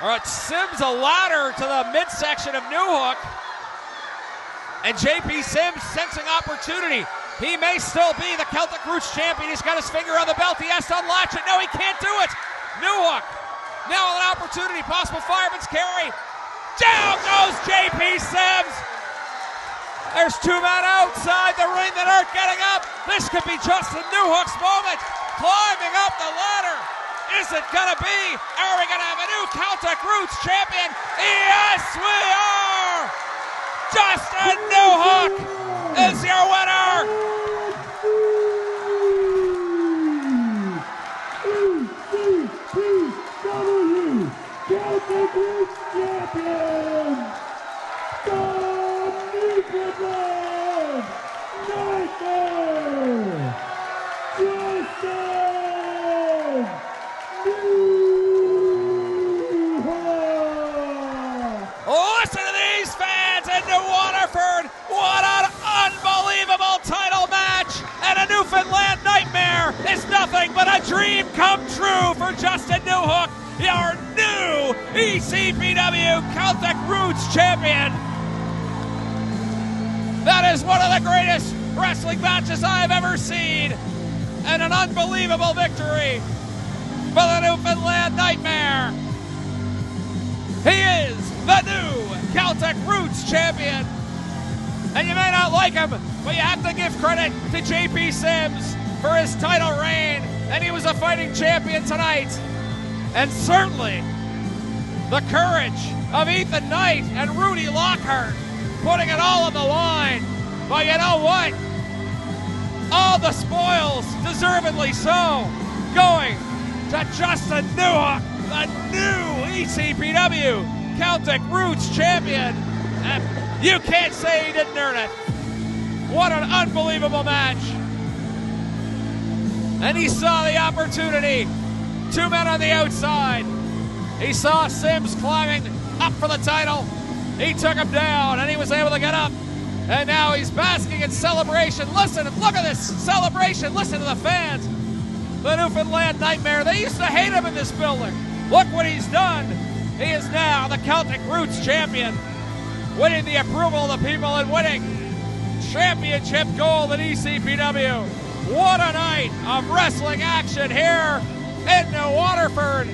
or Sims a ladder to the midsection of new hook. And JP Sims sensing opportunity. He may still be the Celtic Roots champion. He's got his finger on the belt. He has to unlatch it. No, he can't do it. New hook. Now an opportunity. Possible fireman's carry. Down goes JP Sims. There's two men outside the ring that aren't getting up. This could be Justin Newhook's moment. Climbing up the ladder. Is it gonna be? Are we gonna have a new Celtic Roots champion? Yes, we are! Justin Newhook is your winner! ECPW Celtic Roots champion! Listen to these fans in New Waterford. What an unbelievable title match. And a Newfoundland nightmare is nothing but a dream come true for Justin Newhook, your new ECPW Celtic Roots champion. That is one of the greatest wrestling matches I've ever seen. And an unbelievable victory for the Newfoundland Nightmare. He is the new Celtic Roots champion. And you may not like him, but you have to give credit to JP Sims for his title reign. And he was a fighting champion tonight. And certainly the courage of Ethan Knight and Rudy Lockhart putting it all on the line. But you know what? All the spoils, deservedly so, going to Justin Newhook, the new ECPW Celtic Roots champion. And you can't say he didn't earn it. What an unbelievable match. And he saw the opportunity. Two men on the outside. He saw Sims climbing up for the title. He took him down and he was able to get up. And now he's basking in celebration. Listen, look at this celebration. Listen to the fans. The Newfoundland Nightmare. They used to hate him in this building. Look what he's done. He is now the Celtic Roots champion, winning the approval of the people and winning championship gold at ECPW. What a night of wrestling action here in New Waterford.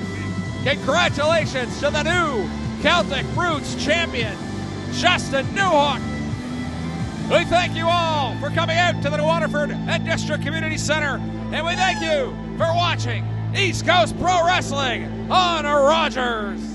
Congratulations to the new Celtic Roots champion, Justin Newhook. We thank you all for coming out to the New Waterford and District Community Center, and we thank you for watching East Coast Pro Wrestling on Rogers.